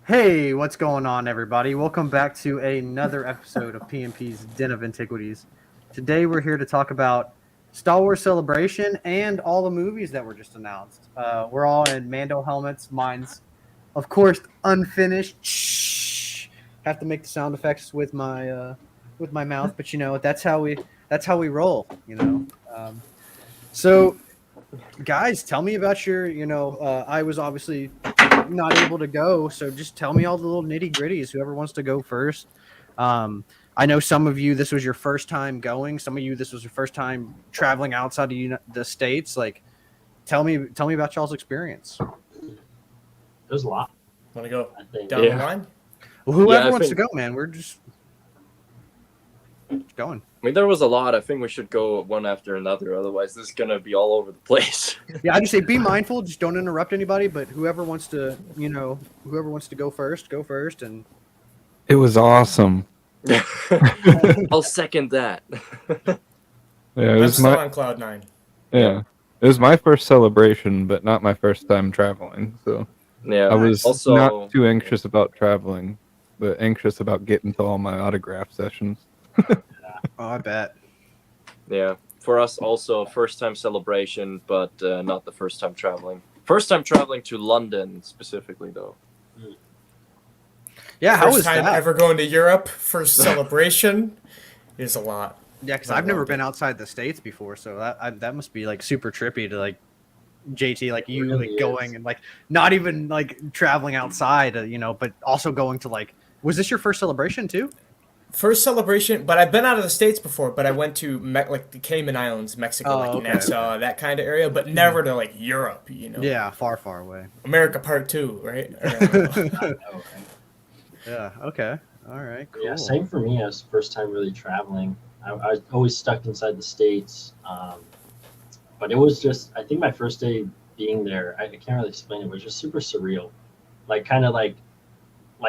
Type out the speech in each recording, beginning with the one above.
Hey, what's going on, everybody? Welcome back to another episode of PMP's Den of Antiquities. Today, we're here to talk about Star Wars Celebration and all the movies that were just announced. We're all in Mando helmets. Mine's, of course, unfinished. Shh. Have to make the sound effects with my mouth, but that's how we roll. So, guys, tell me about I was obviously not able to go, so just tell me all the little nitty gritties. Whoever wants to go first. I know some of you this was your first time going. Some of you this was your first time traveling outside of the states. Like, tell me about y'all's experience. There's a lot, Want to go I think. down the line? Well, whoever I wants to think, go, man. We're just going. I mean, there was a lot. I think we should go one after another. Otherwise, this is gonna be all over the place. Yeah, I just say be mindful. Just don't interrupt anybody. But whoever wants to go first. And It was awesome. I'll second that. Yeah, it I'm was still my on cloud 9. yeah. It was my first celebration, but not my first time traveling. So Yeah. I was also not too anxious about traveling, but anxious about getting to all my autograph sessions. oh, I bet. Yeah. For us, also first time celebration, but not the first time traveling. First time traveling to London specifically, though. Yeah, how First was time that? ever going to Europe, first celebration is a lot. Yeah, because I I've never loved been it. outside the states before, so that must be like super trippy to like JT, like you really like going is. and like not even like traveling outside, but also going to like. Was this your first celebration too? First celebration, but I've been out of the States before, but I went to like the Cayman Islands, Mexico, Oh, like okay, Nassau, that kind of area, but never to like Europe. Yeah, far, far away. America Part 2, right? Or, I don't know. I know, right? Yeah. Okay. All right. Cool. Yeah, same for me. It was the first time really traveling. I was always stuck inside the States. But it was just, I think my first day being there, I can't really explain it, it was just super surreal. Like, kind of like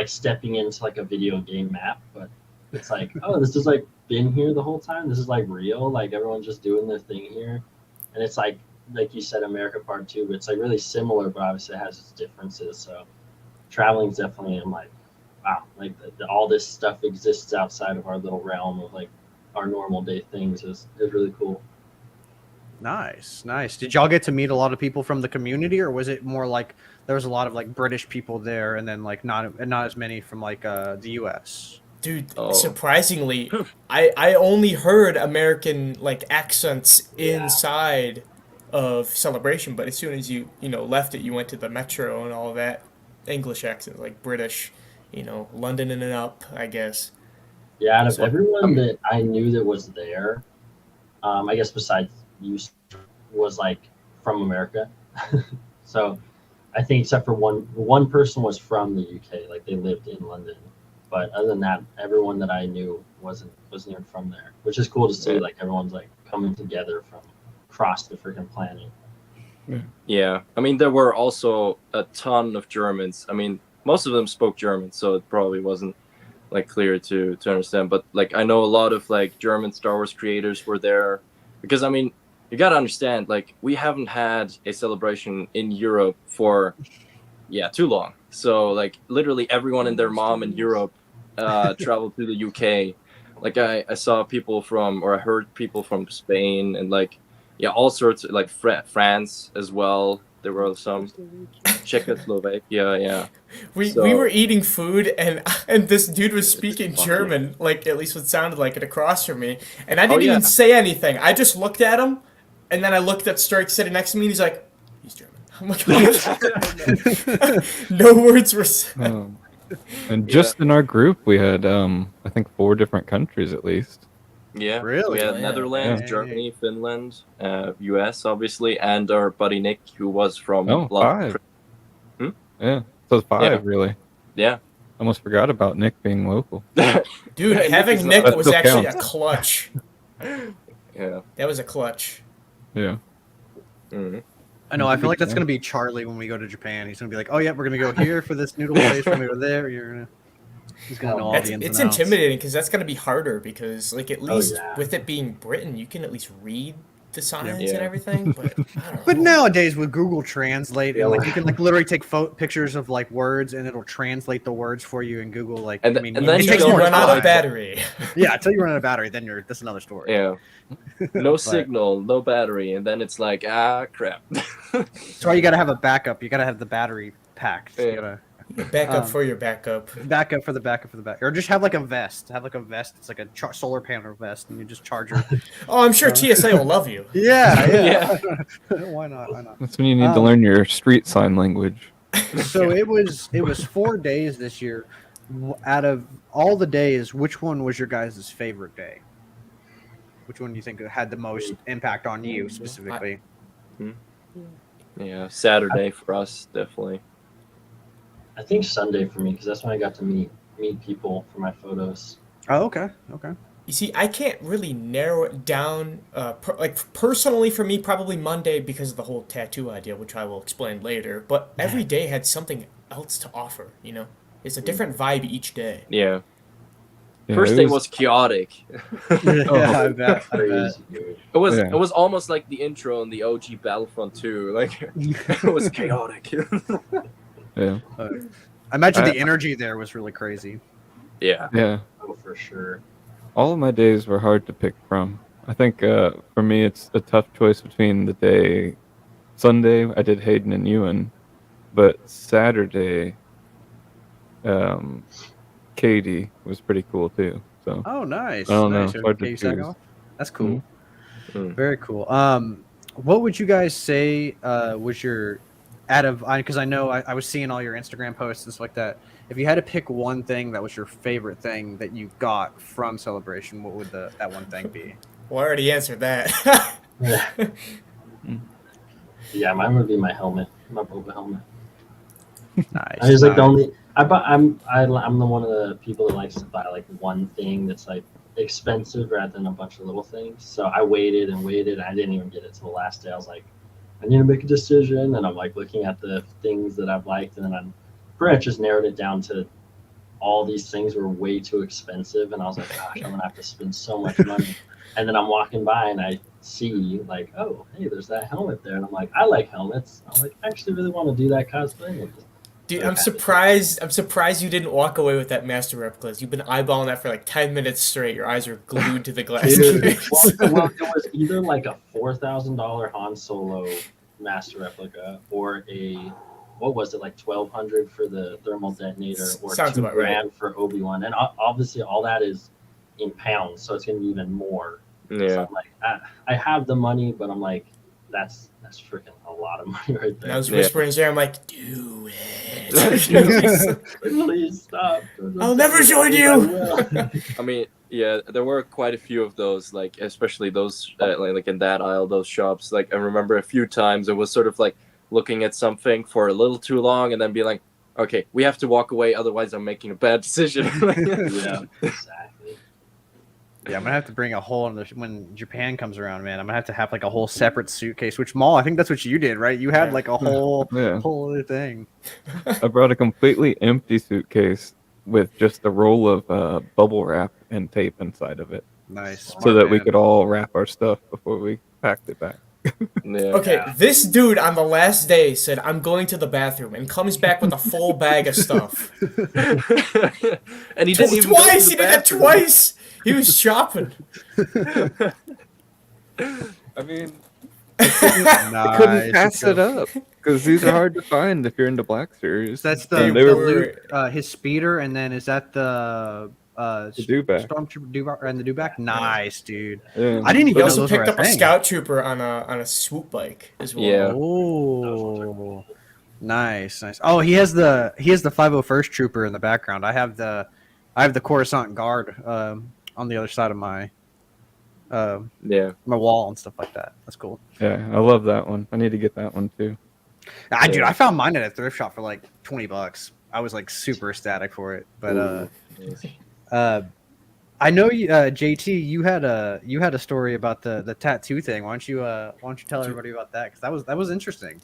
stepping into like a video game map, but it's like, oh, this is like been here the whole time. This is like real. Like everyone's just doing their thing here. And it's like you said, America Part 2, but it's like really similar, but obviously it has its differences. So traveling's definitely, I'm like, wow, like all this stuff exists outside of our little realm of like our normal day things is really cool. Nice. Nice. Did y'all get to meet a lot of people from the community, or was it more like there was a lot of like British people there, and then like not as many from like the U.S. Dude, Oh. surprisingly, I only heard American like accents Yeah. inside of Celebration, but as soon as you left it, you went to the metro and all that English accents like British, London and up, I guess. Yeah, out of So, everyone that I knew that was there, I guess besides you, was like from America. So I think except for one person was from the UK, like they lived in London. But other than that, everyone that I knew wasn't even from there, which is cool to see. Like everyone's like coming together from across the freaking planet. Yeah. I mean, there were also a ton of Germans. I mean, most of them spoke German, so it probably wasn't like clear to understand. But like, I know a lot of like German Star Wars creators were there because I mean, you gotta understand, like, we haven't had a celebration in Europe for too long. So like, literally everyone and their mom in Europe traveled to the UK. Like I saw people from, or I heard people from Spain and like, all sorts of like France as well. There were some Czechoslovakia, yeah. we were eating food and this dude was speaking Fuck German, like at least what sounded like it across from me, and I Oh, didn't yeah. even say anything. I just looked at him, and then I looked at Strike sitting next to me, and he's like, "He's German." I'm like, no words were said. And just in our group, we had I think 4 different countries at least. Yeah, Really? we had Oh, yeah. Netherlands, Yeah. Germany, Finland, US, obviously, and our buddy Nick, who was from Oh, 5. Yeah, so it's 5 Yeah. really. Yeah. Almost forgot about Nick being local. Dude, Nick is having not- Nick That was still actually counts. a clutch. Yeah. That was a clutch. Yeah. Mhm. I know. I feel like that's gonna be Charlie when we go to Japan. He's gonna be like, "Oh yeah, we're gonna go here for this noodle place. We're gonna go there. He's gonna know all That's, the ins it's and outs." intimidating because that's gonna be harder because like at least yeah. with it being Britain, you can at least read the signs Yeah. and everything, but I don't But know. nowadays with Google Translate, Yeah, and like well- you can like literally take pictures of like words, and it'll translate the words for you in Google. Like, And I mean, and then it you takes Until you more run out of time. battery. Yeah, until you run out of battery, then that's another story. Yeah. No But- signal, no battery, and then it's like, crap. That's why you gotta have a backup. You gotta have the battery packed. You Yeah. gotta Backup for your backup. backup for the backup for the back, or just have like a vest. Have like a vest. It's like a solar panel vest, and you just charge your. Oh, I'm sure TSA will love you. Yeah. Why not? Why not? That's when you need to Um, learn your street sign language. So it was 4 days this year. Out of all the days, which one was your guys' favorite day? Which one do you think had the most impact on you specifically? Yeah, Saturday for us, definitely. I think Sunday for me because that's when I got to meet people for my photos. Oh, okay. Okay. You see, I can't really narrow it down. Personally, for me, probably Monday because of the whole tattoo idea, which I will explain later. But every day had something else to offer. You know, it's a different vibe each day. Yeah. Yeah, First it day was chaotic. Yeah, I bet. I bet. Crazy, dude. Yeah. It was almost like the intro in the OG Battlefront 2. Like it was chaotic. Yeah, I imagine the energy there was really crazy. Yeah. yeah. Oh, for sure. All of my days were hard to pick from. I think for me, it's a tough choice between the day Sunday I did Hayden and Ewan, but Saturday, Katie was pretty cool too. So Oh, nice. I don't know, Nice. it's hard to Katie Sagal? choose. That's cool. Mm. Very cool. What would you guys say was your because I know I was seeing all your Instagram posts and stuff like that. If you had to pick one thing that was your favorite thing that you got from Celebration, what would that one thing be? Well, I already answered that. Yeah. Yeah, mine would be my helmet, my Boba helmet. Nice. I was like the nice. only. I'm the one of the people that likes to buy like one thing that's like expensive rather than a bunch of little things. So I waited and waited. And I didn't even get it till the last day. I was like, I need to make a decision, and I'm like looking at the things that I've liked, and then I'm pretty much just narrowed it down to all these things were way too expensive, and I was like, gosh, I'm gonna have to spend so much money. And then I'm walking by and I see like, oh, hey, there's that helmet there, and I'm like, I like helmets. I'm like, I actually really want to do that cosplay. Dude, I'm surprised you didn't walk away with that master replica. You've been eyeballing that for like 10 minutes straight. Your eyes are glued to the glass Dude, case. well, it was either like a $4,000 Han Solo master replica or what was it, like $1,200 for the thermal detonator, or Sounds about right. $2,000 for Obi-Wan. And obviously all that is in pounds, so it's going to be even more. So Yeah. I'm like, I have the money, but I'm like, that's freaking a lot of money right And I there. was whispering in his ear, I'm like, do it. Please stop. I'll never join I you. will. I mean, yeah, there were quite a few of those, like especially those like in that aisle, those shops. Like I remember a few times it was sort of like looking at something for a little too long and then be like, okay, we have to walk away, otherwise I'm making a bad decision. Yeah, exactly. Yeah, I'm gonna have to bring a whole when Japan comes around, man. I'm gonna have to have like a whole separate suitcase. Which Maul, I think that's what you did, right? You had like a whole Yeah. whole other thing. I brought a completely empty suitcase with just a roll of bubble wrap and tape inside of it, Nice. so Smart that we man. could all wrap our stuff before we packed it back. Yeah. Okay, this dude on the last day said, I'm going to the bathroom, and comes back with a full bag of stuff. And he didn't even go to Twice! the He did that bathroom. twice! He was shopping. I mean, Nice. couldn't pass it up because these are hard to find if you're into Black Series. That's And the they were loot, his speeder, and then is that the dewback. Stormtrooper dewback and the dewback? Nice, dude. Yeah. I didn't even He know also those were picked up a thing. scout trooper on a swoop bike as well. Yeah. Oh, nice. Oh, he has the 501st trooper in the background. I have the Coruscant guard on the other side of my Yeah. my wall and stuff like that. That's cool. Yeah, I love that one. I need to get that one too. Dude, I found mine at a thrift shop for like $20. I was like super ecstatic for it. But I know you, JT, you had a story about the tattoo thing. Why don't you tell everybody about that? Because that was interesting.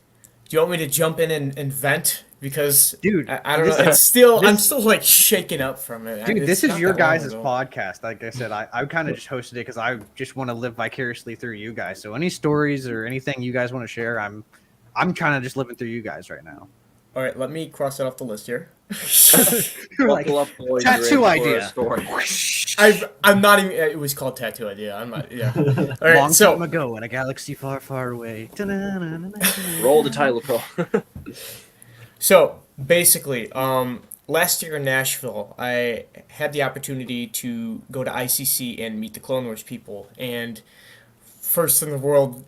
Do you want me to jump in and vent? Because Dude, I don't know. this- I'm still like shaking up from it. Dude, It's this is not your that long guys' ago. podcast. Like I said, I kind of just hosted it because I just want to live vicariously through you guys. So any stories or anything you guys want to share, I'm kind of just living through you guys right now. All right, let me cross that off the list here. You're like, Buckle up, boys. tattoo Ready for a idea. story. I'm not even. It was called Tattoo Idea. I'm not. Yeah. All right. Long time So ago in a galaxy far, far away. Roll the title call. So basically, last year in Nashville, I had the opportunity to go to ICC and meet the Clone Wars people. And first in the world,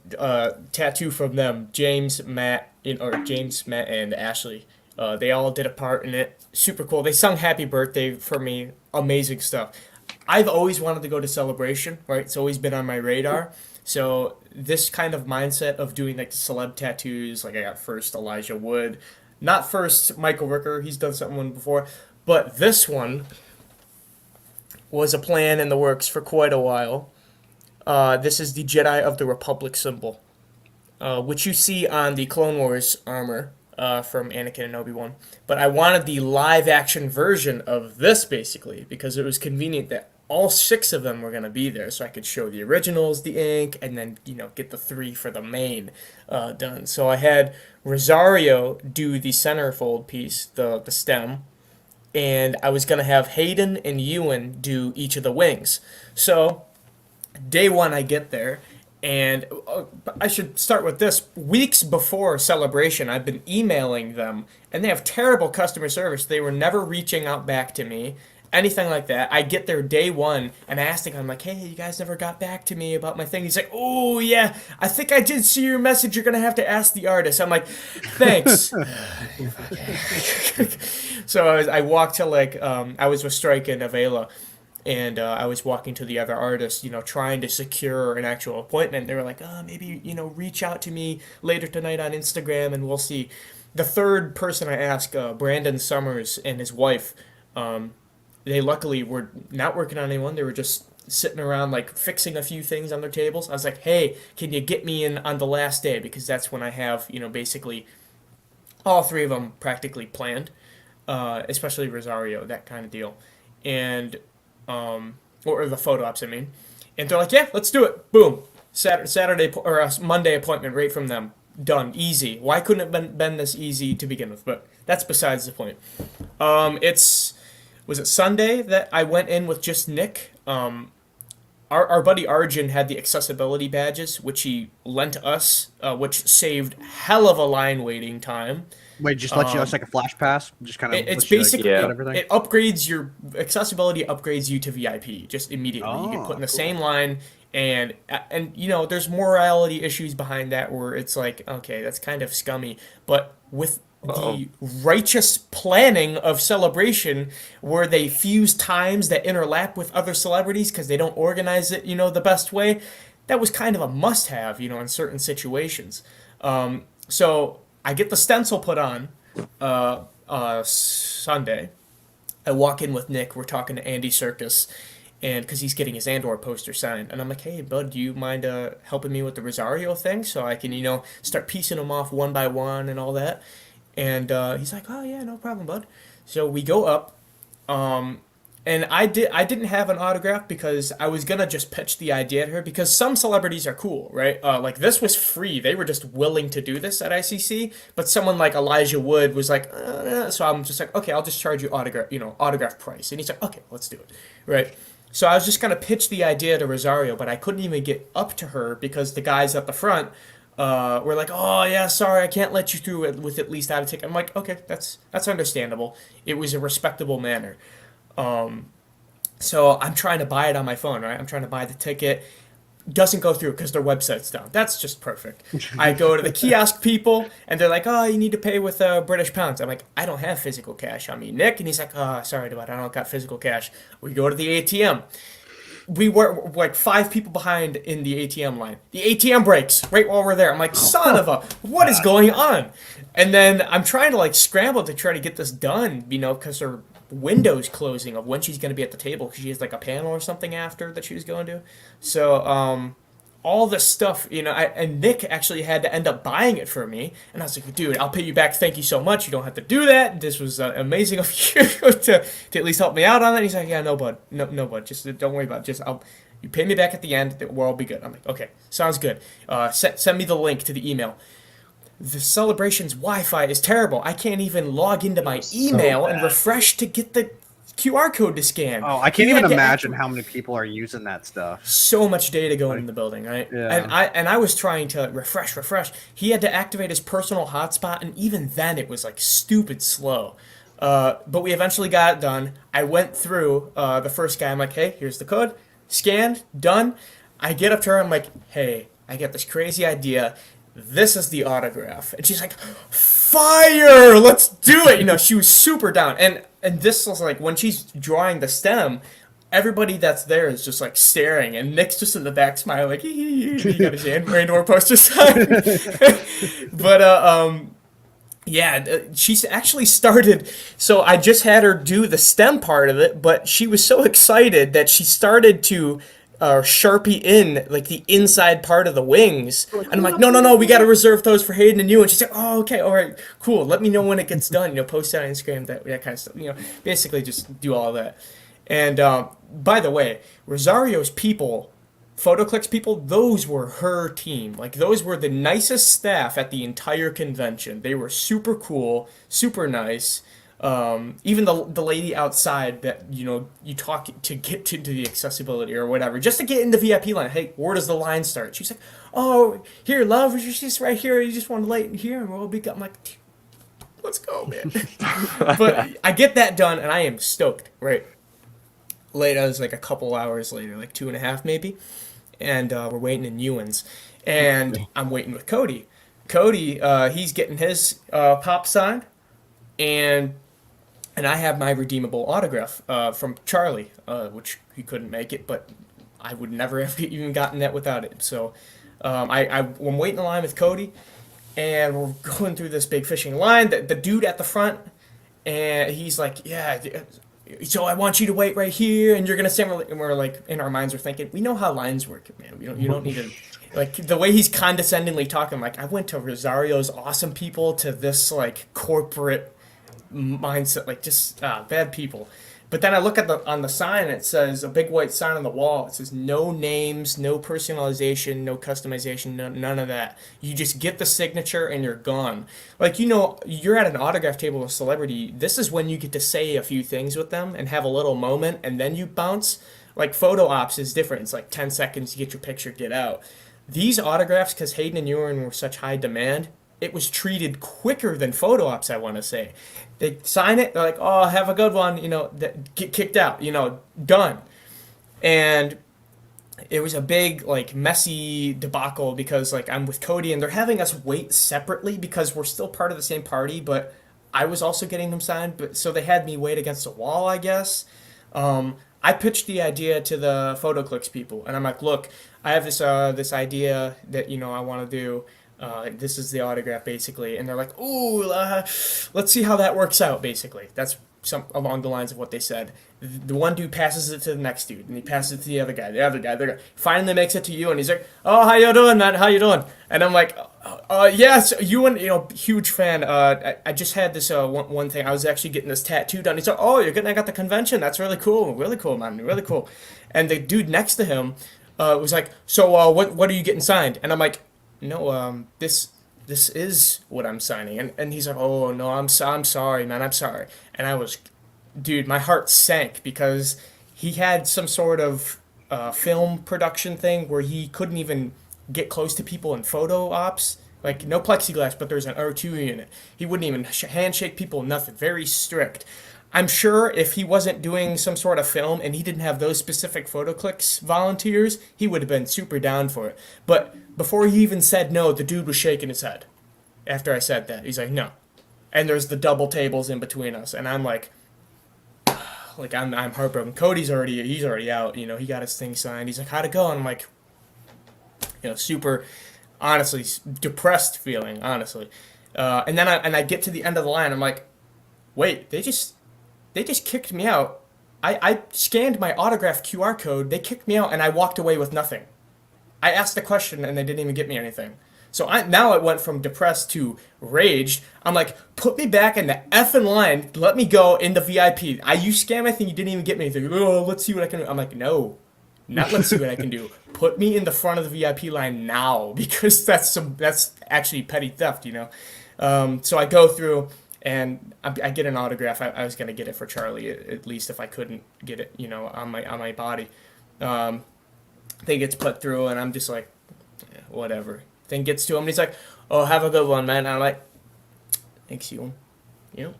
tattoo from them, James, Matt, and Ashley. They all did a part in it. Super cool. They sung Happy Birthday for me. Amazing stuff. I've always wanted to go to Celebration, right? It's always been on my radar. So this kind of mindset of doing like the celeb tattoos, like I got first Elijah Wood, not first Michael Rooker, he's done something before, but this one was a plan in the works for quite a while. This is the Jedi of the Republic symbol, which you see on the Clone Wars armor from Anakin and Obi-Wan. But I wanted the live action version of this basically because it was convenient that all 6 of them were going to be there, so I could show the originals, the ink, and then get the 3 for the main done. So I had Rosario do the centerfold piece, the stem, and I was going to have Hayden and Ewan do each of the wings. So day one I get there, and I should start with this. Weeks before Celebration, I've been emailing them, and they have terrible customer service. They were never reaching out back to me, anything like that. I get there day one, and I asked him, I'm like, hey, you guys never got back to me about my thing. He's like, oh, yeah, I think I did see your message. You're going to have to ask the artist. I'm like, thanks. So I walked to, I was with Strike and Avela, and I was walking to the other artists, trying to secure an actual appointment. They were like, maybe, reach out to me later tonight on Instagram and we'll see. The third person I asked, Brandon Summers and his wife, they luckily were not working on anyone. They were just sitting around, fixing a few things on their tables. I was like, hey, can you get me in on the last day? Because that's when I have, basically all 3 of them practically planned, especially Rosario, that kind of deal. And or the photo ops, I mean. And they're like, yeah, let's do it. Boom. Saturday or Monday appointment right from them. Done. Easy. Why couldn't it have been this easy to begin with? But that's besides the point. Was it Sunday that I went in with just Nick? Our buddy Arjun had the accessibility badges, which he lent us, which saved hell of a line waiting time. Wait, just let you. It's like a flash pass. Just kind of. It's basically yeah. everything. it upgrades your accessibility, upgrades you to VIP just immediately. You get put in the same line, and there's morality issues behind that where it's like, okay, that's kind of scummy, but with the righteous planning of Celebration, where they fuse times that interlap with other celebrities because they don't organize it, the best way, that was kind of a must-have, in certain situations. So I get the stencil put on Sunday. I walk in with Nick. We're talking to Andy Serkis, and because he's getting his Andor poster signed, and I'm like, hey, bud, do you mind helping me with the Rosario thing so I can, start piecing them off one by one and all that? And he's like, oh yeah, no problem, bud. So we go up, and I didn't have an autograph because I was gonna just pitch the idea to her because some celebrities are cool, right? This was free; they were just willing to do this at ICC. But someone like Elijah Wood was like, so I'm just like, okay, I'll just charge you autograph price. And he's like, okay, let's do it, right? So I was just gonna pitch the idea to Rosario, but I couldn't even get up to her because the guys at the front were like, oh yeah, sorry, I can't let you through with at least out of ticket. I'm like, okay, that's understandable. It was a respectable manner. So I'm trying to buy it on my phone, right? I'm trying to buy the ticket. Doesn't go through because their website's down. That's just perfect. I go to the kiosk people, and they're like, oh, you need to pay with British pounds. I'm like, I don't have physical cash on me, Nick. And he's like, oh, sorry, dude, I don't got physical cash. We go to the ATM. We were like 5 people behind in the ATM line. The ATM breaks right while we're there. I'm like, son of a, what is going on? And then I'm trying to scramble to try to get this done, because her window's closing of when she's going to be at the table because she has a panel or something after that she was going to. So all this stuff, and Nick actually had to end up buying it for me. And I was like, dude, I'll pay you back. Thank you so much. You don't have to do that. This was amazing of you to at least help me out on that. And he's like, yeah, no, bud. No, bud. Just don't worry about it. You pay me back at the end. We'll all be good. I'm like, okay, sounds good. Send me the link to the email. The Celebration's Wi-Fi is terrible. I can't even log into my email and refresh to get the QR code to scan. Oh, I can't even imagine how many people are using that stuff. So much data going in the building, right? Yeah. And I was trying to refresh. He had to activate his personal hotspot, and even then it was like stupid slow. But we eventually got it done. I went through the first guy. I'm like, hey, here's the code. Scanned, done. I get up to her. I'm like, hey, I got this crazy idea. This is the autograph. And she's like, fire! Let's do it! She was super down. And this was like, when she's drawing the stem, everybody that's there is just like staring. And Nick's just in the back smiling, like, he got his Andor poster signed. But, yeah, she's actually started. So I just had her do the stem part of it, but she was so excited that she started to Sharpie in like the inside part of the wings, and I'm like, no, we got to reserve those for Hayden and you. And she's like, oh, okay, all right, cool. Let me know when it gets done. Post it on Instagram, that kind of stuff. Basically just do all that. And by the way, Rosario's people, PhotoClicks people, those were her team. Like those were the nicest staff at the entire convention. They were super cool, super nice. Even the lady outside that you talk to get to the accessibility or whatever, just to get in the VIP line. Hey, where does the line start? She's like, oh, here, love, you're just right here. You just want to lay in here, and we'll be. I'm like, let's go, man. But I get that done, and I am stoked. Right. Later, it was like a couple hours later, like 2.5 maybe, and we're waiting in Ewan's, and I'm waiting with Cody. Cody, he's getting his pop signed, and I have my redeemable autograph from Charlie, which he couldn't make it, but I would never have even gotten that without it. So I'm waiting in line with Cody, and we're going through this big fishing line. The dude at the front, and he's like, yeah, so I want you to wait right here, and you're going to stand. And we're like, in our minds, we're thinking, we know how lines work, man. You don't need to. Like, the way he's condescendingly talking, like, I went to Rosario's awesome people to this, like, corporate mindset, like just bad people. But then I look at on the sign, it says, a big white sign on the wall, it says no names, no personalization, no customization, none of that. You just get the signature and you're gone. Like, you're at an autograph table with a celebrity. This is when you get to say a few things with them and have a little moment, and then you bounce. Like, photo ops is different. It's like 10 seconds, you get your picture, get out. These autographs, because Hayden and Ewan were such high demand, it was treated quicker than photo ops, I want to say. They sign it, they're like, oh, have a good one, get kicked out, done. And it was a big, like, messy debacle because, like, I'm with Cody and they're having us wait separately because we're still part of the same party, but I was also getting them signed, so they had me wait against a wall, I guess. I pitched the idea to the PhotoClicks people, and I'm like, look, I have this idea that, I want to do. This is the autograph, basically. And they're like, ooh, let's see how that works out, basically. That's along the lines of what they said. The one dude passes it to the next dude, and he passes it to the other guy. The other guy finally makes it to you, and he's like, oh, how you doing, man? How you doing? And I'm like, yes, you and, huge fan. I just had this one thing. I was actually getting this tattoo done. He's like, oh, you're getting, I got the convention. That's really cool, man. Really cool. And the dude next to him was like, so what are you getting signed? And I'm like, no, this is what I'm signing. And he's like, oh, no, I'm sorry, man, I'm sorry. And I was, dude, my heart sank because he had some sort of film production thing where he couldn't even get close to people in photo ops. Like, no plexiglass, but there's an R2 unit. He wouldn't even handshake people, nothing. Very strict. I'm sure if he wasn't doing some sort of film and he didn't have those specific PhotoClicks volunteers, he would have been super down for it. But before he even said no, the dude was shaking his head. After I said that, he's like, no. And there's the double tables in between us, and I'm like I'm heartbroken. Cody's already out. He got his thing signed. He's like, how'd it go? And I'm like, super, honestly, depressed feeling, honestly. And then I get to the end of the line. I'm like, wait, they just kicked me out. I scanned my autograph QR code. They kicked me out, and I walked away with nothing. I asked a question and they didn't even get me anything. So now it went from depressed to raged. I'm like, put me back in the effing line. Let me go in the VIP. You scam my thing. You didn't even get me anything. Oh, let's see what I can do. I'm like, no, not let's see what I can do. Put me in the front of the VIP line now, because that's actually petty theft, you know. So I go through and I get an autograph. I was gonna get it for Charlie, at least if I couldn't get it, you know, on my body. Thing gets put through and I'm just like, yeah, whatever. Thing gets to him and he's like, oh, have a good one, man. And I'm like, thanks, Ewan. You know,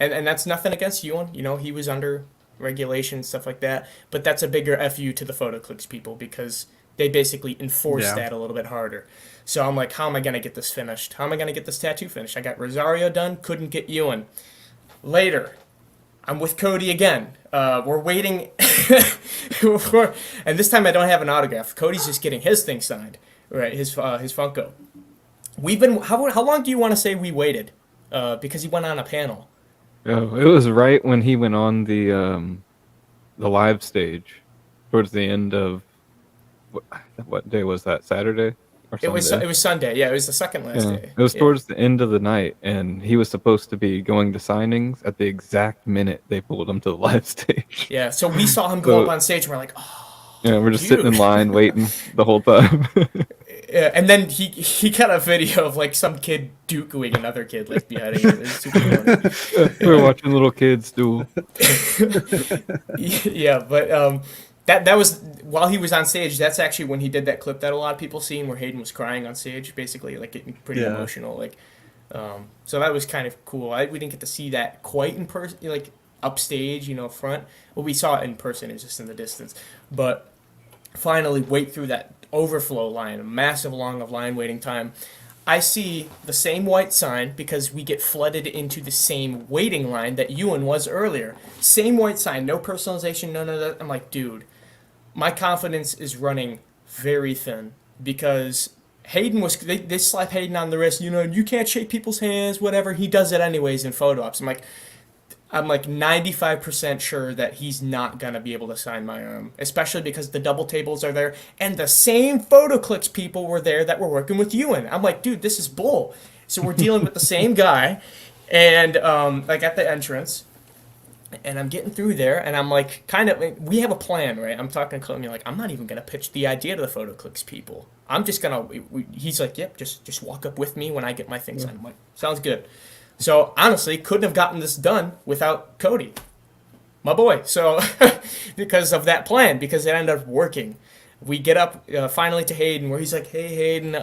and that's nothing against Ewan. You know, he was under regulation and stuff like that. But that's a bigger FU to the PhotoClicks people, because they basically enforce that a little bit harder. So I'm like, how am I gonna get this finished? How am I gonna get this tattoo finished? I got Rosario done, couldn't get Ewan. Later, I'm with Cody again. We're waiting, and this time I don't have an autograph. Cody's just getting his thing signed, right? His Funko. We've been how long do you want to say we waited? Because he went on a panel. Oh, it was right when he went on the live stage, towards the end of what day was that? Saturday or Sunday? It was Sunday. Yeah, it was the second last day. It was towards the end of the night, and he was supposed to be going to signings at the exact minute they pulled him to the live stage. Yeah, so we saw him go up on stage, and we're like, oh. Yeah, we're just sitting in line waiting the whole time. Yeah, and then he got a video of like some kid duking another kid like behind him. It was super funny. We were watching little kids duel. Yeah, but that was while he was on stage. That's actually when he did that clip that a lot of people seen, where Hayden was crying on stage, basically like getting pretty emotional. Like, so that was kind of cool. We didn't get to see that quite in person, like upstage, you know, front. Well, we saw it in person. It was just in the distance, but finally wait through that overflow line, a massive long of line waiting time. I see the same white sign, because we get flooded into the same waiting line that Ewan was earlier. Same white sign, no personalization, none of that. I'm like, dude, my confidence is running very thin, because Hayden was, they slap Hayden on the wrist, you know, you can't shake people's hands, whatever. He does it anyways in photo ops. I'm like 95% sure that he's not going to be able to sign my arm, especially because the double tables are there and the same PhotoClicks people were there that were working with Ewan. I'm like, dude, this is bull. So we're dealing with the same guy, and like at the entrance, and I'm getting through there, and I'm like, we have a plan, right? I'm talking to Clinton, like, I'm not even going to pitch the idea to the PhotoClicks people. I'm just going to, he's like, yep, just walk up with me when I get my things signed. I'm like, sounds good. So, honestly, couldn't have gotten this done without Cody, my boy. So, because of that plan, because it ended up working. We get up finally to Hayden, where he's like, hey, Hayden,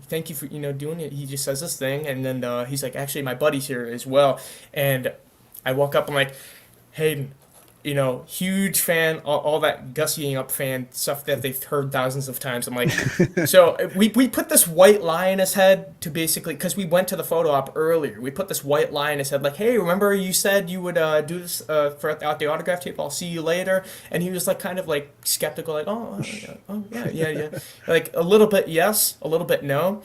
thank you for, doing it. He just says this thing, and then he's like, actually, my buddy's here as well. And I walk up, I'm like, Hayden, huge fan, all that gussying up fan stuff that they've heard thousands of times. I'm like, so we put this white lie in his head to basically, because we went to the photo op earlier, we put this white lie in his head, like, hey, remember you said you would do this for at the autograph tape, I'll see you later. And he was like kind of like skeptical, like, oh yeah. Like a little bit yes, a little bit no.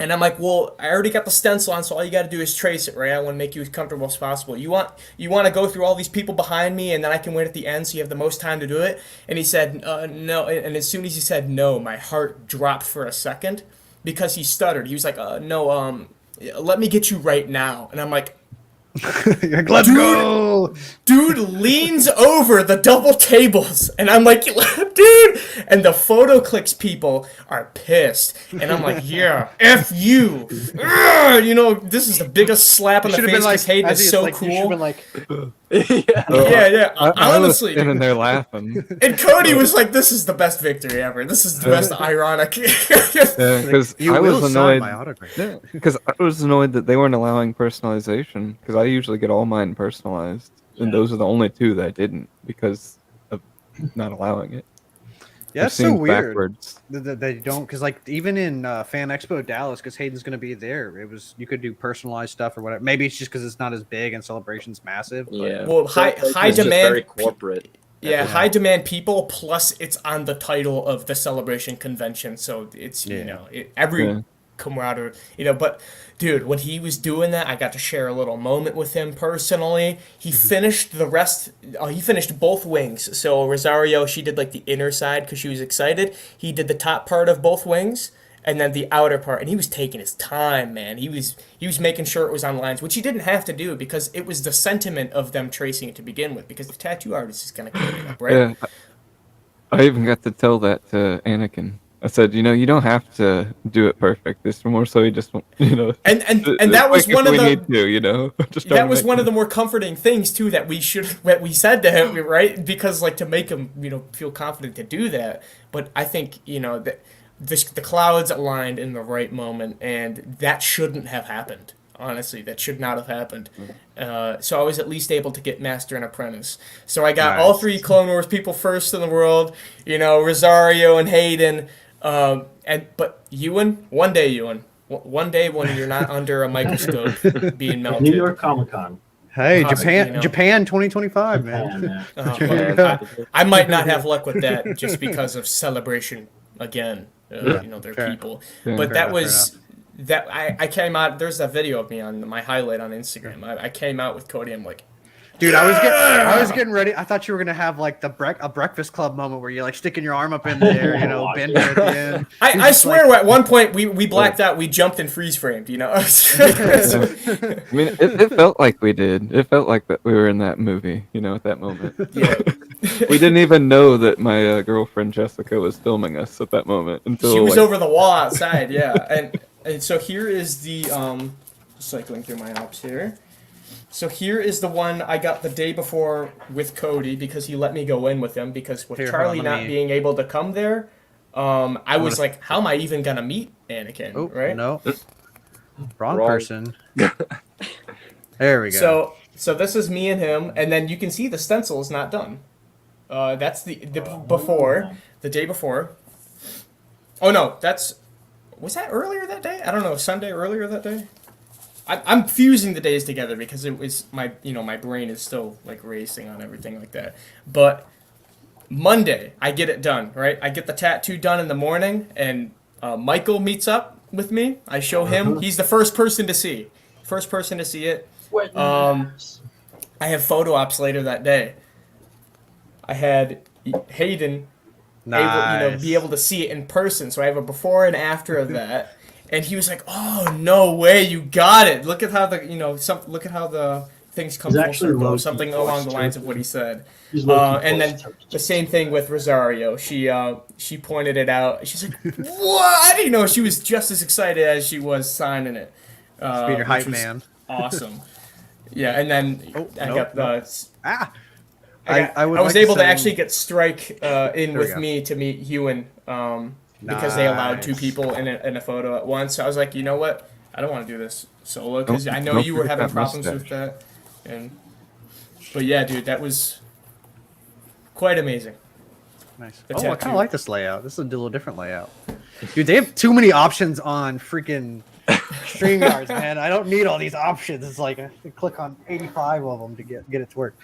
And I'm like, well, I already got the stencil on, so all you got to do is trace it, right? I want to make you as comfortable as possible. You want to go through all these people behind me, and then I can wait at the end so you have the most time to do it? And he said, no. And as soon as he said no, my heart dropped for a second, because he stuttered. He was like, no, let me get you right now. And I'm like, let's go. Dude leans over the double tables, and I'm like, dude, and the PhotoClicks people are pissed, and I'm like, yeah, F you. This is the biggest slap in the face, because Hayden is so cool. You should have been like, yeah. Honestly, I was in there laughing. And Cody was like, this is the best victory ever. This is the best ironic. Because I was annoyed. Because I was annoyed that they weren't allowing personalization, because I usually get all mine personalized, and those are the only two that didn't, because of not allowing it. Yeah, that's so weird. Backwards. They don't, because like even in Fan Expo Dallas, because Hayden's going to be there, you could do personalized stuff or whatever. Maybe it's just because it's not as big and Celebration's massive. Yeah. Well, high demand. Very corporate. Yeah, high demand people. Plus, it's on the title of the Celebration convention, so it's camaraderie, But dude, when he was doing that, I got to share a little moment with him personally. He finished the rest. He finished both wings. So Rosario, she did like the inner side because she was excited. He did the top part of both wings. And then the outer part, and he was taking his time, man. He was making sure it was on lines, which he didn't have to do because it was the sentiment of them tracing it to begin with. Because the tattoo artist is gonna clean it up, right? Yeah, I even got to tell that to Anakin. I said, you don't have to do it perfect. It's more so you just, And that was one of the need to, just that was one of the more comforting things too that we said to him, right? Because like to make him feel confident to do that. But I think that the clouds aligned in the right moment, and that shouldn't have happened. Honestly, that should not have happened. So I was at least able to get Master and Apprentice. So I got all 3 Clone Wars people first in the world. Rosario and Hayden. But Ewan, one day when you're not under a microscope being melted. New York Comic Con. Hey, Japan 2025, man. I might not have luck with that just because of Celebration again. Their people. Yeah. But that was that I came out. There's that video of me on my highlight on Instagram. I came out with Cody. I'm like, dude, I was getting ready. I thought you were gonna have like a Breakfast Club moment where you're like sticking your arm up in the air, bending at the end. I swear, at one point we blacked out. We jumped and freeze framed. I mean, it felt like we did. It felt like that we were in that movie. At that moment. Yeah. We didn't even know that my girlfriend Jessica was filming us at that moment until she was over the wall outside. Yeah, and so here is the cycling through my apps here. So here is the one I got the day before with Cody because he let me go in with him because with Charlie not being able to come there, I was like, how am I even gonna meet Anakin? Oh, right? No, wrong person. There we go. So this is me and him, and then you can see the stencil is not done. That's the before, the day before. Oh no, was that earlier that day? I don't know, Sunday earlier that day? I'm fusing the days together because it was my brain is still like racing on everything like that. But Monday, I get it done, right? I get the tattoo done in the morning, and Michael meets up with me. I show him. He's the first person to see it. I have photo ops later that day. I had Hayden be able to see it in person, so I have a before and after of that. And he was like, "Oh no way, you got it! Look at how look at how the things come full circle." Something along the lines of what he said. And then the same thing with Rosario. She pointed it out. She's like, "What?" She was just as excited as she was signing it. Speed your hype man. Awesome. Yeah, and then I got the. I was able to actually get Strike in with me to meet Ewan. Because they allowed 2 people in a photo at once. So I was like, you know what? I don't want to do this solo because I know you were having problems with that. But yeah, dude, that was quite amazing. Nice. I kind of like this layout. This is a little different layout. Dude, they have too many options on freaking StreamYards, man. I don't need all these options. It's like I have to click on 85 of them to get it to work.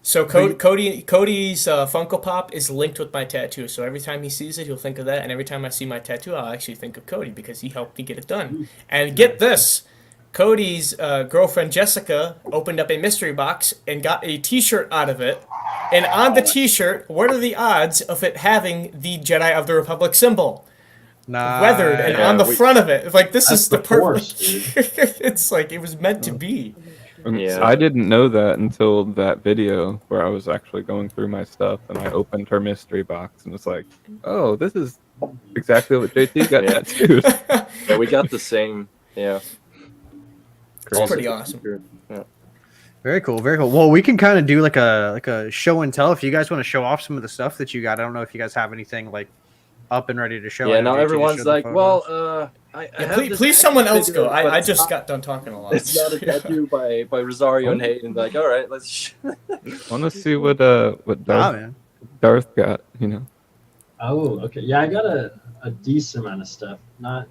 So Cody's Funko Pop is linked with my tattoo. So every time he sees it, he'll think of that. And every time I see my tattoo, I'll actually think of Cody because he helped me get it done. And get this, Cody's girlfriend Jessica opened up a mystery box and got a T-shirt out of it. And on the T-shirt, what are the odds of it having the Jedi of the Republic symbol? Weathered and on the front of it. Like this is the perfect. It's like it was meant to be. Yeah. I didn't know that until that video where I was actually going through my stuff and I opened her mystery box and was like, oh, this is exactly what JT got tattooed. Yeah, we got the same. Yeah. It's pretty awesome. Yeah. Very cool, very cool. Well, we can kind of do like a show and tell if you guys want to show off some of the stuff that you got. I don't know if you guys have anything like up and ready to show. Yeah, now everyone's like, well, please someone else go. I just got done talking a lot. It's not a tattoo by Rosario and Hayden. Like, all right, let's. I want to see what Darth got. Oh, okay. Yeah, I got a decent amount of stuff. Not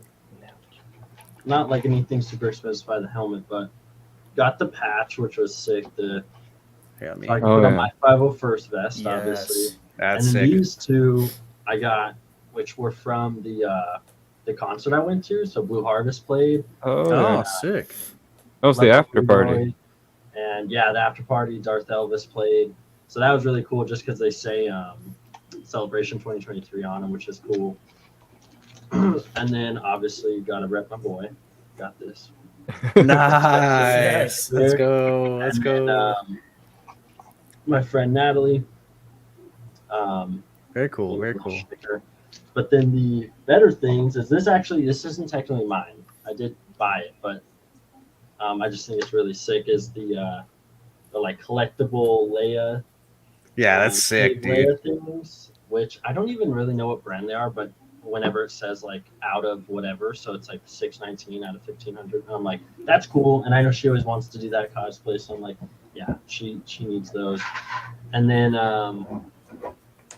like anything super expensive by the helmet, but got the patch, which was sick. I put on my 501st vest, obviously. That's and then sick. these 2 I got, which were from the the concert I went to. So Blue Harvest played. Oh, Oh, yeah. sick. That was the Left after Blue party. Noise, and yeah, the after party, Darth Elvis played. So that was really cool, just because they say Celebration 2023 on them, which is cool. And then obviously gotta rep my boy. Got this. Nice. There. Let's go. Let's And go. then, my friend Natalie. Very cool. Very little cool. sticker. But then the better things is this isn't technically mine. I did buy it, but I just think it's really sick. Is the like collectible Leia, Yeah, that's sick, Cave Leia dude. things, which I don't even really know what brand they are, but whenever it says like out of whatever, so it's like 619 out of 1500, I'm like, that's cool. And I know she always wants to do that cosplay, so I'm like, yeah, she needs those. And then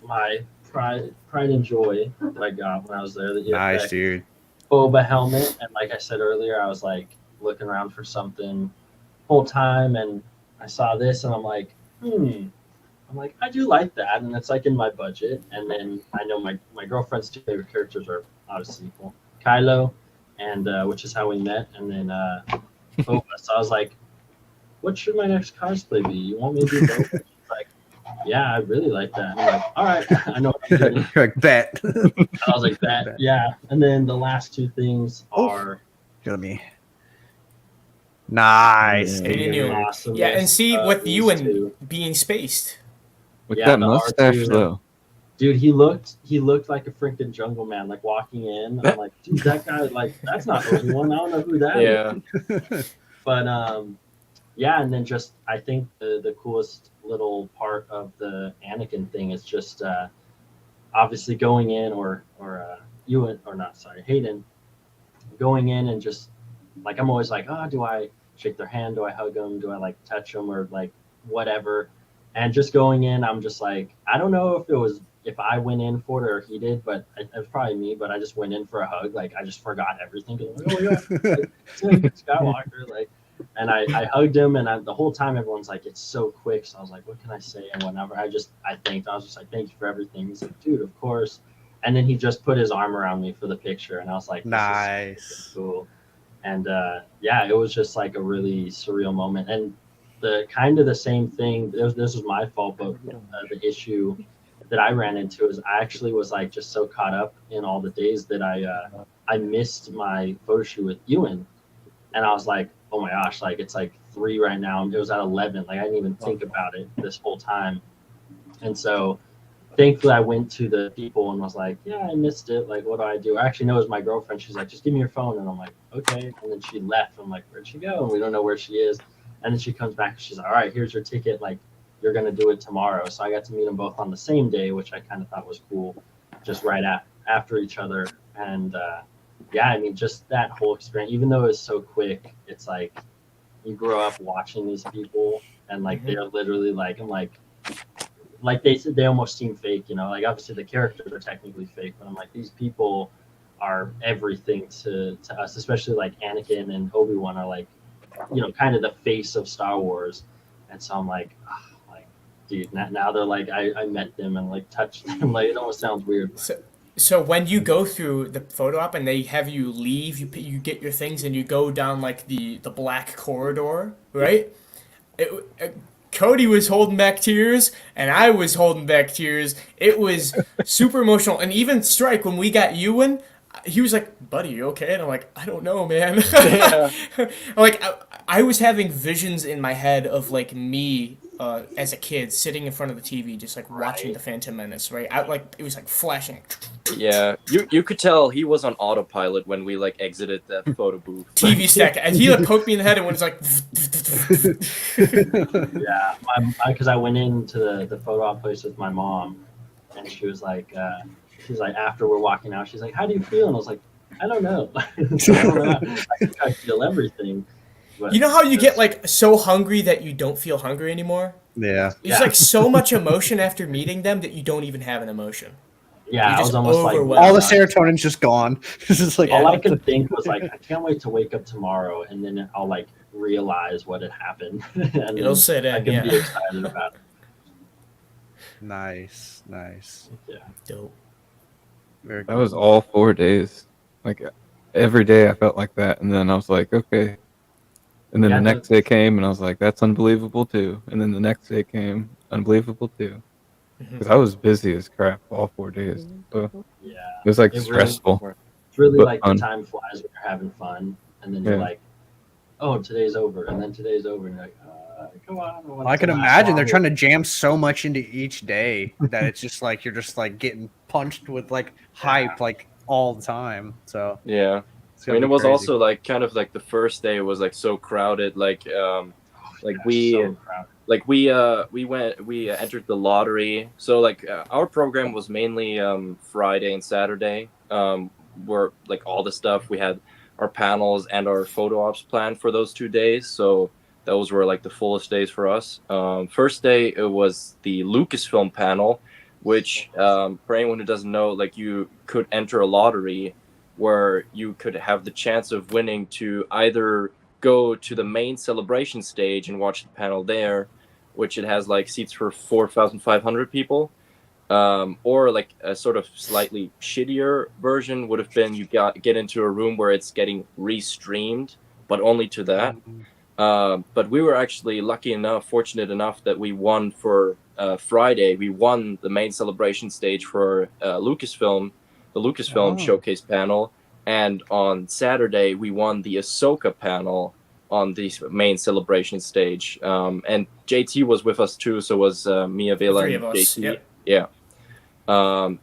my pride and joy that I got when I was there, the Nice, EFX dude. Boba helmet, and like I said earlier, I was like looking around for something whole time, and I saw this, and I'm like, I'm like, I do like that, and it's like in my budget. And then I know my girlfriend's two favorite characters are obviously equal, Kylo, and which is how we met, and then Boba. So I was like, what should my next cosplay be? You want me to do Boba? She's like, yeah, I really like that. And I'm like, all right, I know what I'm doing. You're like, bet. And I was like, that, yeah. And then the last two things are Let me. Nice, Yeah. Hating dude. you. awesome. Yeah, and see with these you and two. being spaced. With Yeah, that the mustache, R2. though. Dude, he looked like a freaking jungle man, like walking in. I'm like, dude, that guy, like, that's not Obi-Wan. I don't know who that is. Yeah. But yeah, and then just I think the coolest little part of the Anakin thing is just obviously going in or Ewan, or not, sorry, Hayden, going in and just like I'm always like, oh, do I shake their hand? Do I hug them? Do I like touch them or like whatever? And just going in, I'm just like, I don't know if I went in for it or he did, but it was probably me. But I just went in for a hug. Like I just forgot everything. Like, oh yeah, Skywalker. Like, and I hugged him, and the whole time everyone's like, it's so quick. So I was like, what can I say and whatever. I was just like, thank you for everything. He's like, dude, of course. And then he just put his arm around me for the picture, and I was like, this Nice. is so cool. And yeah, it was just like a really surreal moment. And the kind of the same thing. This was my fault, but the issue that I ran into is I actually was like just so caught up in all the days that I missed my photo shoot with Ewan, and I was like, oh my gosh, like it's like 3 right now, and it was at 11. Like I didn't even think about it this whole time, and so thankfully I went to the people and was like, yeah, I missed it. Like, what do I do? I actually know it was my girlfriend. She's like, just give me your phone, and I'm like, okay. And then she left. I'm like, where'd she go? And we don't know where she is. And then she comes back and she's like, all right, here's your ticket. Like, you're going to do it tomorrow. So I got to meet them both on the same day, which I kind of thought was cool, just right after each other. And yeah, I mean, just that whole experience, even though it was so quick, it's like you grow up watching these people and like they're literally like, I'm like they said, they almost seem fake, you know, like obviously the characters are technically fake, but I'm like, these people are everything to us, especially like Anakin and Obi-Wan are like, you know, kind of the face of Star Wars. And so I'm like, dude, now they're like, I met them and like touched them. Like, it almost sounds weird. So when you go through the photo op and they have you leave, you get your things and you go down like the black corridor, right? Cody was holding back tears and I was holding back tears. It was super emotional. And even Strike, when we got Ewan, he was like, buddy, you okay? And I'm like, I don't know, man. Yeah. Like, I was having visions in my head of like me as a kid sitting in front of the TV, just like watching The Phantom Menace, right? Like, it was like flashing. Yeah, you could tell he was on autopilot when we like exited that photo booth. TV stack, and he like poked me in the head and was like, Yeah, because I went into the photo op place with my mom, and she was like, after we're walking out, she's like, how do you feel? And I was like, I don't know. I don't know. I think I feel everything. But you know how you get like so hungry that you don't feel hungry anymore? Yeah. There's like so much emotion after meeting them that you don't even have an emotion. Yeah, You're I was just almost like, overwhelmed. All the serotonin's just gone. It's just like all I could think was like, I can't wait to wake up tomorrow, and then I'll like realize what had happened. And It'll then set I in, can be yeah. excited about it. nice. Yeah. Dope. Very That was all 4 days. Like every day I felt like that, and then I was like, okay. And then Yeah, the next day came, and I was like, that's unbelievable too. And then the next day came, unbelievable too. Because I was busy as crap all 4 days. So Yeah, it was like it really, stressful, it's really but like the fun. time flies when you're having fun, and then you're Yeah. like, oh, today's over, and then today's over, and you're like, come on. I want it I to can last imagine they're longer. trying to jam so much into each day that it's just like you're just like getting punched with like hype like all the time. So Yeah. it's I gonna mean, be it was crazy. also like kind of like the first day was like so crowded. Like we So crowded. we entered the lottery. So like our program was mainly Friday and Saturday. Where like all the stuff we had our panels and our photo ops planned for those 2 days. So those were like the fullest days for us. First day it was the Lucasfilm panel, which for anyone who doesn't know, like you could enter a lottery where you could have the chance of winning to either go to the main celebration stage and watch the panel there, which it has like seats for 4,500 people, or like a sort of slightly shittier version would have been you get into a room where it's getting restreamed, but only to that. But we were actually lucky enough, fortunate enough that we won for Friday. We won the main celebration stage for Lucasfilm, the Lucasfilm showcase panel, and on Saturday we won the Ahsoka panel on the main celebration stage. And JT was with us too, so was me, The Avela, three and of us. JT. Yep. Yeah.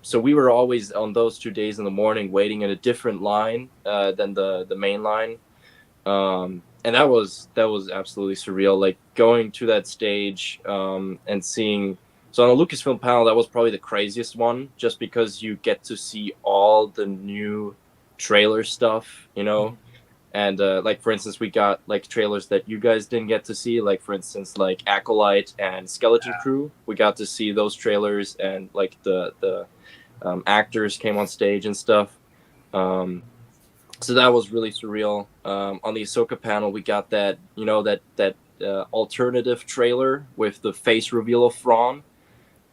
So we were always on those 2 days in the morning waiting in a different line than the main line. And that was absolutely surreal. Like going to that stage and seeing. So on the Lucasfilm panel, that was probably the craziest one, just because you get to see all the new trailer stuff, you know. And like for instance, we got like trailers that you guys didn't get to see, like for instance, like Acolyte and Skeleton Crew. We got to see those trailers, and like the actors came on stage and stuff. So that was really surreal. On the Ahsoka panel, we got that, you know, that alternative trailer with the face reveal of Thrawn.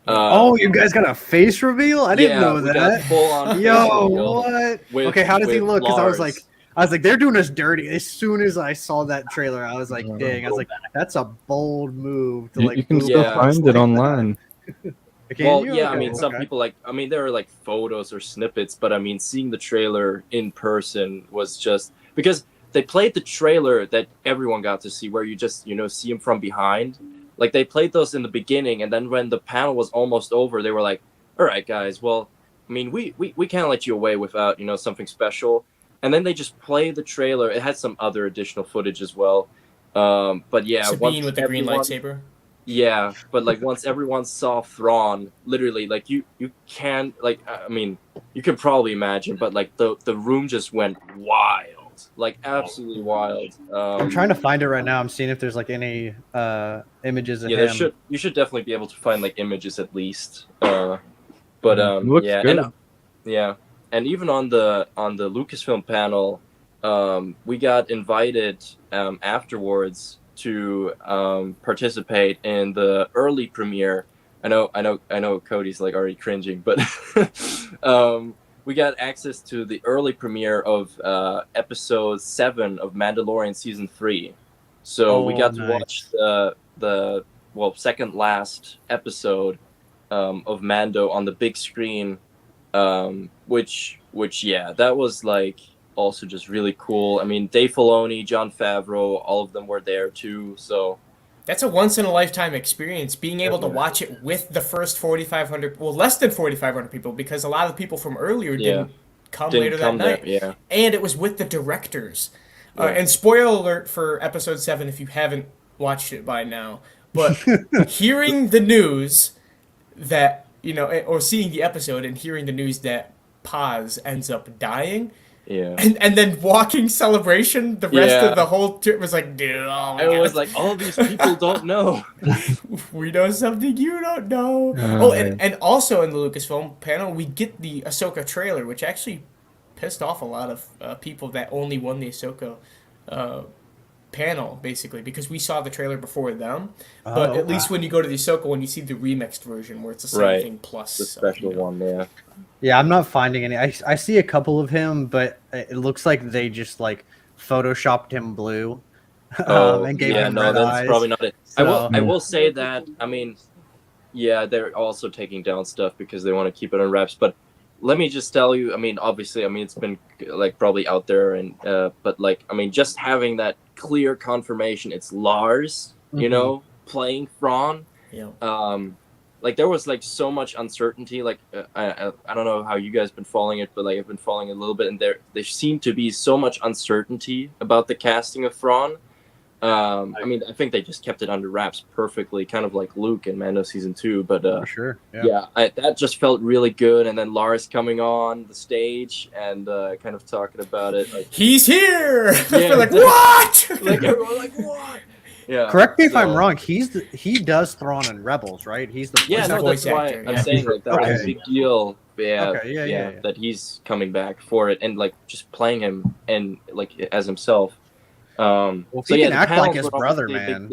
Oh, you guys got a face reveal? I didn't Yeah, know we got that. full on face Yo, reveal. what? With, Okay, how does he with look? Because Lars. I was like, they're doing us dirty. As soon as I saw that trailer, I was like, dang. I was Go like, that's a bold move to You like. can boob still Yeah. us find it like that. online. Can Well, you? yeah, I Okay, mean, some okay. people like, I mean, there are like photos or snippets, but I mean, seeing the trailer in person was just because they played the trailer that everyone got to see, where you just, you know, see him from behind. Like they played those in the beginning, and then when the panel was almost over, they were like, "All right, guys, well, I mean, we can't let you away without, you know, something special." And then they just play the trailer. It had some other additional footage as well. But yeah, Sabine once with the green everyone. lightsaber. Yeah, but like once everyone saw Thrawn, literally, like you can like I mean you can probably imagine, but like the room just went wild, like absolutely wild. I'm trying to find it right now. I'm seeing if there's like any images of Yeah, there him. you should definitely be able to find like images at least. It looks Yeah, good. and yeah, and even on the Lucasfilm panel, we got invited afterwards to participate in the early premiere. I know. Cody's like already cringing, but we got access to the early premiere of episode 7 of Mandalorian season 3. So we got to watch the second last episode of Mando on the big screen, which yeah, that was like also just really cool. I mean, Dave Filoni, Jon Favreau, all of them were there too. So That's a once in a lifetime experience, being able to watch it with the first 4,500, well, less than 4,500 people, because a lot of the people from earlier yeah, didn't come didn't later that come there. night. Yeah, And it was with the directors. yeah. And spoiler alert for episode 7 if you haven't watched it by now. But hearing the news that, you know, or seeing the episode and hearing the news that Paz ends up dying, Yeah. and then walking Celebration the rest Yeah. of the whole trip was like, dude, oh my I God. was like, all these people don't know. We know something you don't know. Oh, And also in the Lucasfilm panel, we get the Ahsoka trailer, which actually pissed off a lot of people that only won the Ahsoka panel basically because we saw the trailer before them. But at least when you go to the Ahsoka one, you see the remixed version where it's the same thing plus the special one. Yeah. Yeah, I'm not finding any. I see a couple of him, but it looks like they just like photoshopped him blue. And gave him red that's eyes. probably not it. So- I will say that. I mean, yeah, they're also taking down stuff because they want to keep it on wraps. But let me just tell you. I mean, obviously, I mean it's been like probably out there, and but like I mean, just having that clear confirmation, it's Lars, you know, playing Thrawn. Yeah. Like there was like so much uncertainty. Like I don't know how you guys been following it, but like I've been following it a little bit, and there seemed to be so much uncertainty about the casting of Thrawn. I mean, I think they just kept it under wraps perfectly, kind of like Luke in Mando season 2. But For sure. that just felt really good. And then Lars coming on the stage and kind of talking about it. Like, he's here. Yeah, We're like, what? like everyone like what? Yeah. Correct me if I'm wrong. He does Thrawn in Rebels, right? He's the He's the that's voice why actor, I'm yeah. saying like that was a big deal. Yeah, Okay, yeah. that he's coming back for it and like just playing him and like as himself. Well, if so he yeah, can the act like panels his were brother, obviously a man.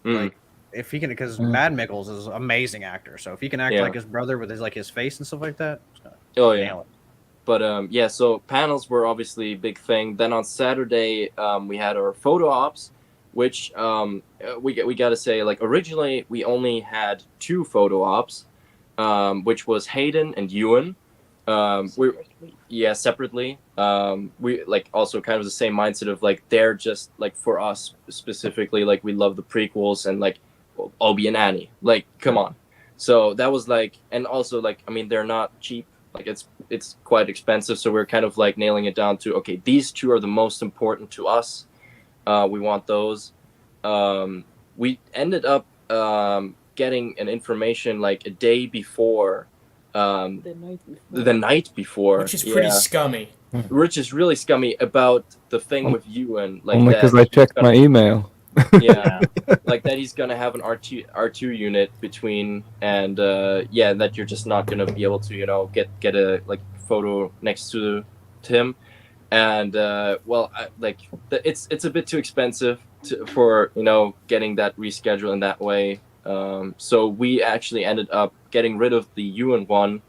big- Like if he can, because Mad Mickles is an amazing actor. So if he can act Yeah. like his brother with his like his face and stuff like that, it's gonna Oh yeah. nail it. But yeah, so panels were obviously a big thing. Then on Saturday, we had our photo ops, which we got to say, like originally we only had 2 photo ops, which was Hayden and Ewan. Separately. We like also kind of the same mindset of like they're just like for us specifically, like we love the prequels and like Obi and Annie. Like, come on. So that was like, and also like I mean they're not cheap. Like it's quite expensive, so we're kind of like nailing it down to okay, these 2 are the most important to us. We want those. We ended up getting an information like a day before, the night before, Which is pretty scummy. which is really scummy about the thing with you and like Only because I checked my email. yeah, like that he's gonna have an R2 unit between and that you're just not gonna be able to get a like photo next to him, and it's a bit too expensive for getting that rescheduled in that way. So we actually ended up getting rid of the Ewan one,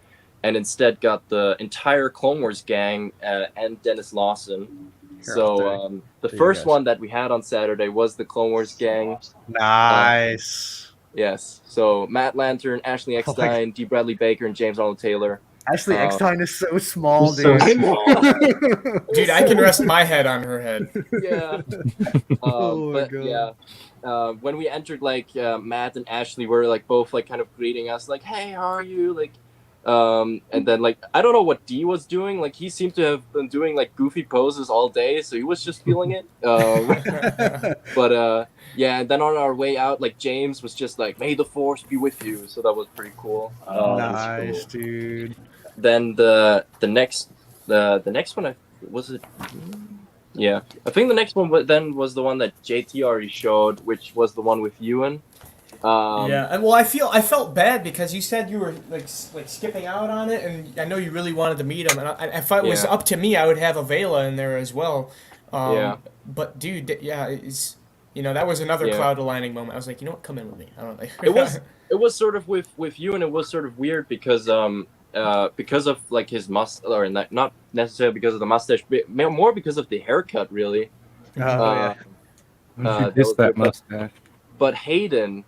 and instead got the entire Clone Wars gang and Dennis Lawson. So the first one that we had on Saturday was the Clone Wars gang. Nice. Yes. So Matt Lantern, Ashley Eckstein, D. Bradley Baker, and James Arnold Taylor. Ashley Eckstein is so small, So dude. small. Dude, I can rest my head on her head. Yeah. Oh my but God. yeah, when we entered, like Matt and Ashley were like both like kind of greeting us, like, "Hey, how are you?" Like, and then like I don't know what D was doing. Like he seemed to have been doing like goofy poses all day, so he was just feeling it. But yeah, and then on our way out, like James was just like, "May the Force be with you." So that was pretty cool. Nice, cool. dude. Then the next one was it. Yeah, I think the next one then was the one that JT already showed, which was the one with Ewan. Yeah, and well, I felt bad because you said you were like skipping out on it, and I know you really wanted to meet him. And if it was up to me, I would have Avela in there as well. But dude, it's that was another cloud aligning moment. I was like, you know what, come in with me. I don't know. It was sort of with Ewan. It was sort of weird because of like his mustache, or not necessarily because of the mustache, but more because of the haircut, really. Yeah. Missed that mustache. But Hayden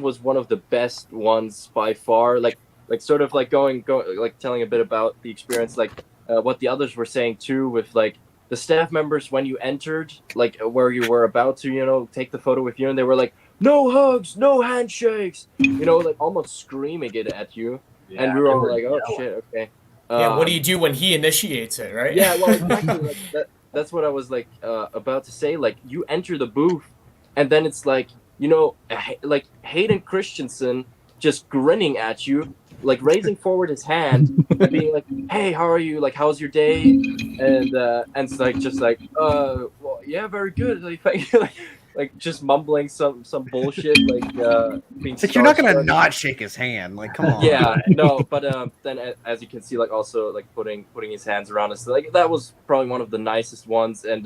was one of the best ones by far. Like sort of like going like telling a bit about the experience, like what the others were saying too, with like the staff members when you entered, like where you were about to take the photo with you, and they were like, "No hugs, no handshakes," like almost screaming it at you. Yeah, and we were all like, "Oh yelling. shit, okay." Yeah, what do you do when he initiates it, right? Yeah, well, exactly. That's what I was like about to say. Like, you enter the booth, and then it's like like Hayden Christensen just grinning at you, like raising forward his hand and being like, "Hey, how are you? Like, how's your day?" And it's like just like, well, yeah, very good. Like just mumbling some bullshit, like being. It's like you're not gonna not shake his hand. Like, come on. Yeah, no, but then as you can see, like also like putting his hands around us, like that was probably one of the nicest ones, and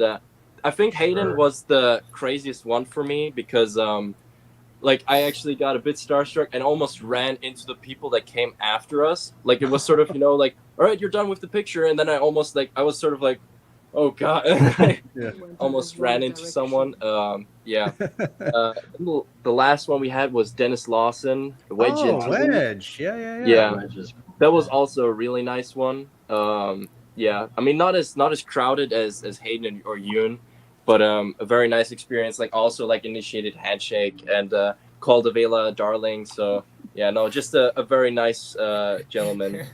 I think Hayden Sure. was the craziest one for me because like I actually got a bit starstruck and almost ran into the people that came after us. Like it was sort of, like, all right, you're done with the picture, and then I almost I was sort of like, oh god, Yeah. almost ran into someone. Yeah. The last one we had was Dennis Lawson, Wedge Oh, Interlude. Wedge. Yeah. Yeah. Wedge is cool. That was also a really nice one. Yeah, I mean not as crowded as Hayden or Yoon, but a very nice experience. Like also like initiated handshake and called Avela a darling. So yeah, no, just a very nice gentleman.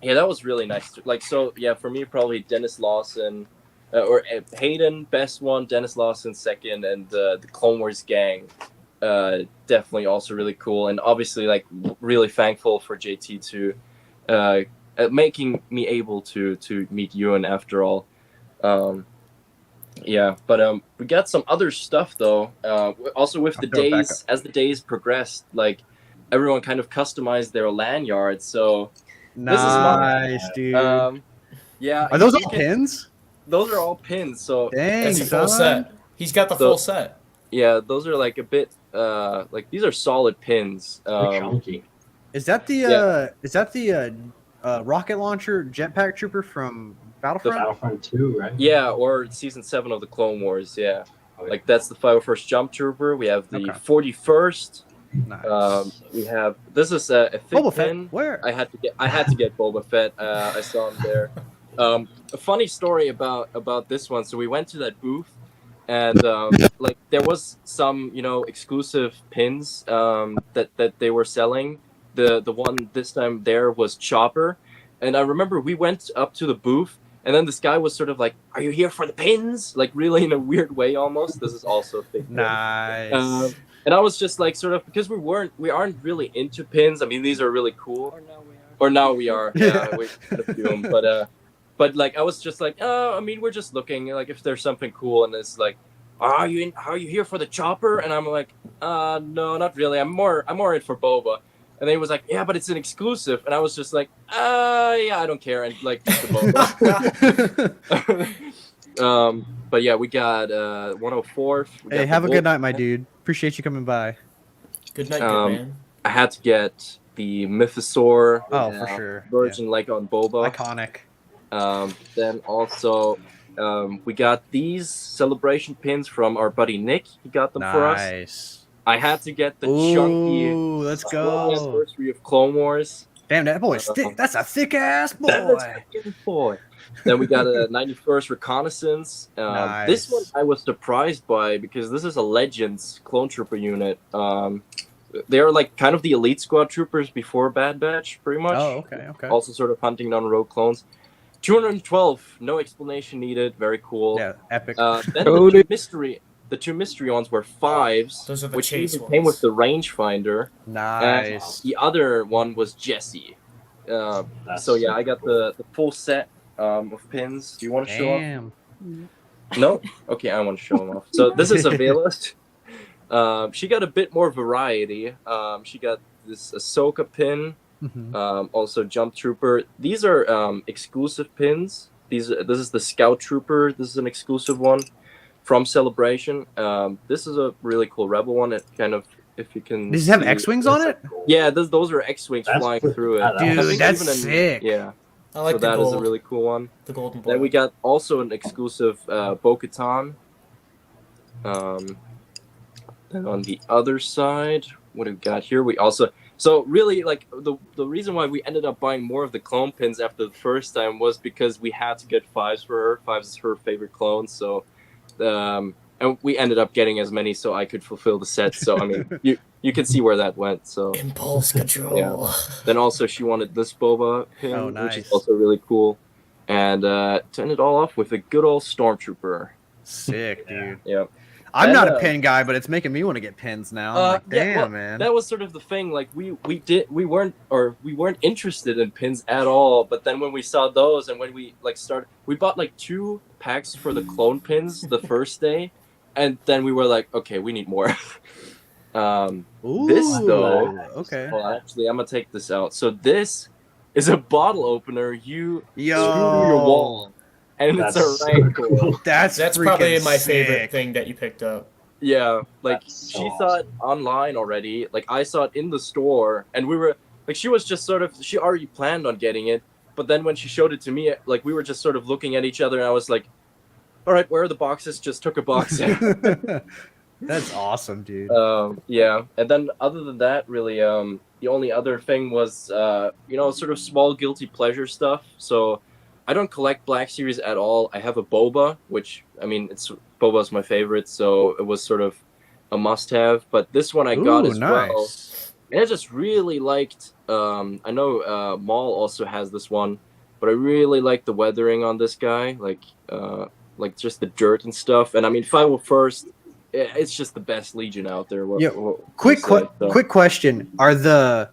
Yeah, that was really nice. Like so, yeah, for me probably Dennis Lawson. Or Hayden, best one. Dennis Lawson, second, and the Clone Wars gang, definitely also really cool. And obviously, like, really thankful for JT to making me able to meet Ewan after all. Yeah, but we got some other stuff though. Also with the I'll throw it back days, as the days progressed, like everyone kind of customized their lanyard. So this is mine. Nice, dude. Yeah, Are those you all can- pins? Those are all pins. So Dang, That's a full son. set. He's got the So- full set. yeah, those are like a bit like these are solid pins. They're chunky. Is that the rocket launcher jetpack trooper from Battlefront? Battlefront 2, right? Yeah, or season 7 of the Clone Wars. Yeah, Oh, yeah. like that's the 501st Jump Trooper. We have the Okay. 41st. Nice. We have this is a thick Boba Fett. pin. Where? I had to get Boba Fett. I saw him there. A funny story about this one. So we went to that booth, and like there was some exclusive pins that they were selling. The one this time there was Chopper, and I remember we went up to the booth, and then this guy was sort of like, "Are you here for the pins?" Like really in a weird way almost. This is also a thick pin. Nice. And I was just like, sort of, because we aren't really into pins. I mean, these are really cool. Or now we are. Yeah, we kind of do them. But like, I was just like, oh, I mean, we're just looking, like, if there's something cool, and it's like, are you here for the Chopper? And I'm like, no, not really. I'm more in for Boba. And then he was like, yeah, but it's an exclusive. And I was just like, yeah, I don't care. And like, just the Boba. But yeah, we got 104th. Hey, have a good night, my dude. Appreciate you coming by. Good night, good man. I had to get the Mythosaur. Oh, for sure. Version like on Boba. Iconic. Then also, we got these celebration pins from our buddy Nick. He got them for us. Nice. I had to get the chunky Ooh, let's strong go. anniversary of Clone Wars. Damn, that boy's thick. That's a thick ass boy. That's a fucking boy. Then we got a 91st Reconnaissance. Nice. This one I was surprised by because this is a Legends clone trooper unit. They are like kind of the elite squad troopers before Bad Batch, pretty much. Oh, okay. Also sort of hunting down rogue clones. 212, no explanation needed. Very cool. Yeah, epic. Then the two mystery ones were 5s, Those are the which chase even came ones. with the rangefinder. Nice. The other one was Jesse. That's So yeah, super I got cool. the full set of pins. Do you want to show off? Damn. No? Okay, I want to show them off. So this is Avela. She got a bit more variety. She got this Ahsoka pin, Mhm. also Jump Trooper. These are exclusive pins. This is the Scout Trooper. This is an exclusive one from Celebration. This is a really cool Rebel one. It kind of, if you can. Does it have see- X-wings on it? Yeah, those are X-wings That's flying pretty- through it. yeah, I Dude, think that's even sick. Yeah, I like so the that is gold. a really cool one. The golden Then boy. we got also an exclusive Bo-Katan. Then on the other side, what do we got here? We also really like the reason why we ended up buying more of the clone pins after the first time was because we had to get 5s for her. 5s is her favorite clone, so and we ended up getting as many so I could fulfill the set. So I mean, you can see where that went. So Impulse control. Yeah. then also she wanted this Boba pin, Oh, which is nice. also really cool. And to end it all off with a good old Stormtrooper. Sick, dude. Yeah. I'm And, not a pin guy, but it's making me want to get pins now. I'm like, yeah, damn, well, man. That was sort of the thing. Like we weren't interested in pins at all. But then when we saw those, and when we we bought like 2 packs for the clone pins the first day, and then we were like, okay, we need more. Ooh, this, though- Okay. Well, actually, I'm gonna take this out. So this is a bottle opener. You Yo. screw your wall, and That's it's a so rank. cool. That's probably freaking my favorite sick. thing that you picked up. Yeah, like That's so she saw it online already. Like I saw it in the store, and we were like, she was just sort of, she already planned on getting it, but then when she showed it to me, like we were just sort of looking at each other, and I was like, "All right, where are the boxes?" Just took a box out. That's awesome, dude. Yeah, and then other than that, really, the only other thing was, sort of small guilty pleasure stuff. So, I don't collect Black Series at all. I have a boba, which I mean, boba's my favorite, so it was sort of a must-have. But this one I got Ooh, as well, nice. and I just really liked. I know Maul also has this one, but I really like the weathering on this guy, like just the dirt and stuff. And I mean, 501st, it's just the best Legion out there. Quick question: Are the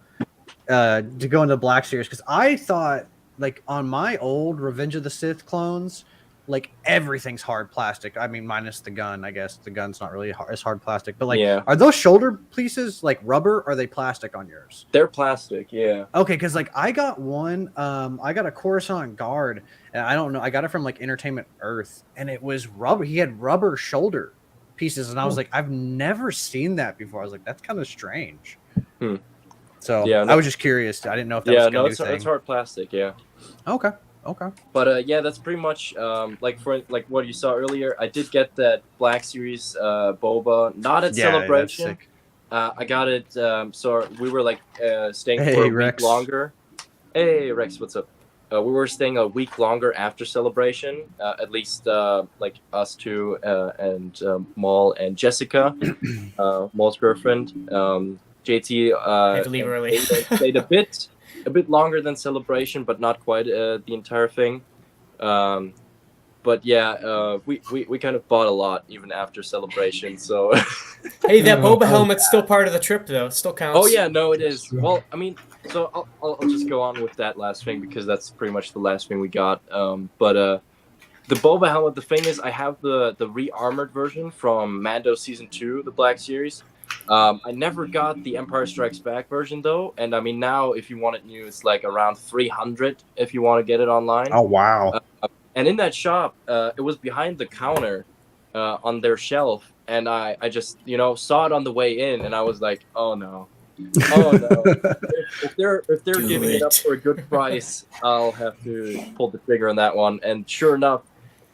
to go into Black Series? Because I thought, like, on my old Revenge of the Sith clones, like everything's hard plastic. I mean, minus the gun. I guess the gun's not really as hard plastic. But like, Yeah. are those shoulder pieces like rubber? Or are they plastic on yours? They're plastic, yeah. Okay, because like I got one. I got a Coruscant guard, and I don't know. I got it from like Entertainment Earth, and it was rubber. He had rubber shoulder pieces, and I was like, I've never seen that before. I was like, that's kind of strange. So Yeah, I was just curious. I didn't know if that was like a new it's thing. hard plastic, yeah. Okay. But yeah, that's pretty much like what you saw earlier. I did get that Black Series boba, not at Celebration. That's sick. I got it. So we were like staying Hey, for a Rex. week longer. Hey Rex, what's up? We were staying a week longer after Celebration. At least like us two and Maul and Jessica, Maul's girlfriend. JT Had to leave early. stayed a bit longer than Celebration, but not quite the entire thing. But yeah, we kind of bought a lot even after Celebration. So Hey, that boba helmet's still part of the trip, though. It still counts. oh yeah, no, it is. Well, I mean, so I'll just go on with that last thing because that's pretty much the last thing we got. But the boba helmet, the thing is, I have the re-armored version from Mando Season 2, the Black Series. I never got the Empire Strikes Back version though, and I mean now if you want it new, it's like around 300 if you want to get it online. Oh wow. And in that shop, it was behind the counter on their shelf, and I just saw it on the way in, and I was like, oh no. If they're giving it up for a good price, I'll have to pull the trigger on that one. And sure enough,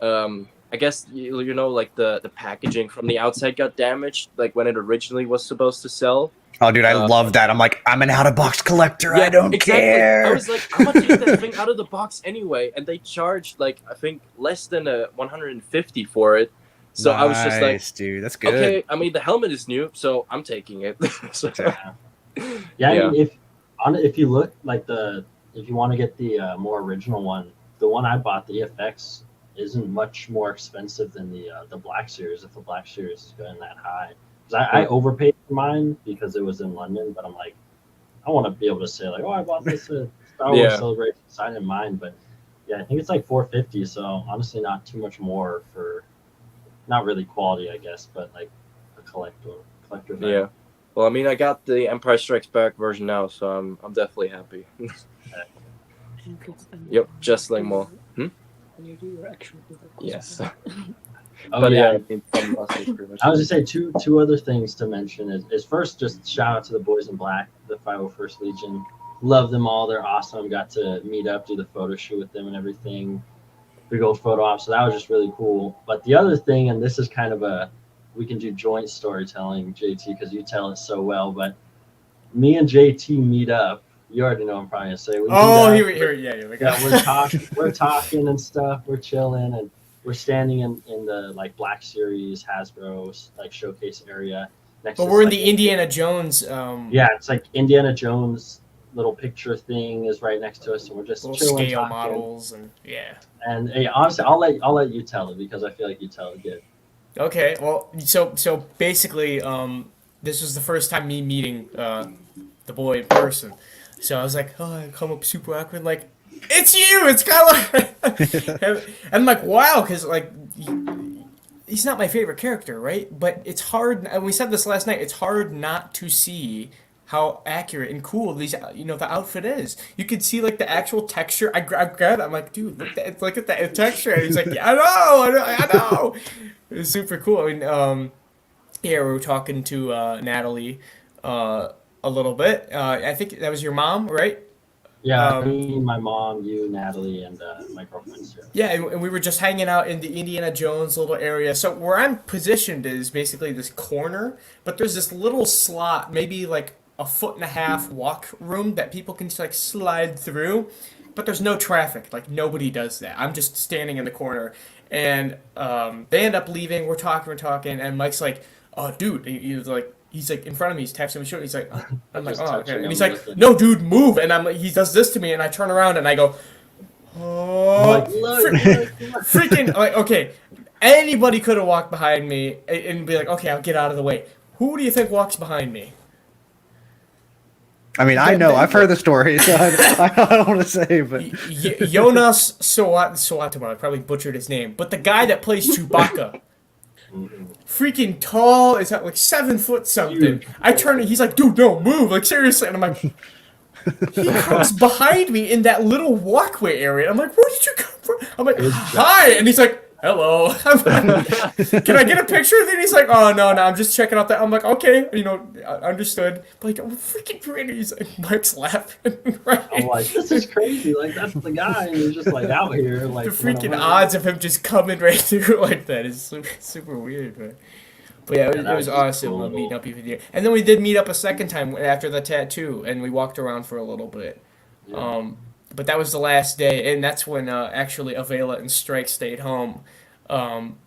I guess like the packaging from the outside got damaged, like when it originally was supposed to sell. Oh, dude, I love that. I'm like, I'm an out of box collector. I don't care. I was like, I'm gonna take that thing out of the box anyway, and they charged like I think less than 150 for it. So I was just like, dude, that's good. okay. I mean, the helmet is new, so I'm taking it. So, Yeah, I mean, if you look like if you want to get the more original one, the one I bought, the EFX, isn't much more expensive than the Black Series. If the Black Series is going that high, because I overpaid for mine because it was in London, but I'm like, I want to be able to say like, oh, I bought this at Star Wars Celebration, so I didn't mind. But yeah, I think it's like $450. So honestly, not too much more for, not really quality, I guess, but like a collector value. yeah. Well, I mean, I got the Empire Strikes Back version now, so I'm definitely happy. Yep, just like Maul. When you do your actual Yes. Oh, But yeah. I mean, from us, it's pretty much. I was gonna say two other things to mention is first, just shout out to the boys in black, the 501st Legion. Love them all. They're awesome. Got to meet up, do the photo shoot with them and everything. Big old photo op. So that was just really cool. But the other thing, and this is kind of we can do joint storytelling, JT, because you tell it so well. But me and JT meet up. You already know I'm probably gonna say. We Here we go. Yeah, we're talking and stuff. We're chilling and we're standing in the like Black Series Hasbro like showcase area next. But to we're in like, the Indiana Jones. Yeah, it's like Indiana Jones little picture thing is right next to us, and we're just little chilling, scale talking. models and yeah. And hey, honestly, I'll let you tell it because I feel like you tell it good. Okay, well, so basically, this was the first time me meeting the boy in person. So I was like, oh, I come up super awkward, like, it's you, it's Kylo. and I'm like, wow, because like, he's not my favorite character, right? But it's hard, and we said this last night, it's hard not to see how accurate and cool these the outfit is. You could see like the actual texture. I grabbed it. I'm like, dude, look at that texture. And he's like, yeah, I know. It was super cool. I mean, yeah, we were talking to Natalie a little bit. I think that was your mom, right? Yeah, me, my mom, you, Natalie, and my girlfriend's here. Yeah, and we were just hanging out in the Indiana Jones little area. So where I'm positioned is basically this corner, but there's this little slot, maybe like a foot and a half walk room that people can just like slide through, but there's no traffic. Like nobody does that. I'm just standing in the corner, and they end up leaving. We're talking, and Mike's like, "Oh, dude," he's like in front of me. He's tapping my shoulder. He's like, I'm like, oh, okay. And he's like, no, dude, move. And I'm like, he does this to me, and I turn around and I go, oh, freaking, like, okay. Anybody could have walked behind me and be like, okay, I'll get out of the way. Who do you think walks behind me? I mean, I know. I've heard the story, so I don't want to say, but Jonas Sawatama. I probably butchered his name, but the guy that plays Chewbacca. Freaking tall, is that like 7 foot something? Dude. I turn and he's like, dude, no, move, like seriously. And I'm like, he comes behind me in that little walkway area. I'm like, where did you come from? I'm like, hi, and he's like, hello. I'm like, can I get a picture? And then he's like, oh no, I'm just checking out that. I'm like, okay, understood. But like, I'm freaking pretty. He's like, Mike's laughing. Right? I'm like, this is crazy. Like that's the guy, and he's just like out here. Like the freaking odds of him just coming right through like that is super, super weird, man. But yeah, it was awesome cool. Meeting up with you. And then we did meet up a second time after the tattoo, and we walked around for a little bit. Yeah. But that was the last day, and that's when actually Avela and Strike stayed home.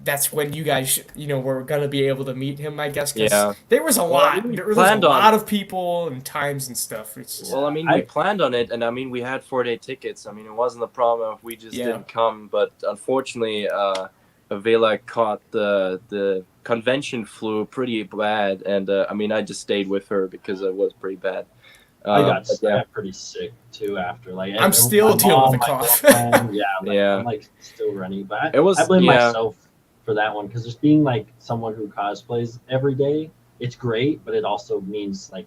That's when you guys, were gonna be able to meet him, I guess. Cause there was a lot. There was a lot of people and times and stuff. It's just, we planned on it, and I mean, we had 4-day tickets. I mean, it wasn't a problem if we just didn't come. But unfortunately, Avela caught the convention flu pretty bad, and I mean, I just stayed with her because it was pretty bad. I got pretty sick too after. Like I'm still dealing with the cough. I'm like still running, but I blame myself for that one because just being like someone who cosplays every day, it's great, but it also means like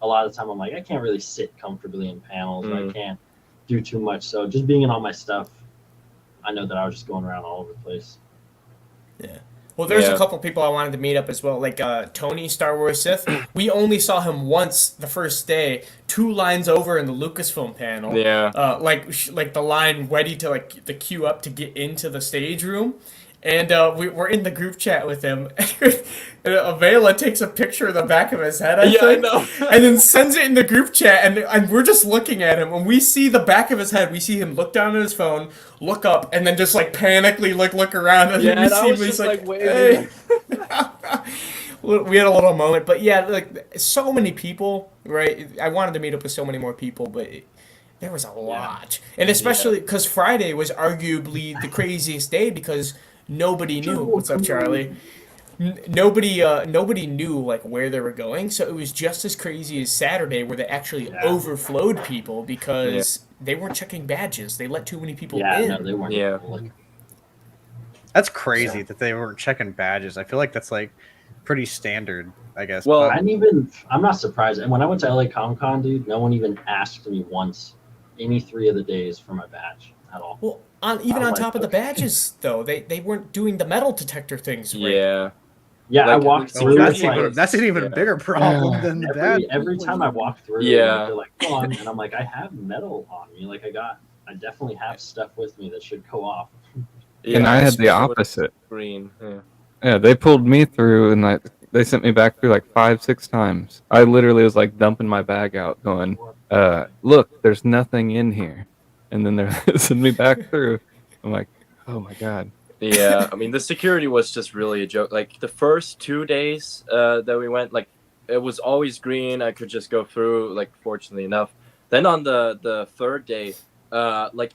a lot of the time I'm like I can't really sit comfortably in panels. Or I can't do too much. So just being in all my stuff, I know that I was just going around all over the place. Yeah. Well, there's a couple people I wanted to meet up as well, like Tony, Star Wars Sith. We only saw him once the first day, 2 lines over in the Lucasfilm panel. Yeah. Like the line ready to like the queue up to get into the stage room. And we're in the group chat with him. And Avela takes a picture of the back of his head, I think. I know. And then sends it in the group chat, and we're just looking at him. When we see the back of his head, we see him look down at his phone, look up, and then just like panically look around. And yeah, then we see him, he's like hey. We had a little moment, but yeah, like so many people, right? I wanted to meet up with so many more people, but there was a lot. And especially because Friday was arguably the craziest day because nobody knew. What's up, Charlie? Nobody knew like where they were going, so it was just as crazy as Saturday, where they actually overflowed people because they weren't checking badges. They let too many people in. No, they weren't. Yeah, that's crazy that they weren't checking badges. I feel like that's like pretty standard, I guess. Well, I'm not surprised. And when I went to LA Comic Con, dude, no one even asked me once any 3 of the days for my badge at all. Well, on top of the badges, though, they weren't doing the metal detector things right. Yeah, like, I walked through. That's an even bigger problem than that. Every time I walk through, they're like, "Come on," and I'm like, "I have metal on me. Like, I definitely have stuff with me that should go off." And I had the opposite. Green. Yeah, they pulled me through, and they sent me back through like 5-6 times. I literally was like dumping my bag out, going, "Look, there's nothing in here," and then they sent me back through. I'm like, "Oh my god." Yeah, I mean, the security was just really a joke. Like, the first 2 days that we went, like, it was always green. I could just go through, like, fortunately enough. Then on the third day, like,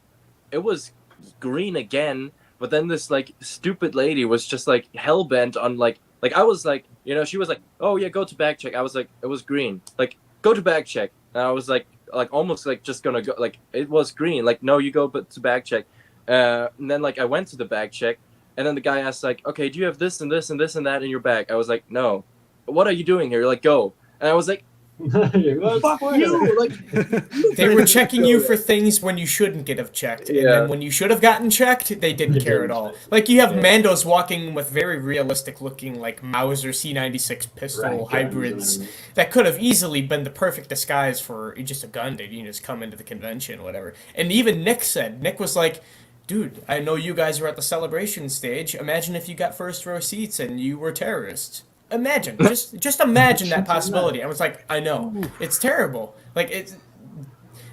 it was green again, but then this, like, stupid lady was just, like, hell-bent on, like, I was, like, she was like, oh, yeah, go to bag check. I was, like, it was green. Like, go to bag check. And I was, like, almost, like, just gonna go, like, it was green. Like, no, you go to bag check. And then, like, I went to the bag check, and then the guy asked, like, okay, do you have this and this and this and that in your bag? I was like, no. What are you doing here? Like, go. And I was like, Fuck you! Like, They were checking you for things when you shouldn't get have checked, and Yeah. then when you should have gotten checked, they didn't They care didn't at all. check. Like you have Yeah. Mandos walking with very realistic looking like Mauser C96 pistol Right, guns hybrids and everything. that could have easily been the perfect disguise for just a gun that you just come into the convention or whatever. And even Nick was like, dude, I know you guys were at the celebration stage. Imagine if you got first row seats and you were terrorists. Imagine, just imagine that possibility. I was like, I know, it's terrible. Like it's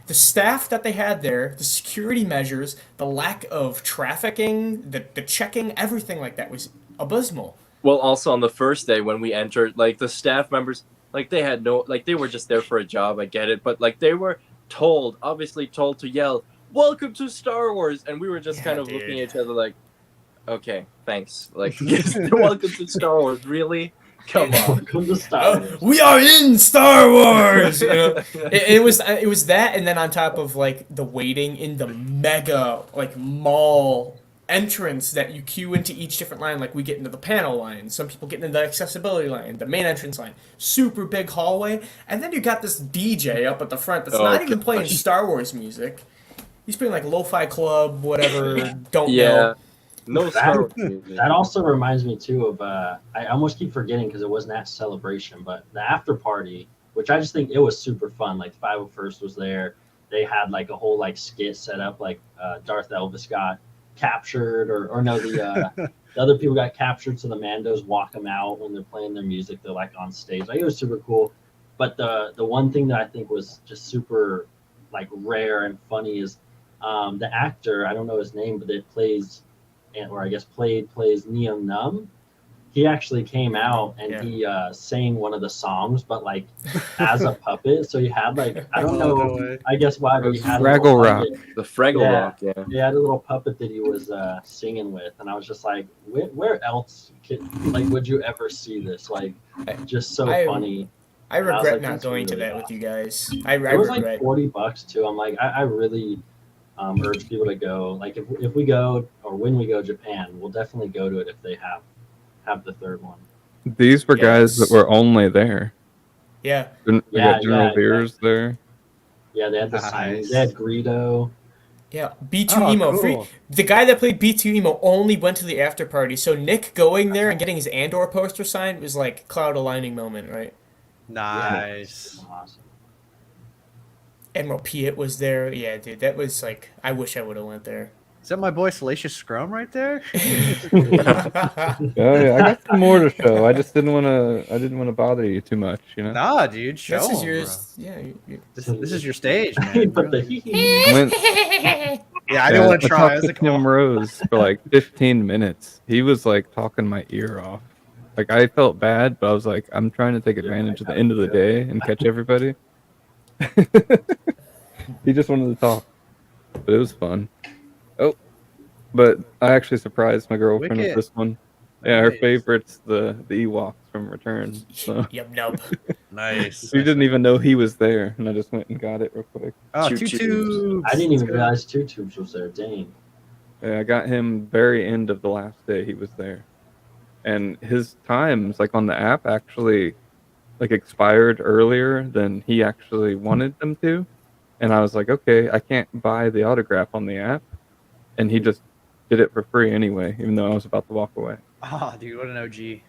the staff that they had there, the security measures, the lack of trafficking, the checking, everything like that was abysmal. Well, also on the first day when we entered, like the staff members, like they had no, like they were just there for a job. I get it, but like they were obviously told to yell, "Welcome to Star Wars," and we were just Yeah, kind of dude. looking at each other like, "Okay, thanks." Like, welcome to Star Wars, really? Come on. Welcome to Star Wars. We are in Star Wars. You know? It was that, and then on top of like the waiting in the mega like mall entrance that you queue into each different line. Like we get into the panel line, some people get into the accessibility line, the main entrance line, super big hallway, and then you got this DJ up at the front that's Oh, not even playing gosh. Star Wars music. He's playing like Lo-Fi Club, whatever. Don't Yeah. know. No Star Wars music. That also reminds me too of I almost keep forgetting because it wasn't at Celebration, but the after party, which I just think it was super fun. Like 501st was there. They had like a whole like skit set up, like Darth Elvis got captured, or no, the other people got captured, so the Mandos walk them out when they're playing their music. They're like on stage. Like it was super cool. But the one thing that I think was just super like rare and funny is the actor. I don't know his name, but it plays. Or I guess plays Neo Numb. He actually came out and he sang one of the songs, but like as a puppet. So he had like I don't know, I guess why, but he had a Fraggle little Rock. puppet. The Fraggle Yeah. Rock, yeah. He had a little puppet that he was singing with, and I was just like, where else would you ever see this? Like, just so funny. I was regret like, not that's going to really that with awesome. you guys. I It was regret. like $40 too. I'm like, I really urge people to go. Like if we go or when we go to Japan, we'll definitely go to it if they have the third one. These were guys that Yes. were only there. Yeah. We Yeah, got General yeah, Veers there. Yeah, they had the Nice. signs. They had Greedo. Yeah, B2 Oh, Emo. cool. The guy that played B2 Emo only went to the after party, so Nick going there and getting his Andor poster signed was like cloud aligning moment, right? Nice. Awesome. Admiral Piet was there. Yeah, dude, that was like I wish I would have went there. Is that my boy Salacious Scrum right there? Oh yeah, I got some more to show. I just didn't want to. I didn't want to bother you too much, you know. Nah, dude, show This is 'em, yours. Yeah. bro. This is your stage, He man. put the really. I went. Yeah, I didn't want to try. I talked was to like, Tim oh. Rose for like 15 minutes. He was like talking my ear off. Like I felt bad, but I was like, I'm trying to take advantage of the end of the day and catch everybody. He just wanted to talk, but it was fun. Oh, but I actually surprised my girlfriend with Wicked. this one. Yeah, her Nice. favorite's the Ewoks from Return. So Yum nub. Nice. she didn't even know he was there, and I just went and got it real quick. Oh, Two two tubes. tubes. I didn't even Let's go. realize Two Tubes was there. Dang. Yeah, I got him very end of the last day he was there. And his times, like on the app, actually like expired earlier than he actually wanted them to. And I was like, okay, I can't buy the autograph on the app. And he just did it for free anyway, even though I was about to walk away. Oh, dude, what an OG.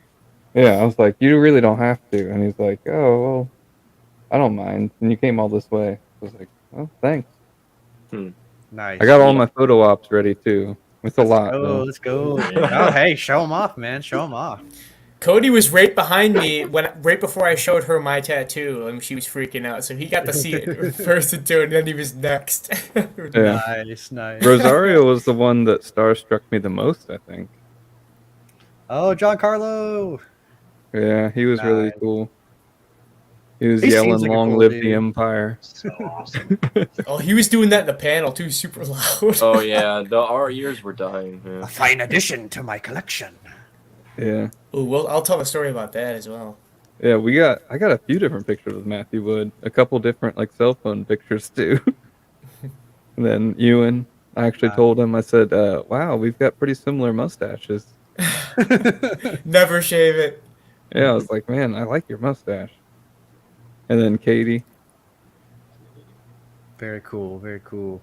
Yeah, I was like, you really don't have to. And he's like, oh, well, I don't mind. And you came all this way. I was like, well, thanks. Nice. I got all my photo ops ready too. It's a lot. Oh, though. let's go. Oh, hey, show them off, man. Show them off. Cody was right behind me right before I showed her my tattoo, and she was freaking out. So he got to see it first and two, and then he was next. Yeah. Nice, nice. Rosario was the one that starstruck me the most, I think. Oh, John Carlo. Yeah, he was really Nice. cool. He was He seems yelling, like a "Long cool live dude." the Empire!" So awesome. Oh, he was doing that in the panel too, super loud. Oh yeah, our ears were dying. Yeah. A fine addition to my collection. Yeah, Ooh, well, I'll tell a story about that as well. yeah. I got a few different pictures with Matthew Wood. A couple different like cell phone pictures too. And then Ewan, I actually told him. I said, "Wow, we've got pretty similar mustaches." Never shave it. Yeah, I was like, "Man, I like your mustache." and then Katie. Very cool. Very cool.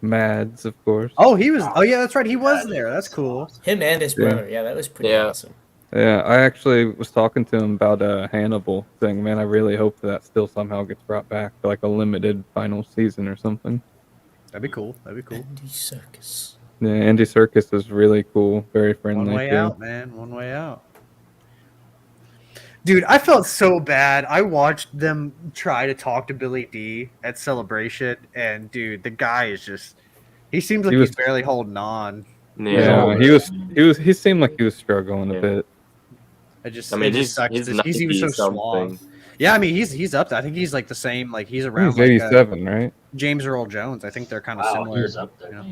Mads, of course. Oh, he was. Oh, yeah, that's right. He was there. That's cool. Awesome. Him and his brother. Yeah, that was pretty Yeah. awesome. Yeah, I actually was talking to him about Hannibal, saying, man, I really hope that still somehow gets brought back to like a limited final season or something. That'd be cool. That'd be cool. Andy Serkis. Yeah, Andy Serkis is really cool, very friendly. One way too. out, man. One way out. Dude, I felt so bad. I watched them try to talk to Billy D at Celebration, and dude, the guy is just—he seems like he's barely holding on. Yeah, he seemed like he was struggling a bit. I mean, I mean, it just sucks. he's He's even so 90 suave. something. Yeah, I mean, he's up there. I think he's like the same. Like he's around. He's like, 87, right? James Earl Jones. I think they're kind of Wow, similar. he's up there. you know?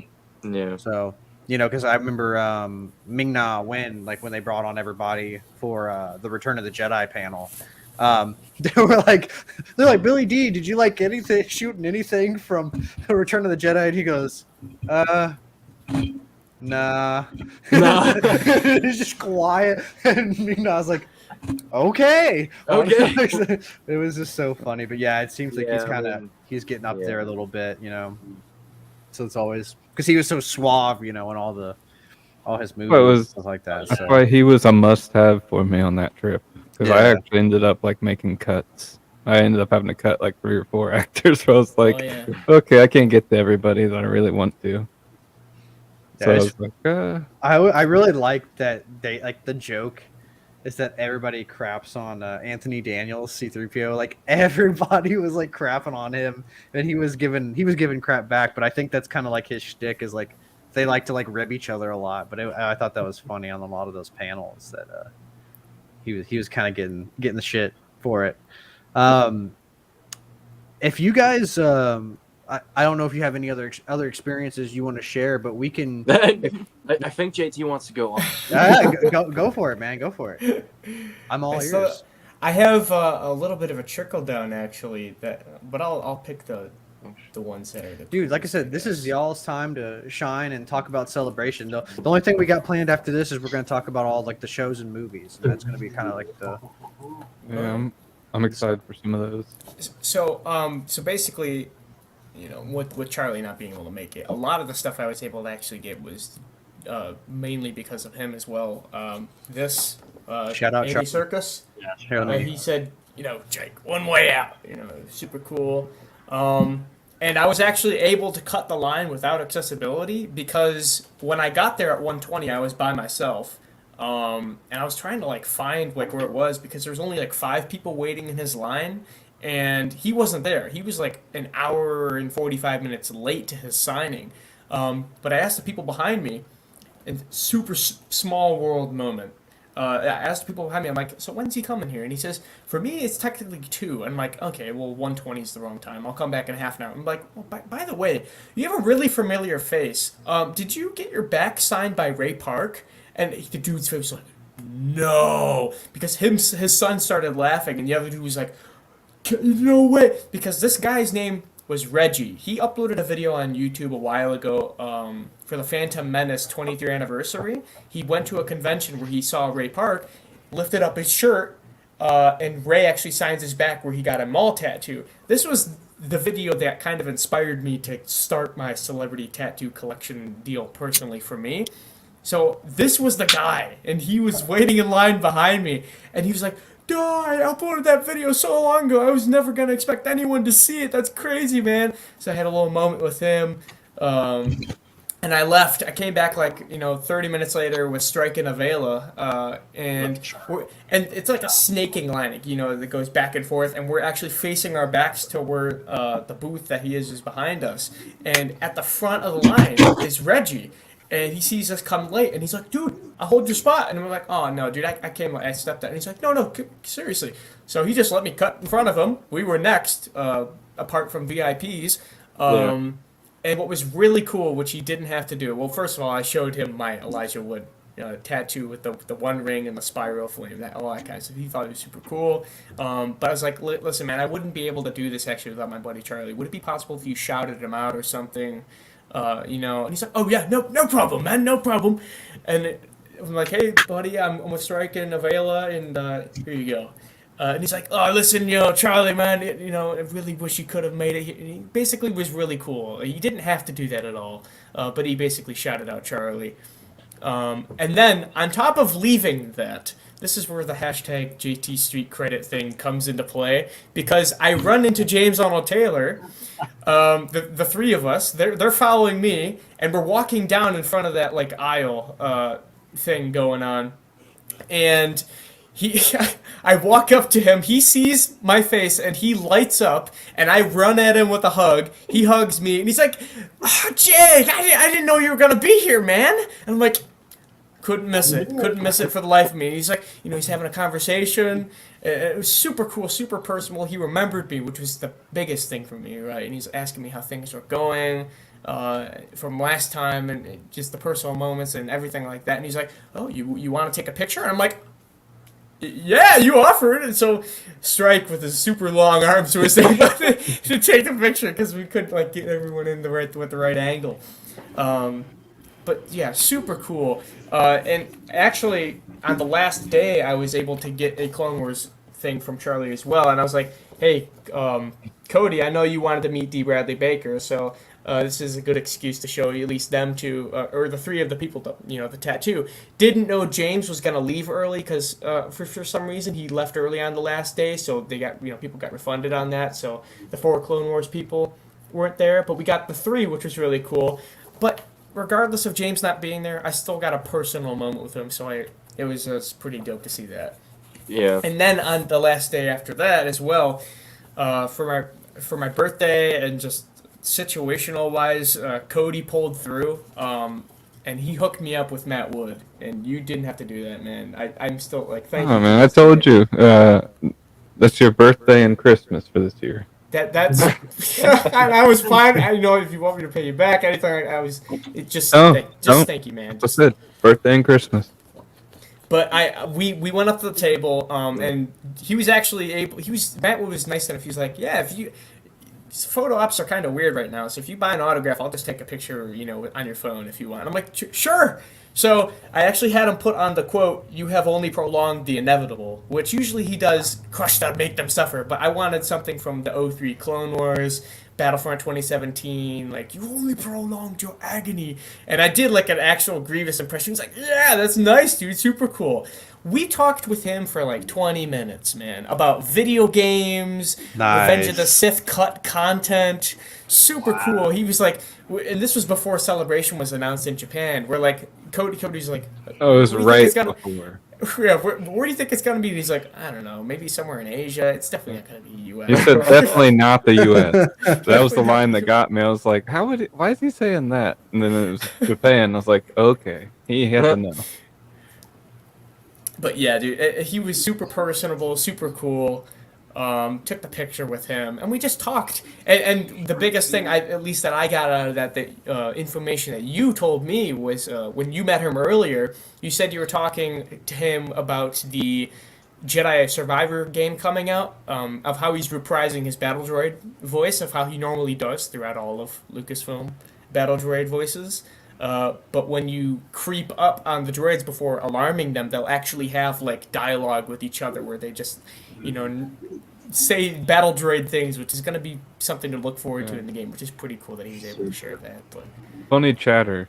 Man. Yeah. So, because I remember Ming-Na Wen, like when they brought on everybody for the Return of the Jedi panel, they're like, Billy D, did you like shooting anything from Return of the Jedi? And he goes, nah. He's just quiet, and Ming-Na's like, okay. It was just so funny, but yeah, it seems like he's getting up there a little bit, So it's always because he was so suave, in all his movies and stuff like that. That's So. why he was a must-have for me on that trip. Because I Yeah. actually ended up like making cuts. I ended up having to cut like 3 or 4 actors. So I was like, okay, I can't get to everybody that I really want to. So I was like, I really like that they like the joke is that everybody craps on Anthony Daniels C-3PO. Like everybody was like crapping on him, and he was given crap back. But I think that's kind of like his shtick is like they like to like rib each other a lot. But I thought that was funny on a lot of those panels that he was kind of getting the shit for it. If you guys, I don't know if you have any other experiences you want to share, but we can. I think JT wants to go on. Yeah, go for it, man. Go for it. I'm all ears. I have a little bit of a trickle down actually, but I'll pick the ones that are the dude. Like I said, this is y'all's time to shine and talk about Celebration. The only thing we got planned after this is we're going to talk about all like the shows and movies. And that's going to be kind of like the. Yeah, I'm excited for some of those. So basically, with Charlie not being able to make it, a lot of the stuff I was able to actually get was mainly because of him as well. Shout out Andy Serkis. Yeah, He said, Jake, one way out. Super cool. And I was actually able to cut the line without accessibility because when I got there at 1:20, I was by myself. And I was trying to like find like where it was because there was only like 5 people waiting in his line. And he wasn't there. He was like an hour and 45 minutes late to his signing. But I asked the people behind me, and super small world moment. I asked the people behind me, I'm like, so when's he coming here? And he says, for me, it's technically 2. I'm like, okay, well, 1:20 is the wrong time. I'll come back in half an hour. I'm like, well, by the way, you have a really familiar face. Did you get your back signed by Ray Park? And the dude's face was like, no. Because his son started laughing, and the other dude was like, no way, because this guy's name was Reggie. He uploaded a video on YouTube a while ago for the Phantom Menace 23rd anniversary. He went to a convention where he saw Ray Park, lifted up his shirt, and Ray actually signs his back where he got a Maul tattoo. This was the video that kind of inspired me to start my celebrity tattoo collection deal personally for me. So this was the guy, and he was waiting in line behind me, and he was like, dude, I uploaded that video so long ago. I was never going to expect anyone to see it. That's crazy, man. So I had a little moment with him. And I left. I came back 30 minutes later with Strike and Avela. And it's like a snaking line, that goes back and forth. And we're actually facing our backs to where the booth that he is behind us. And at the front of the line is Reggie. And he sees us come late, and he's like, dude, I'll hold your spot. And we're like, oh, no, dude, I stepped out. And he's like, no, seriously. So he just let me cut in front of him. We were next, apart from VIPs. And what was really cool, which he didn't have to do, well, first of all, I showed him my Elijah Wood tattoo with the one ring and the spiral flame, all that kind of stuff. He thought it was super cool. But I was like, listen, man, I wouldn't be able to do this actually without my buddy Charlie. Would it be possible if you shouted him out or something? And he's like, oh yeah, no problem, man, no problem. And I'm like, hey, buddy, I'm with Strike and Avela, and here you go. And he's like, "Oh, listen, Charlie, man, I really wish you could have made it." He basically was really cool. He didn't have to do that at all, but he basically shouted out Charlie. And then, on top of leaving that, this is where the hashtag JT Street credit thing comes into play, because I run into James Arnold Taylor, the three of us, they're following me, and we're walking down in front of that, like, aisle thing going on. And he, I walk up to him, he sees my face, and he lights up, and I run at him with a hug. He hugs me, and he's like, "Oh, Jake, I didn't know you were going to be here, man." And I'm like, couldn't miss it for the life of me. And he's like, he's having a conversation. It was super cool, super personal. He remembered me, which was the biggest thing for me, right? And he's asking me how things were going from last time, and just the personal moments and everything like that. And he's like, "Oh, you want to take a picture?" And I'm like, "Yeah, you offered." And so Strike, with his super long arms, was able to take the picture, because we couldn't get everyone in with the right angle. But yeah, super cool. And actually, on the last day, I was able to get a Clone Wars thing from Charlie as well. And I was like, "Hey, Cody, I know you wanted to meet D. Bradley Baker, so this is a good excuse to show you at least them two, or the three of the people, the tattoo." Didn't know James was going to leave early, because for some reason he left early on the last day, so they got, people got refunded on that. So the 4 Clone Wars people weren't there, but we got the 3, which was really cool. But regardless of James not being there, I still got a personal moment with him, so it was pretty dope to see that. Yeah. And then on the last day after that as well, for my birthday, and just situational wise, Cody pulled through, and he hooked me up with Matt Wood, and you didn't have to do that, man. I'm still thank you. Oh man, I told you. That's your birthday and Christmas for this year. That's I was fine. If you want me to pay you back, anything, thank you, man. What's it? Birthday and Christmas. But we went up to the table, and he was actually able. Matt was nice enough. He was like, "Yeah, photo ops are kind of weird right now, so if you buy an autograph, I'll just take a picture, on your phone if you want." I'm like, "Sure." So I actually had him put on the quote, "You have only prolonged the inevitable," which usually he does crush them, make them suffer. But I wanted something from the 03 Clone Wars, Battlefront 2017, "You only prolonged your agony." And I did an actual Grievous impression. He's like, "Yeah, that's nice, dude, super cool." We talked with him for 20 minutes, man, about video games, Nice. Revenge of the Sith cut content. Super cool. He was like, and this was before Celebration was announced in Japan. We're like, Cody's like, Oh, it was "Where do you think right it's before. Yeah, where do you think it's gonna be?" And he's like, "I don't know, maybe somewhere in Asia. It's definitely not gonna be U.S." He said definitely not the U.S. That was the line that got me. I was like, why is he saying that? And then it was Japan. I was like, okay, he had to know. But yeah, dude, he was super personable, super cool. Took the picture with him, and we just talked. And the biggest thing, at least that I got out of that, the information that you told me was when you met him earlier, you said you were talking to him about the Jedi Survivor game coming out, of how he's reprising his Battle Droid voice, of how he normally does throughout all of Lucasfilm Battle Droid voices. But when you creep up on the droids before alarming them, they'll actually have dialogue with each other where they just, say battle droid things, which is going to be something to look forward to in the game, which is pretty cool that he was able to share that. But Funny chatter,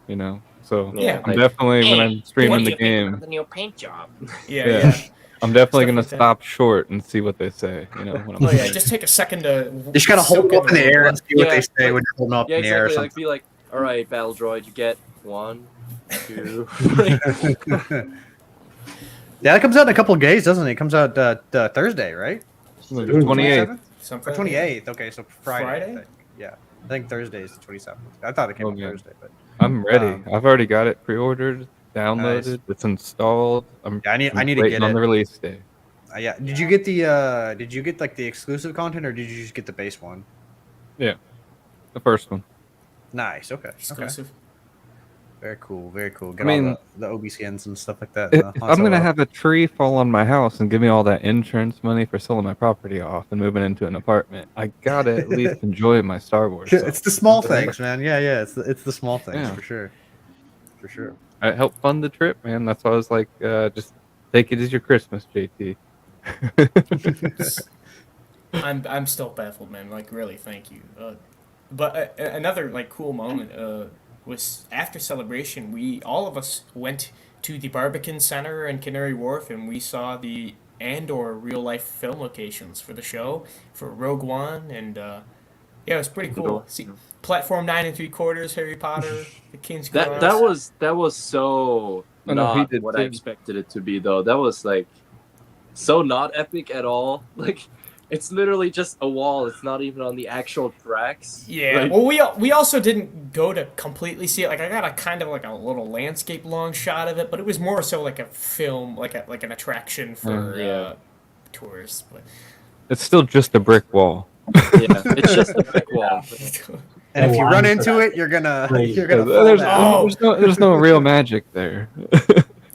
So Yeah. I'm definitely, when I'm streaming the What do you think game, of the new paint job? yeah. I'm definitely gonna Stuff like that. stop short and see what they say. When I'm Oh yeah, just take a second to. You just gotta hold soak them up in the air and see what Yeah. they say when you're holding up Yeah, in the air or exactly. something. Be like, "All right, battle droid, you get 1, 2, 3." Yeah, that comes out in a couple of days, doesn't it? It comes out Thursday, right? 28th. Something. Or 28th. Okay, so Friday. Friday? I think. Yeah, I think Thursday is the 27th. I thought it came out Okay. Thursday, but I'm ready. Um, I've already got it pre-ordered, downloaded. Nice. It's installed. I'm yeah, I need I'm to waiting get on it. the release day. Yeah. Did you get the the exclusive content, or did you just get the base one? The first one. Nice. Okay. Okay. Exclusive. Very cool. Very cool. Get I mean, all the OB skins and stuff like that. If Han I'm gonna Solo. have a tree fall on my house and give me all that insurance money for selling my property off and moving into an apartment, I gotta at least enjoy my Star Wars. It's the small things, man. Yeah. It's the small things Yeah. for sure. For sure. I helped fund the trip, man. That's why I was like, just take it as your Christmas, JT. I'm still baffled, man. Like, really, thank you. But another like cool moment was after celebration. We all of us went to the Barbican Center in Canary Wharf, and we saw the Andor real life film locations for the show for Rogue One, and yeah, it was pretty cool. See, Platform 9 3/4, Harry Potter, the King's Cross. That was so Oh, no, he not did what I too. expected it to be though. That was like so not epic at all. Like it's literally just a wall. It's not even on the actual tracks. Yeah, Like, well, we also didn't go to completely see it. Like, I got a kind of like a little landscape long shot of it, but it was more so like a film, like an attraction for Yeah. tourists. But It's still just a brick wall. yeah, it's just a brick wall. And if you Oh, run I'm into sorry. it, you're gonna Crazy. you're gonna fall down. There's no real magic there.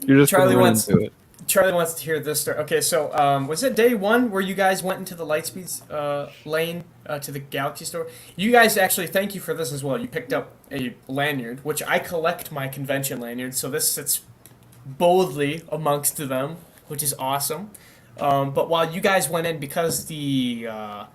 You're just Charlie gonna run wants- into it. Charlie wants to hear this story. Okay, so was it day one where you guys went into the Lightspeed lane to the Galaxy store? You guys actually, thank you for this as well. You picked up a lanyard, which I collect my convention lanyards, so this sits boldly amongst them, which is awesome. But while you guys went in, because the I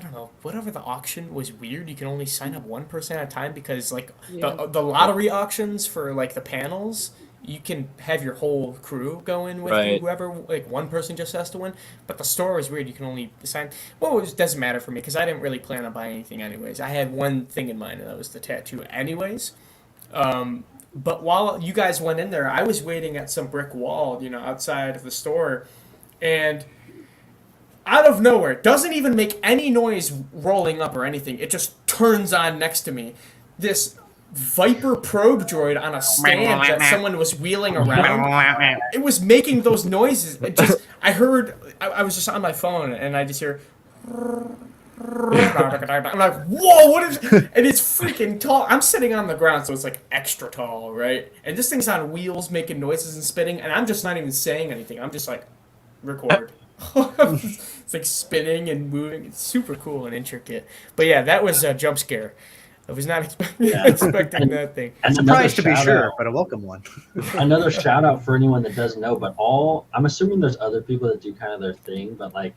don't know, whatever the auction was weird. You can only sign up one person at a time because like the lottery auctions for like the panels, you can have your whole crew go in with you, Right. whoever, like one person just has to win. But the store is weird. You can only sign. Well, it doesn't matter for me because I didn't really plan on buying anything anyways. I had one thing in mind, and that was the tattoo anyways. But while you guys went in there, I was waiting at some brick wall, outside of the store, and out of nowhere, doesn't even make any noise rolling up or anything. It just turns on next to me. This Viper probe droid on a stand that someone was wheeling around. It was making those noises. I heard, I was just on my phone and I just hear. I'm like, whoa, what is. And it's freaking tall. I'm sitting on the ground, so it's like extra tall, right? And this thing's on wheels making noises and spinning, and I'm just not even saying anything. I'm just like, record. It's like spinning and moving. It's super cool and intricate. But yeah, that was a jump scare. I was not expecting that thing. And Surprised to be another sure, shout-out- but a welcome one. Another shout out for anyone that doesn't know, but I'm assuming there's other people that do kind of their thing, but like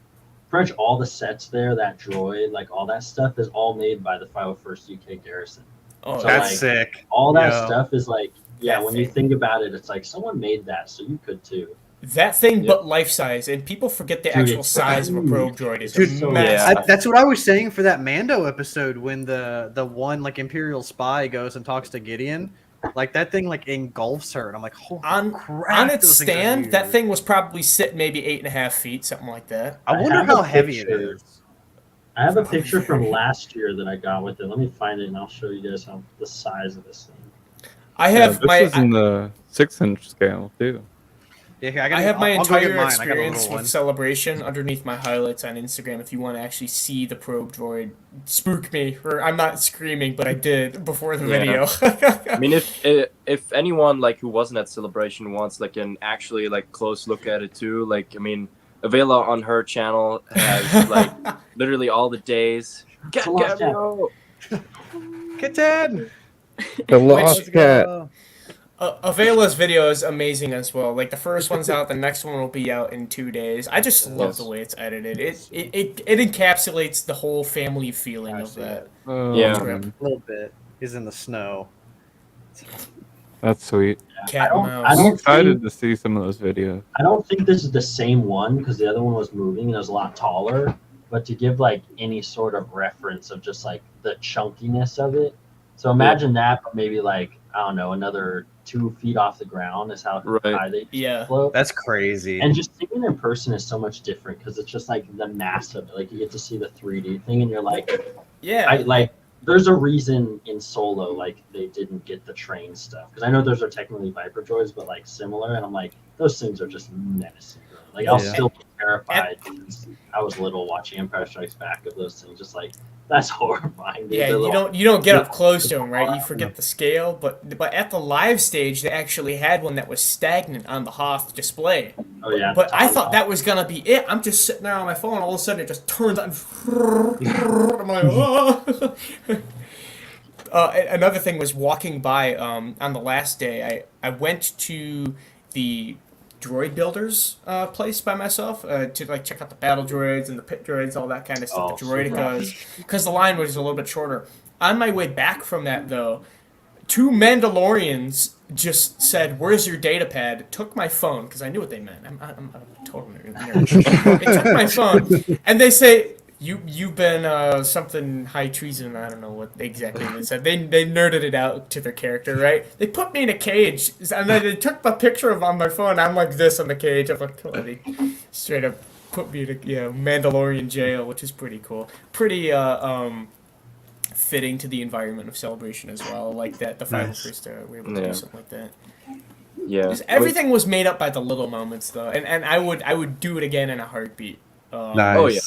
pretty much all the sets there, that droid, like all that stuff is all made by the 501st UK Garrison. Oh, So, That's like, sick. All that Yeah. stuff is like, yeah, That when you thing. think about it, it's like someone made that, so you could too. that thing, Yep. but life size, and people forget the Dude, actual it's size of a huge. probe droid is Dude, massive. That's what I was saying for that Mando episode when the one like Imperial spy goes and talks to Gideon. Like that thing like engulfs her, and I'm like, holy On crap! on its those things are stand, huge. that thing was probably sitting maybe 8.5 feet, something like that. I wonder I have a how heavy it picture. is. I have a picture from last year that I got with it. Let me find it and I'll show you guys how the size of this thing. I Yeah, have this is in the 6-inch scale too. Yeah, here, I have my I'll go get entire mine. I got a experience little with one. Celebration underneath my highlights on Instagram if you want to actually see the probe droid spook me. Or I'm not screaming, but I did before the Yeah. video. I mean, if anyone like who wasn't at Celebration wants like an actually like close look at it too, like I mean, Avela on her channel has like literally all the days. It's a lost cat. Gabriel! Kitten. The lost Let's cat. go. Avela's video is amazing as well. Like the first one's out, the next one will be out in 2 days. I just love the way it's edited. It encapsulates the whole family feeling I of see that. it. Yeah. Trip. A little bit. He's in the snow. That's sweet. Cat I and don't- mouse. I I'm don't excited think- to see some of those videos. I don't think this is the same one because the other one was moving and it was a lot taller. But to give like any sort of reference of just like the chunkiness of it, so imagine that, but maybe like I don't know, another 2 feet off the ground is how Right. high they Yeah. float. That's crazy. And just seeing it in person is so much different because it's just like the mass of it. Like you get to see the 3D thing, and you're like, Yeah. I like. There's a reason in Solo like they didn't get the train stuff because I know those are technically Viper droids, but like similar, and I'm like those things are just menacing. Bro. Like I'll Yeah. still be terrified since I was little watching Empire Strikes Back of those things. Just like that's horrifying. Dude. Yeah, They're you don't get up close to them, right? You forget the scale, but at the live stage they actually had one that was stagnant on the Hoth display. Oh yeah. But I thought that was gonna be it. I'm just sitting there on my phone, all of a sudden it just turns on. I'm like, oh. Another thing was walking by on the last day. I went to the droid builders place by myself to like check out the battle droids and the pit droids, all that kind of stuff. Oh, The super. droidicas, because the line was a little bit shorter. On my way back from that, though, 2 Mandalorians just said, "Where's your data pad?" Took my phone because I knew what they meant. I'm a total nerd. They took my phone and they say, "You've been something high treason." I don't know what exactly they said. They nerded it out to their character, right? They put me in a cage and then they took the picture of on my phone. I'm like this on the cage. I'm like, oh, they straight up put me in a Mandalorian jail, which is pretty cool. Pretty fitting to the environment of Celebration as well. Like that, the final first were able to do something like that. Yeah. Just everything was made up by the little moments, though, and I would do it again in a heartbeat. Nice. Oh, yeah.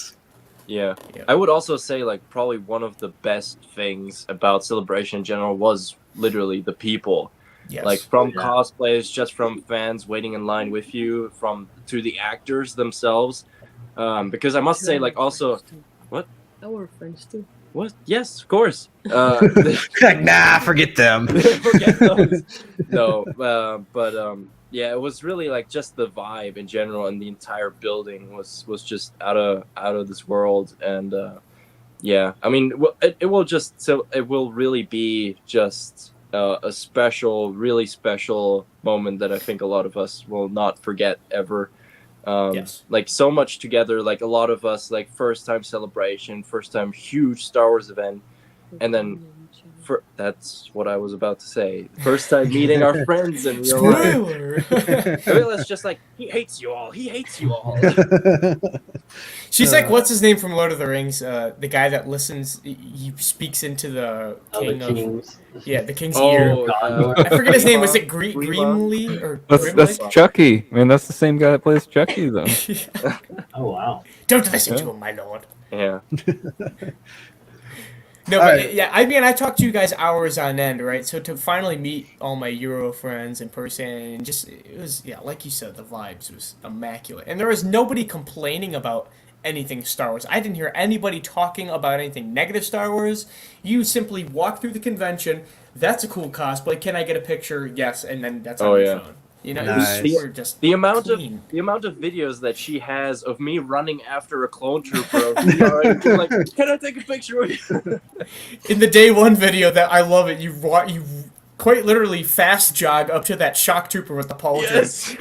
Yeah. Yeah. I would also say like probably one of the best things about Celebration in general was literally the people. Yes. Like from cosplays, just from fans waiting in line with you, to the actors themselves. Because I must say, like, also, what? Our friends too. What? Yes, of course. Like, nah, forget them. Forget those. No, yeah, it was really like just the vibe in general, and the entire building was just out of this world, and yeah, I mean, it will really be just a special, really special moment that I think a lot of us will not forget ever. Yes. Like so much together, like a lot of us, like first time celebration, first time huge Star Wars event, and then that's what I was about to say. First time meeting our friends in real life. Spoiler. Avila's just like, he hates you all. He hates you all. She's like, what's his name from Lord of the Rings? The guy that listens, he speaks into the king The of Kings. the king's ear. I forget his name. Was it Grimly or That's Grimly? Chucky. Man, that's the same guy that plays Chucky, though. Oh wow. Don't listen to him, my lord. Yeah. No, All but right. yeah, I mean, I talked to you guys hours on end, right? So to finally meet all my Euro friends in person, and just, it was, like you said, the vibes was immaculate. And there was nobody complaining about anything Star Wars. I didn't hear anybody talking about anything negative Star Wars. You simply walk through the convention, that's a cool cosplay, can I get a picture? Yes, and then that's on your phone. You know, Nice. it was super just The amount clean. of videos that she has of me running after a clone trooper, and being like, can I take a picture with you? In the day one video that I love it, you quite literally fast jog up to that shock trooper with the pauldron. Yes.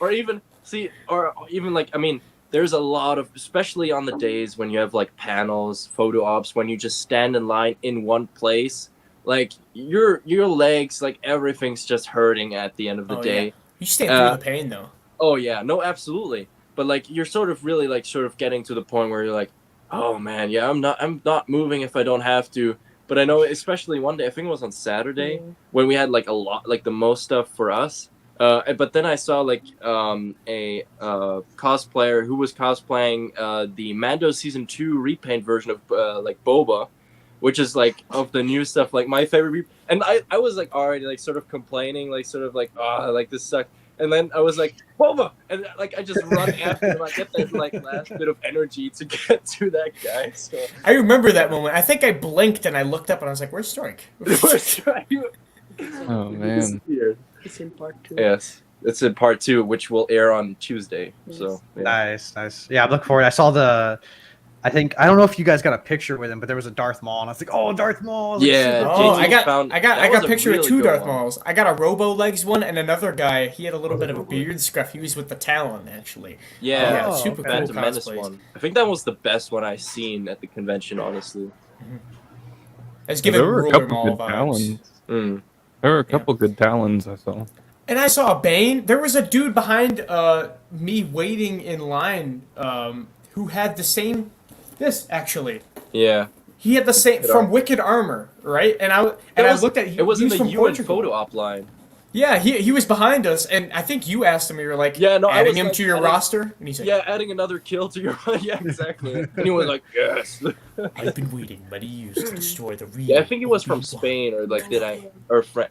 or even like, I mean, there's a lot of, especially on the days when you have like panels, photo ops, when you just stand in line in one place, like your legs, like everything's just hurting at the end of the day. Yeah. You stay through the pain though. Oh yeah, no, absolutely. But like you're sort of really like sort of getting to the point where you're like, oh man, yeah, I'm not moving if I don't have to. But I know, especially one day, I think it was on Saturday, when we had like a lot, like the most stuff for us. But then I saw like a cosplayer who was cosplaying the Mando Season 2 repaint version of like Boba, which is like of the new stuff, like my favorite. And I was like already like sort of complaining, like sort of like, oh, like this sucks. And then I was like, Boba! And like I just run after him. I get that like last bit of energy to get to that guy. So I remember that moment. I think I blinked and I looked up and I was like, "Where's Strike?" Oh man. It's in part 2. Yes, it's in part 2, which will air on Tuesday. Yes. So yeah. Nice. Yeah, I'm looking forward. I saw I don't know if you guys got a picture with him, but there was a Darth Maul, and I was like, "Oh, Darth Maul!" Like, Yeah. super Oh, cool. I got was a a picture of really 2 good Darth one. Mauls. I got a Robo Legs one and another guy. He had a little bit of a beard scruff. He was with the Talon actually. Yeah, Oh, super okay. cool Phantom Menace cosplays. one. I think that was the best one I seen at the convention, honestly. I was giving There were a Ruler couple Maul good vibes. Talons. Mm. There were a couple good Talons I saw. And I saw a Bane. There was a dude behind me waiting in line who had the same. This actually. Yeah. He had the same from Wicked Armor, right? And I looked at it was he in was the from UN Portugal. photo op line. Yeah, he was behind us, and I think you asked him. You were like, Yeah, no, I adding was, him like, to your adding- roster, and he's like, Yeah, adding another kill to your yeah, exactly. And he was like, yes. I've been waiting many years to destroy the real. Yeah, I think he was from Obi-Wan." Spain or like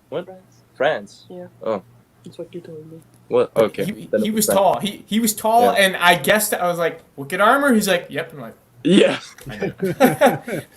what? France. Yeah. Oh. That's what you told me. What? Okay. He Then it was France. tall. He was tall, Yeah. and I guessed I was like, Wicked Armor. He's like, yep. I'm like, Yeah.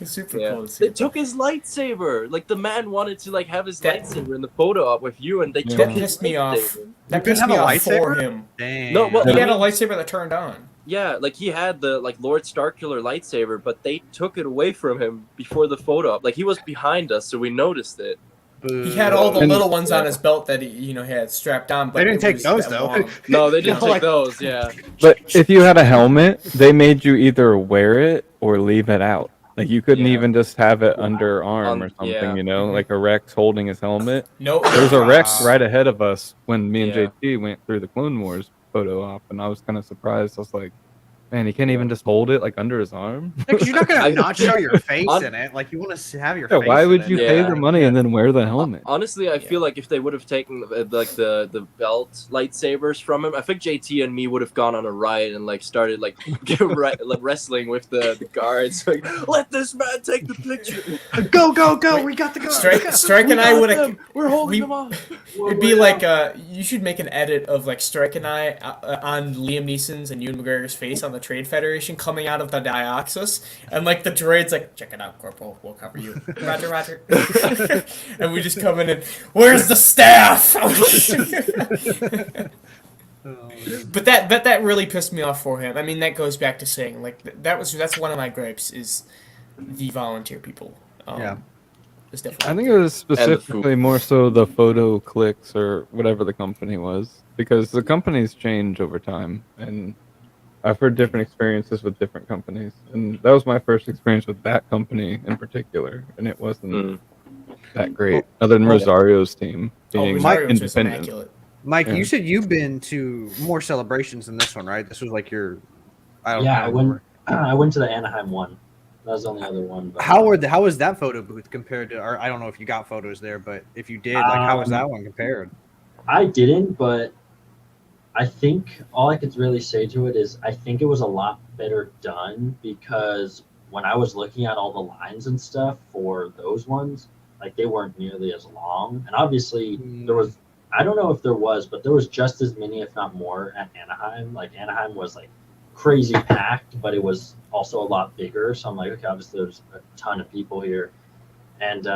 Super Yeah. cool to see. They took his lightsaber. Like the man wanted to like have his That- lightsaber in the photo op with you, and they Yeah. took That his pissed me off. lightsaber. That You couldn't pissed have me a off lightsaber? for him. Damn. No, well, He I had a mean- lightsaber that turned on. Yeah, like he had the like Lord Starkiller lightsaber, but they took it away from him before the photo op. Like he was behind us, so we noticed it. He had all the And- little ones on yeah. his belt that he had strapped on. But They didn't it take was those, that though. long. No, they didn't No, take like- those. Yeah. But if you had a helmet, they made you either wear it or leave it out. Like you couldn't Yeah. even just have it under arm or something, Yeah. you know, like a Rex holding his helmet. No, There was a Rex Wow. right ahead of us when me and Yeah. JT went through the Clone Wars photo op, and I was kind of surprised. I was like, man, he can't even just hold it like under his arm. Because you're not gonna I- not show your face On- in it. Like you want to have your Yeah, face. why in would it. you Yeah. pay the money and then wear the helmet? Honestly, I feel like if they would have taken like the belt lightsabers from him, I think JT and me would have gone on a riot and like started like wrestling with the guards. Like, let this man take the picture. Go, go, go! We got the go. Strike and I would have. We're holding we- them off. It'd be like you should make an edit of like Strike and I on Liam Neeson's and Ewan McGregor's face on the Trade Federation coming out of the Dioxis, and like the droid's like, check it out, Corporal, we'll cover you. Roger, Roger. And we just come in and where's the staff? But that really pissed me off for him. I mean, that goes back to saying like that's one of my gripes is the volunteer people. Yeah. It's definitely I think it was food. specifically more so the photo clicks or whatever the company was, because the companies change over time, and I've heard different experiences with different companies, and that was my first experience with that company in particular, and it wasn't Mm. that great, other than Rosario's team being Rosario's was independent. immaculate. Mike, Yeah. you said you've been to more celebrations than this one, right? This was like your. Yeah, I remember. I went to the Anaheim one. That was the only other one. But, How was that photo booth compared to? Or I don't know if you got photos there, but if you did, like, how was that one compared? I didn't, but I think all I could really say to it is I think it was a lot better done, because when I was looking at all the lines and stuff for those ones, like they weren't nearly as long. And obviously there was, I don't know if there was, but there was just as many, if not more, at Anaheim. Like Anaheim was like crazy packed, but it was also a lot bigger. So I'm like, okay, obviously there's a ton of people here. And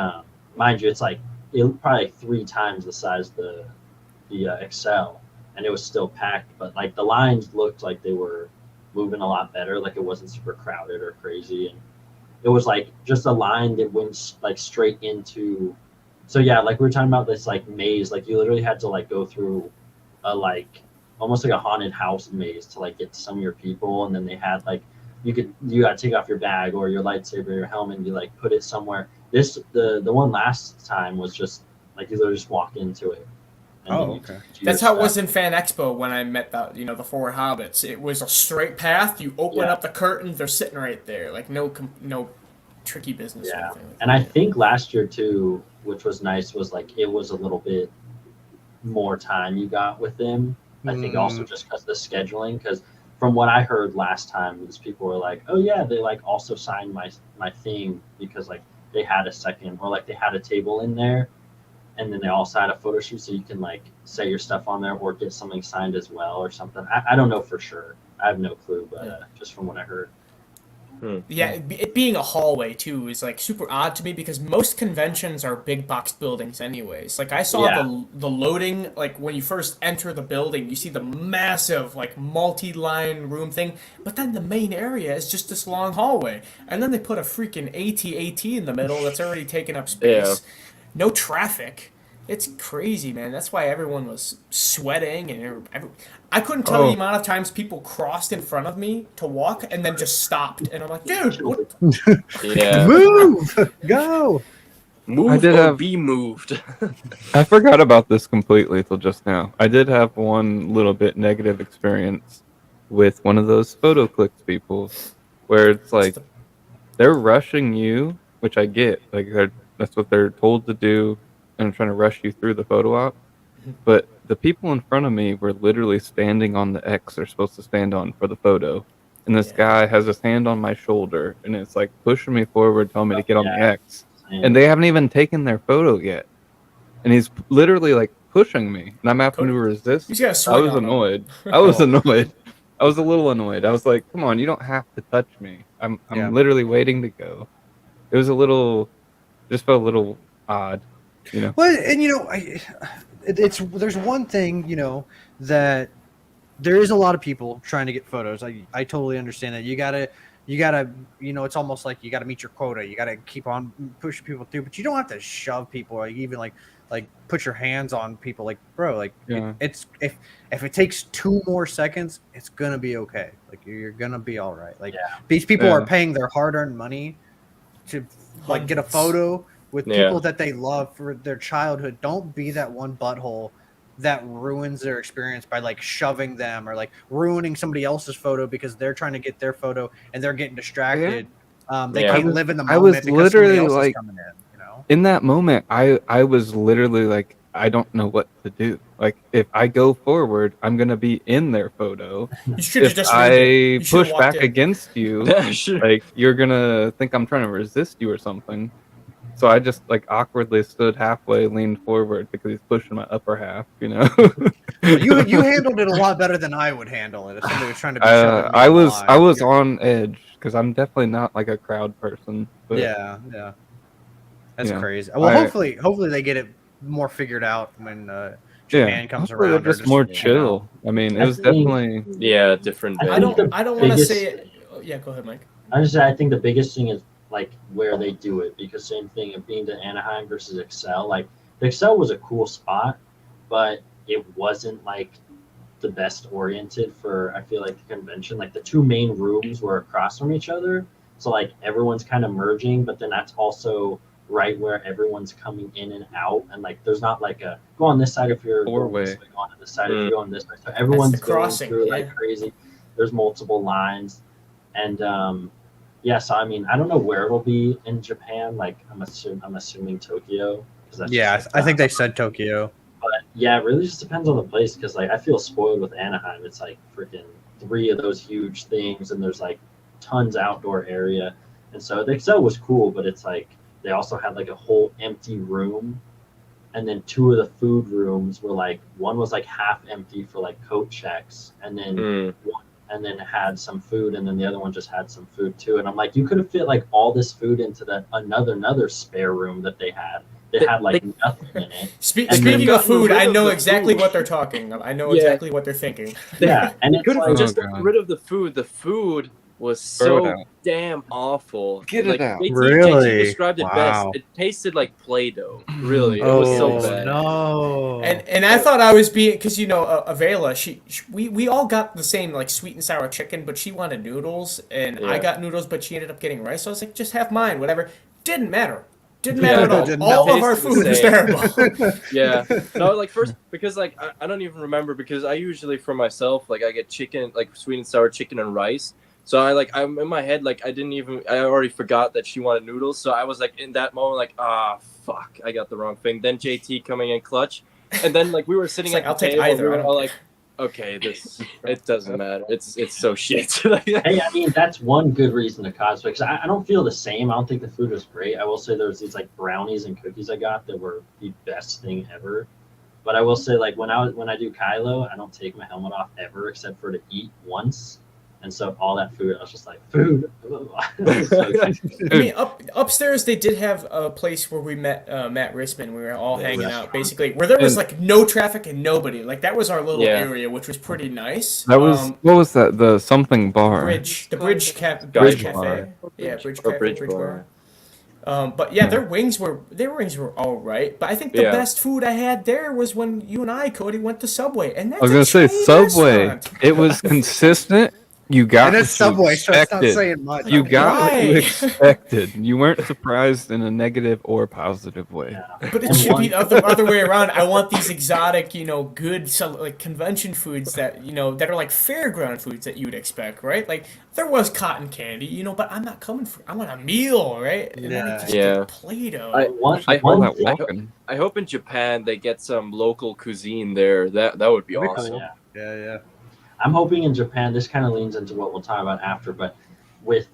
mind you, it's like probably like 3 times the size of the Excel, and it was still packed. But like the lines looked like they were moving a lot better. Like it wasn't super crowded or crazy, and it was like just a line that went like straight into. So yeah, like we were talking about this like maze. Like you literally had to like go through a like almost like a haunted house maze to like get to some of your people, and then they had like you got to take off your bag or your lightsaber, your helmet, and you like put it somewhere. The one last time was just like you literally just walk into it. And then you okay. do That's your how it was stuff. in Fan Expo when I met the 4 hobbits. It was a straight path. You open Yeah. up the curtains, they're sitting right there. Like no tricky business. Or Yeah, anything like and I that. think last year too, which was nice, was like it was a little bit more time you got with them. I think also just because of the scheduling. Because from what I heard last time, these people were like, "Oh yeah, they like also signed my thing because like they had a second or like they had a table in there, and then they also had a photo shoot, so you can like set your stuff on there or get something signed as well or something." I don't know for sure. I have no clue, but just from what I heard. Yeah, it being a hallway too is like super odd to me because most conventions are big box buildings anyways. Like I saw Yeah. the loading, like when you first enter the building, you see the massive like multi-line room thing, but then the main area is just this long hallway. And then they put a freaking AT-AT in the middle that's already taken up space. No traffic. It's crazy, man. That's why everyone was sweating, and I couldn't tell the amount of times people crossed in front of me to walk and then just stopped. And I'm like, dude, what? Yeah. Move, go. Move I did or have- be moved. I forgot about this completely till just now. I did have one little bit negative experience with one of those photo clicks people, where it's like they're rushing you, which I get. Like that's what they're told to do, and trying to rush you through the photo op. But the people in front of me were literally standing on the X they're supposed to stand on for the photo. And this guy has his hand on my shoulder, and it's like pushing me forward, telling me to get on the X. And they haven't even taken their photo yet. And he's literally like pushing me, and I'm having to resist. He's got a I swing was on him. annoyed. I was annoyed. I was a little annoyed. I was like, "Come on, you don't have to touch me. I'm Yeah. literally waiting to go." It was a little, just felt a little odd, you know. Well, and there's one thing that there is a lot of people trying to get photos. I totally understand that. You gotta it's almost like you gotta meet your quota. You gotta keep on pushing people through, but you don't have to shove people or even like put your hands on people. Like, bro, like Yeah. it's if it takes 2 more seconds, it's gonna be okay. Like you're gonna be all right. Like these people are Yeah. paying their hard-earned money to like get a Hundreds. photo with Yeah. people that they love for their childhood. Don't be that one butthole that ruins their experience by like shoving them or like ruining somebody else's photo because they're trying to get their photo and they're getting distracted. They Yeah. can't live in the I was moment because somebody literally else like, is coming in. in that moment, I was literally like, I don't know what to do. Like, if I go forward, I'm gonna be in their photo. You should have If just leaned in. I You should have push walked back in. against you, Yeah, sure. like you're gonna think I'm trying to resist you or something. So I just like awkwardly stood halfway, leaned forward because he's pushing my upper half, you know. You handled it a lot better than I would handle it if somebody was trying to be shoving me I in the was line. on edge because I'm definitely not like a crowd person. But Yeah, that's you know, crazy. Well, I- hopefully they get it more figured out when Japan comes hopefully around. they're or just more you know. chill. I mean, it I was think- definitely Yeah, different I day. I think don't. the I don't want to biggest- say it. Oh, yeah, go ahead, Mike. I think the biggest thing is like where they do it, because same thing of being to Anaheim versus Excel. Like the Excel was a cool spot, but it wasn't like the best oriented for, I feel like, the convention. Like the 2 main rooms were across from each other, so like everyone's kind of merging, but then that's also right where everyone's coming in and out, and like there's not like a go on this side if you're going this way, go on to this side if you're going this way. So everyone's going crossing, through yeah. like crazy. There's multiple lines, and yeah. So I mean, I don't know where it'll be in Japan. Like I'm assuming Tokyo, because that's Yeah, just, I think they said Tokyo. But yeah, it really just depends on the place, because like I feel spoiled with Anaheim. It's like freaking 3 of those huge things, and there's like tons outdoor area, and so the Excel was cool, but it's like they also had like a whole empty room, and then 2 of the food rooms were like, one was like half empty for like coat checks, and then it had some food, and then the other one just had some food too. And I'm like, you could have fit like all this food into that another spare room that they had. They had like nothing in it. Speaking then- of food, I know the exactly food. what they're talking of. I know Yeah. exactly what they're thinking. Yeah, and it's Could have like, just Oh, gotten God. rid of the food. The food was Throw it so out. damn awful. Get it like, out. JT Really? described it best. Wow. It tasted like Play-Doh. Really, it was so bad. No. And I thought I was being, because Avela, we all got the same like sweet and sour chicken, but she wanted noodles, and I Yeah. got noodles, but she ended up getting rice. So I was like, just have mine, whatever. Didn't matter. Didn't Yeah, matter at did all. not All of our taste the food was same. terrible. Yeah. No, like first, because like I don't even remember, because I usually for myself, like I get chicken, like sweet and sour chicken and rice. So I'm in my head, like I already forgot that she wanted noodles. So I was like in that moment, like, fuck, I got the wrong thing. Then JT coming in clutch. And then like we were sitting It's at like, the I'll take table, either, we I were don't all care. like, okay, it doesn't matter. It's so shit. hey, I mean, that's one good reason to cosplay, because I don't feel the same. I don't think the food was great. I will say there's these like brownies and cookies I got that were the best thing ever. But I will say, like when I do Kylo, I don't take my helmet off ever except for to eat once. And so all that food, I was just like, food. So good. I mean, upstairs they did have a place where we met Matt Risman. We were all Yeah, hanging restaurant. out, basically, where there was And- like no traffic and nobody. Like that was our little Yeah. area, which was pretty nice. That was what was that? The something bar. Bridge Bridge Cafe. Bar. Yeah, Bridge Or Cafe, Bridge Bridge Bar. Bar. But yeah, their wings were all right. But I think the Yeah. best food I had there was when you and I, Cody, went to Subway, and that's I was gonna say Chinese Subway. restaurant. It was consistent. You got And what it's Subway, you so it's not expected. saying much. You got what you Why? expected. You weren't surprised in a negative or positive way. Yeah. But it And should be one- the other way around. I want these exotic, good, like convention foods that that are like fairground foods that you would expect, right? Like there was cotton candy, but I'm not coming for. I want a meal, right? And then it just Yeah. get Play-Doh. One I All one that thing- walking. I hope in Japan they get some local cuisine there. That would be That'd be awesome. cool. Yeah. I'm hoping in Japan, this kind of leans into what we'll talk about after, but with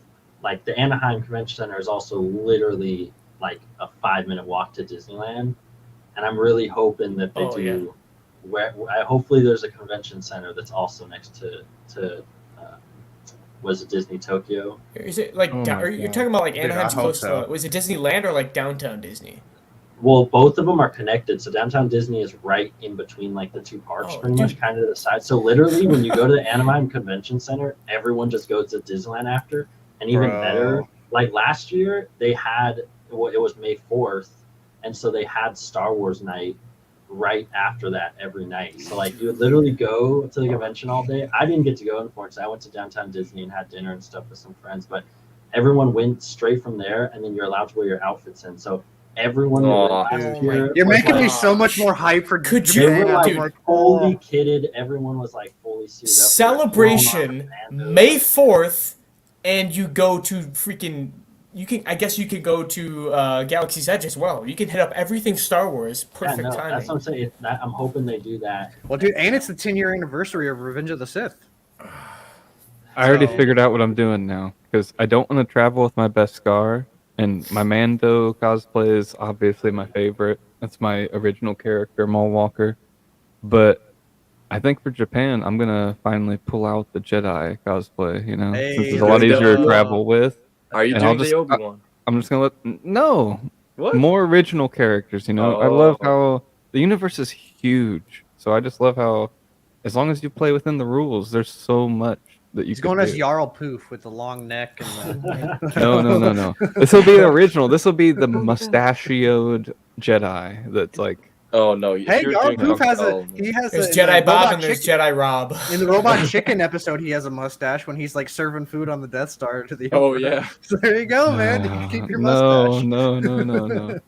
like the Anaheim Convention Center is also literally like a 5-minute walk to Disneyland. And I'm really hoping that they Oh, do yeah. where hopefully there's a convention center that's also next to was it Disney Tokyo? Is it like Oh my you're God. talking about like Dude, Anaheim's I hope close so. to? Was it Disneyland or like downtown Disney? Well, both of them are connected. So downtown Disney is right in between like the two parks, Oh, pretty dude. much, kind of to the side. So literally, when you go to the Anaheim Convention Center, everyone just goes to Disneyland after. And even better, Bro. like last year, they had it was May 4th, and so they had Star Wars night right after that every night. So like you would literally go to the convention all day. I didn't get to go, unfortunately. I went to downtown Disney and had dinner and stuff with some friends, but everyone went straight from there, and then you're allowed to wear your outfits in. So everyone that went Aw. last Oh year my You're was making me like, so much more hype for Could they you- Japan. were I'm like like, fully kitted. Everyone was like fully suited up. Celebration Like, May 4th, and you go to freaking. I guess you could go to Galaxy's Edge as well. You can hit up everything Star Wars. Yeah, Perfect no, timing. that's what I'm saying. I'm hoping they do that. well, dude, and it's the 10-year anniversary of Revenge of the Sith. I already So- figured out what I'm doing now because I don't want to travel with my best scar, and my Mando cosplay is obviously my favorite. That's my original character, Maul Walker. But I think for Japan, I'm gonna finally pull out the Jedi cosplay. You know, Hey, since it's a there lot you easier to go. travel with. Are you And I'll doing just- the Obi-Wan? I'm just gonna no What? more original characters. You know, I love Oh. how the universe is huge. So I just love how, as long as you play within the rules, there's so much that you He's could going as do. Jarl Poof with the long neck and the. No. This will be the original. This will be the mustachioed Jedi. That's like, Oh no! If Hey, you're Jarl doing Poof has Jarl, he has There's in Jedi the Bob Robot and there's Chicken- Jedi Rob. In the Robot Chicken episode, he has a mustache when he's like serving food on the Death Star to the. Oh, Emperor. yeah. So there you go, man. You can keep your no, mustache. no.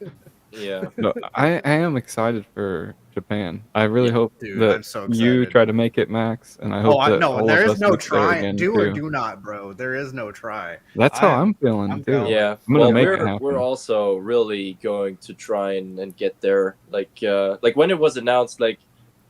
yeah. No, I am excited for Japan. I really Yeah, hope dude, that I'm so you excited. try to make it, Max, and I hope Oh, I that no, all there of is us no get there try. again, Do or too. do not, bro. There is no try. That's how I'm- I'm feeling I'm too. going. Yeah. I'm gonna Well, make it we're happen. also really going to try and get there. Like when it was announced, like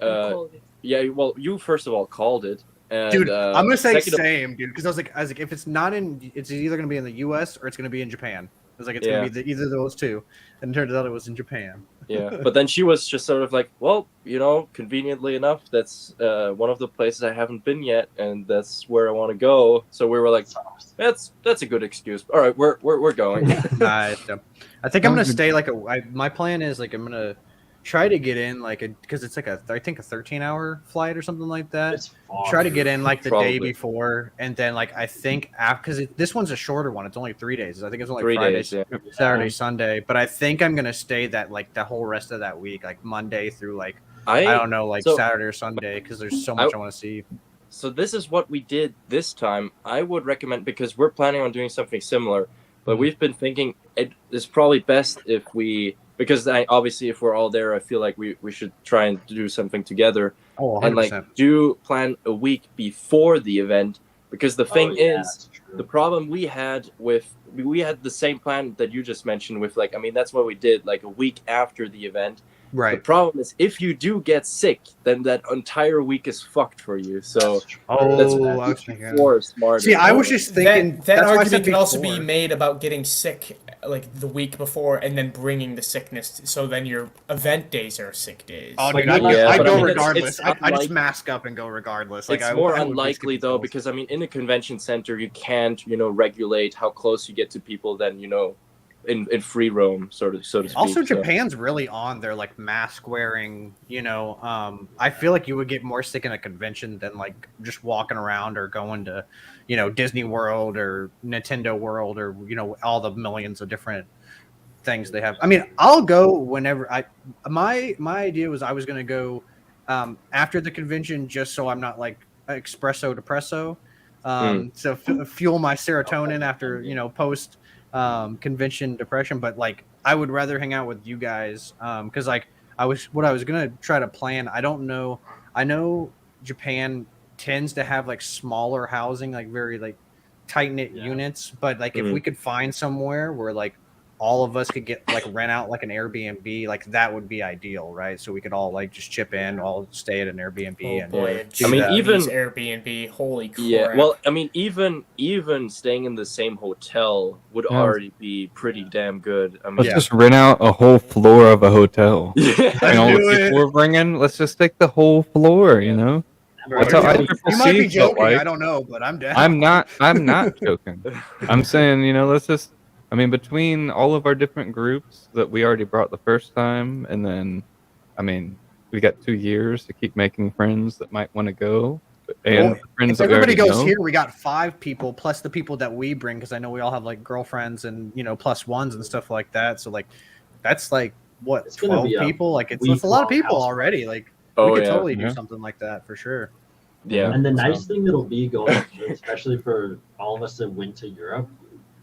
I called it. yeah. Well, you first of all called it, and Dude, I'm gonna say second of- same, dude, because I was like, if it's not in, it's either gonna be in the U.S. or it's gonna be in Japan. I was like, it's Yeah. gonna be either of those two, and it turns out it was in Japan. Yeah, but then she was just sort of like, well, conveniently enough, that's one of the places I haven't been yet, and that's where I want to go. So we were like, that's a good excuse. All right, we're going. Nice. I think I'm gonna stay like my plan is like I'm gonna try to get in like because it's like I think a 13-hour flight or something like that. It's far. Try to get in like the Probably. day before, and then like I think because this one's a shorter one. It's only 3 days. I think it's only 3 Friday, days, yeah. Saturday, Sunday. But I think I'm gonna stay that like the whole rest of that week, like Monday through like I don't know, like so- Saturday or Sunday, because there's so much I want to see. So this is what we did this time. I would recommend, because we're planning on doing something similar, but we've been thinking it is probably best if we, because obviously if we're all there, I feel like we should try and do something together Oh, 100%. and like do plan a week before the event, because the thing is, the problem we had the same plan that you just mentioned with like, I mean, that's what we did like a week after the event. The right. problem is if you do get sick, then that entire week is fucked for you. So Oh, that's I was thinking. before smarter. See, I was just thinking that that's why I argument said can also be before. made about getting sick like the week before and then bringing the sickness. So then your event days are sick days. Oh, Like, dude, yeah, I but go I mean, regardless. it's I just unlike- mask up and go regardless. Like it's I, more I would unlikely risk though, it. because I mean, in a convention center, you can't regulate how close you get to people than in free roam, so to speak. Also, so. Japan's really on their like mask wearing. I feel like you would get more sick in a convention than like just walking around or going to, Disney World or Nintendo World or all the millions of different things they have. I mean, I'll go whenever my idea was I was gonna go after the convention just so I'm not like espresso depresso. So fuel my serotonin after post convention depression, but like I would rather hang out with you guys because like I was gonna try to plan. I don't know. I know Japan tends to have like smaller housing, like very like tight knit units, but like if we could find somewhere where like all of us could get like rent out like an Airbnb, like that would be ideal, right? So we could all like just chip in, all stay at an Airbnb. Oh And boy, Yeah. a I mean, Japanese even- Airbnb. Holy crap! Yeah, well, I mean, even staying in the same hotel would Yeah. already be pretty damn good. I mean, Let's Yeah. just rent out a whole floor of a hotel. yeah, And all the do it. people we're bringing, let's just take the whole floor. You know, that's how you, I might be ICCC felt joking, I like. don't know, but I'm down. I'm not joking. I'm saying, let's just. I mean, between all of our different groups that we already brought the first time, and then, I mean, we got 2 years to keep making friends that might want to go, and Well, friends if that we everybody already goes know. here, we got 5 people plus the people that we bring, because I know we all have like girlfriends and plus ones and stuff like that. So like that's like what, It's gonna 12 be a people? Like it's a lot of week-long people house already. party. Like Oh, we could yeah. totally do Yeah. something like that for sure. yeah. And the So- nice thing that'll be going, especially for all of us that went to Europe,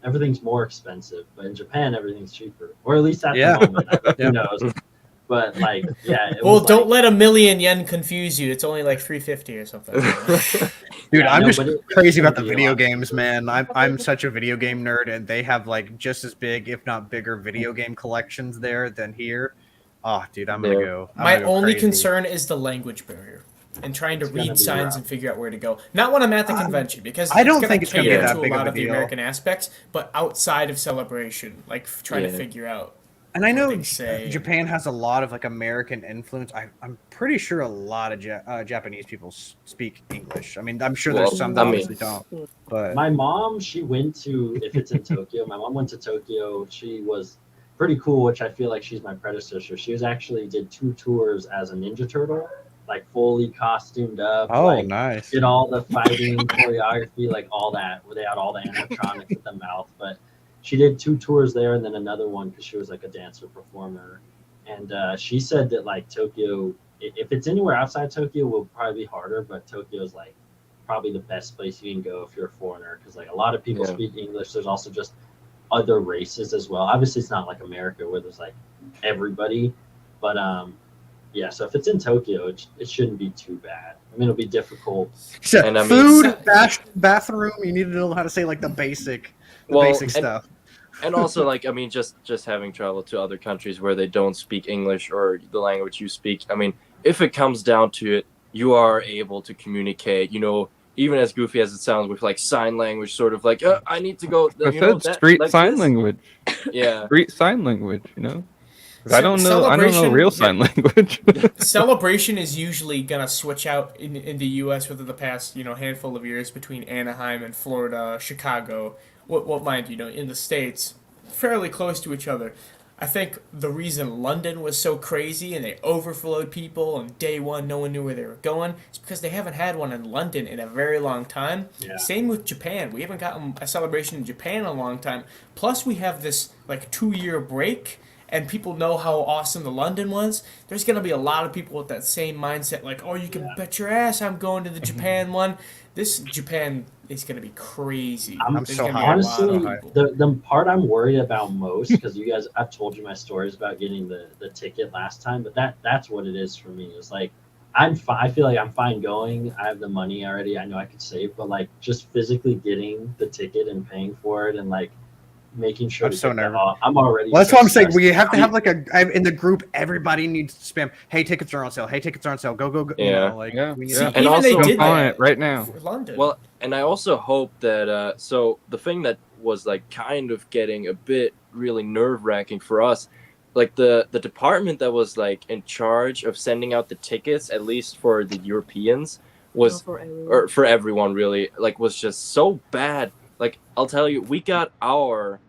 everything's more expensive. But in Japan, everything's cheaper, or at least at Yeah. the moment. Yeah. Who knows? But like, yeah. It Well, was don't like, let $1,000,000 yen confuse you. It's only like 350 or something. Dude, Yeah, I'm no, just but it's crazy about gonna the be a video lot games, cheaper. man. I'm such a video game nerd, and they have like just as big, if not bigger, video game collections there than here. Oh, dude, I'm gonna Yeah. go. I'm My gonna go only crazy. concern is the language barrier and trying to It's gonna read be signs rough. and figure out where to go. Not when I'm at the convention, because I don't it's think it's gonna be cater that to big a of lot a of the deal. American aspects, but outside of celebration, like trying to Yeah. figure out. And I know they say. Japan has a lot of like American influence. I'm pretty sure a lot of Japanese people speak English. I mean, I'm sure Well, there's some that I mean- obviously don't. But My mom, she went to, if it's in Tokyo, my mom went to Tokyo. She was pretty cool, which I feel like she's my predecessor. She was actually did 2 tours as a Ninja Turtle, like fully costumed up. like, nice. did all the fighting choreography, like all that, where they had all the animatronics with the mouth. But she did 2 tours there and then another one because she was like a dancer performer. And she said that like Tokyo, if it's anywhere outside Tokyo, will probably be harder. But Tokyo's like probably the best place you can go if you're a foreigner, because like a lot of people Yeah. speak English. There's also just other races as well. Obviously, it's not like America where there's like everybody, but yeah. So if it's in Tokyo, it shouldn't be too bad. I mean, it'll be difficult. And I mean- Food, bathroom. You need to know how to say like the basic Well, basic stuff. And also, like, I mean, just having traveled to other countries where they don't speak English or the language you speak. I mean, if it comes down to it, you are able to communicate. Even as goofy as it sounds, with like sign language, sort of like, I need to go. I said street like sign this. language. Yeah. Street sign language. 'Cause I don't know Celebration- real sign language. Celebration is usually gonna switch out in the U.S. within the past handful of years between Anaheim and Florida, Chicago. What mind you, in the States, fairly close to each other. I think the reason London was so crazy and they overflowed people on day one, no one knew where they were going, is because they haven't had one in London in a very long time. Yeah. Same with Japan. We haven't gotten a celebration in Japan in a long time. Plus, we have this like 2-year break, and people know how awesome the London was. There's gonna be a lot of people with that same mindset, like, oh, you can bet your ass I'm going to the Japan one. This Japan is gonna be crazy. I'm There's so gonna be a hyped. lot of Honestly, people. the part I'm worried about most, because you guys, I've told you my stories about getting the ticket last time, but that's what it is for me. It's like I feel like I'm fine going. I have the money already. I know I could save, but like just physically getting the ticket and paying for it and like making sure I'm to so get that nervous. off. I'm already. Well, that's so what I'm saying. stressed We have to out. have like in the group. Everybody needs to spam. Hey, tickets are on sale. Hey, tickets are on sale. Go, go, go. Yeah. Yeah. We need Yeah. to- And Even also- they did Jump on that it right now. for London. Well, and I also hope that so the thing that was like kind of getting a bit really nerve-wracking for us, like the department that was like in charge of sending out the tickets, at least for the Europeans, was For everyone. or for everyone really, like was just so bad. Like I'll tell you, we got our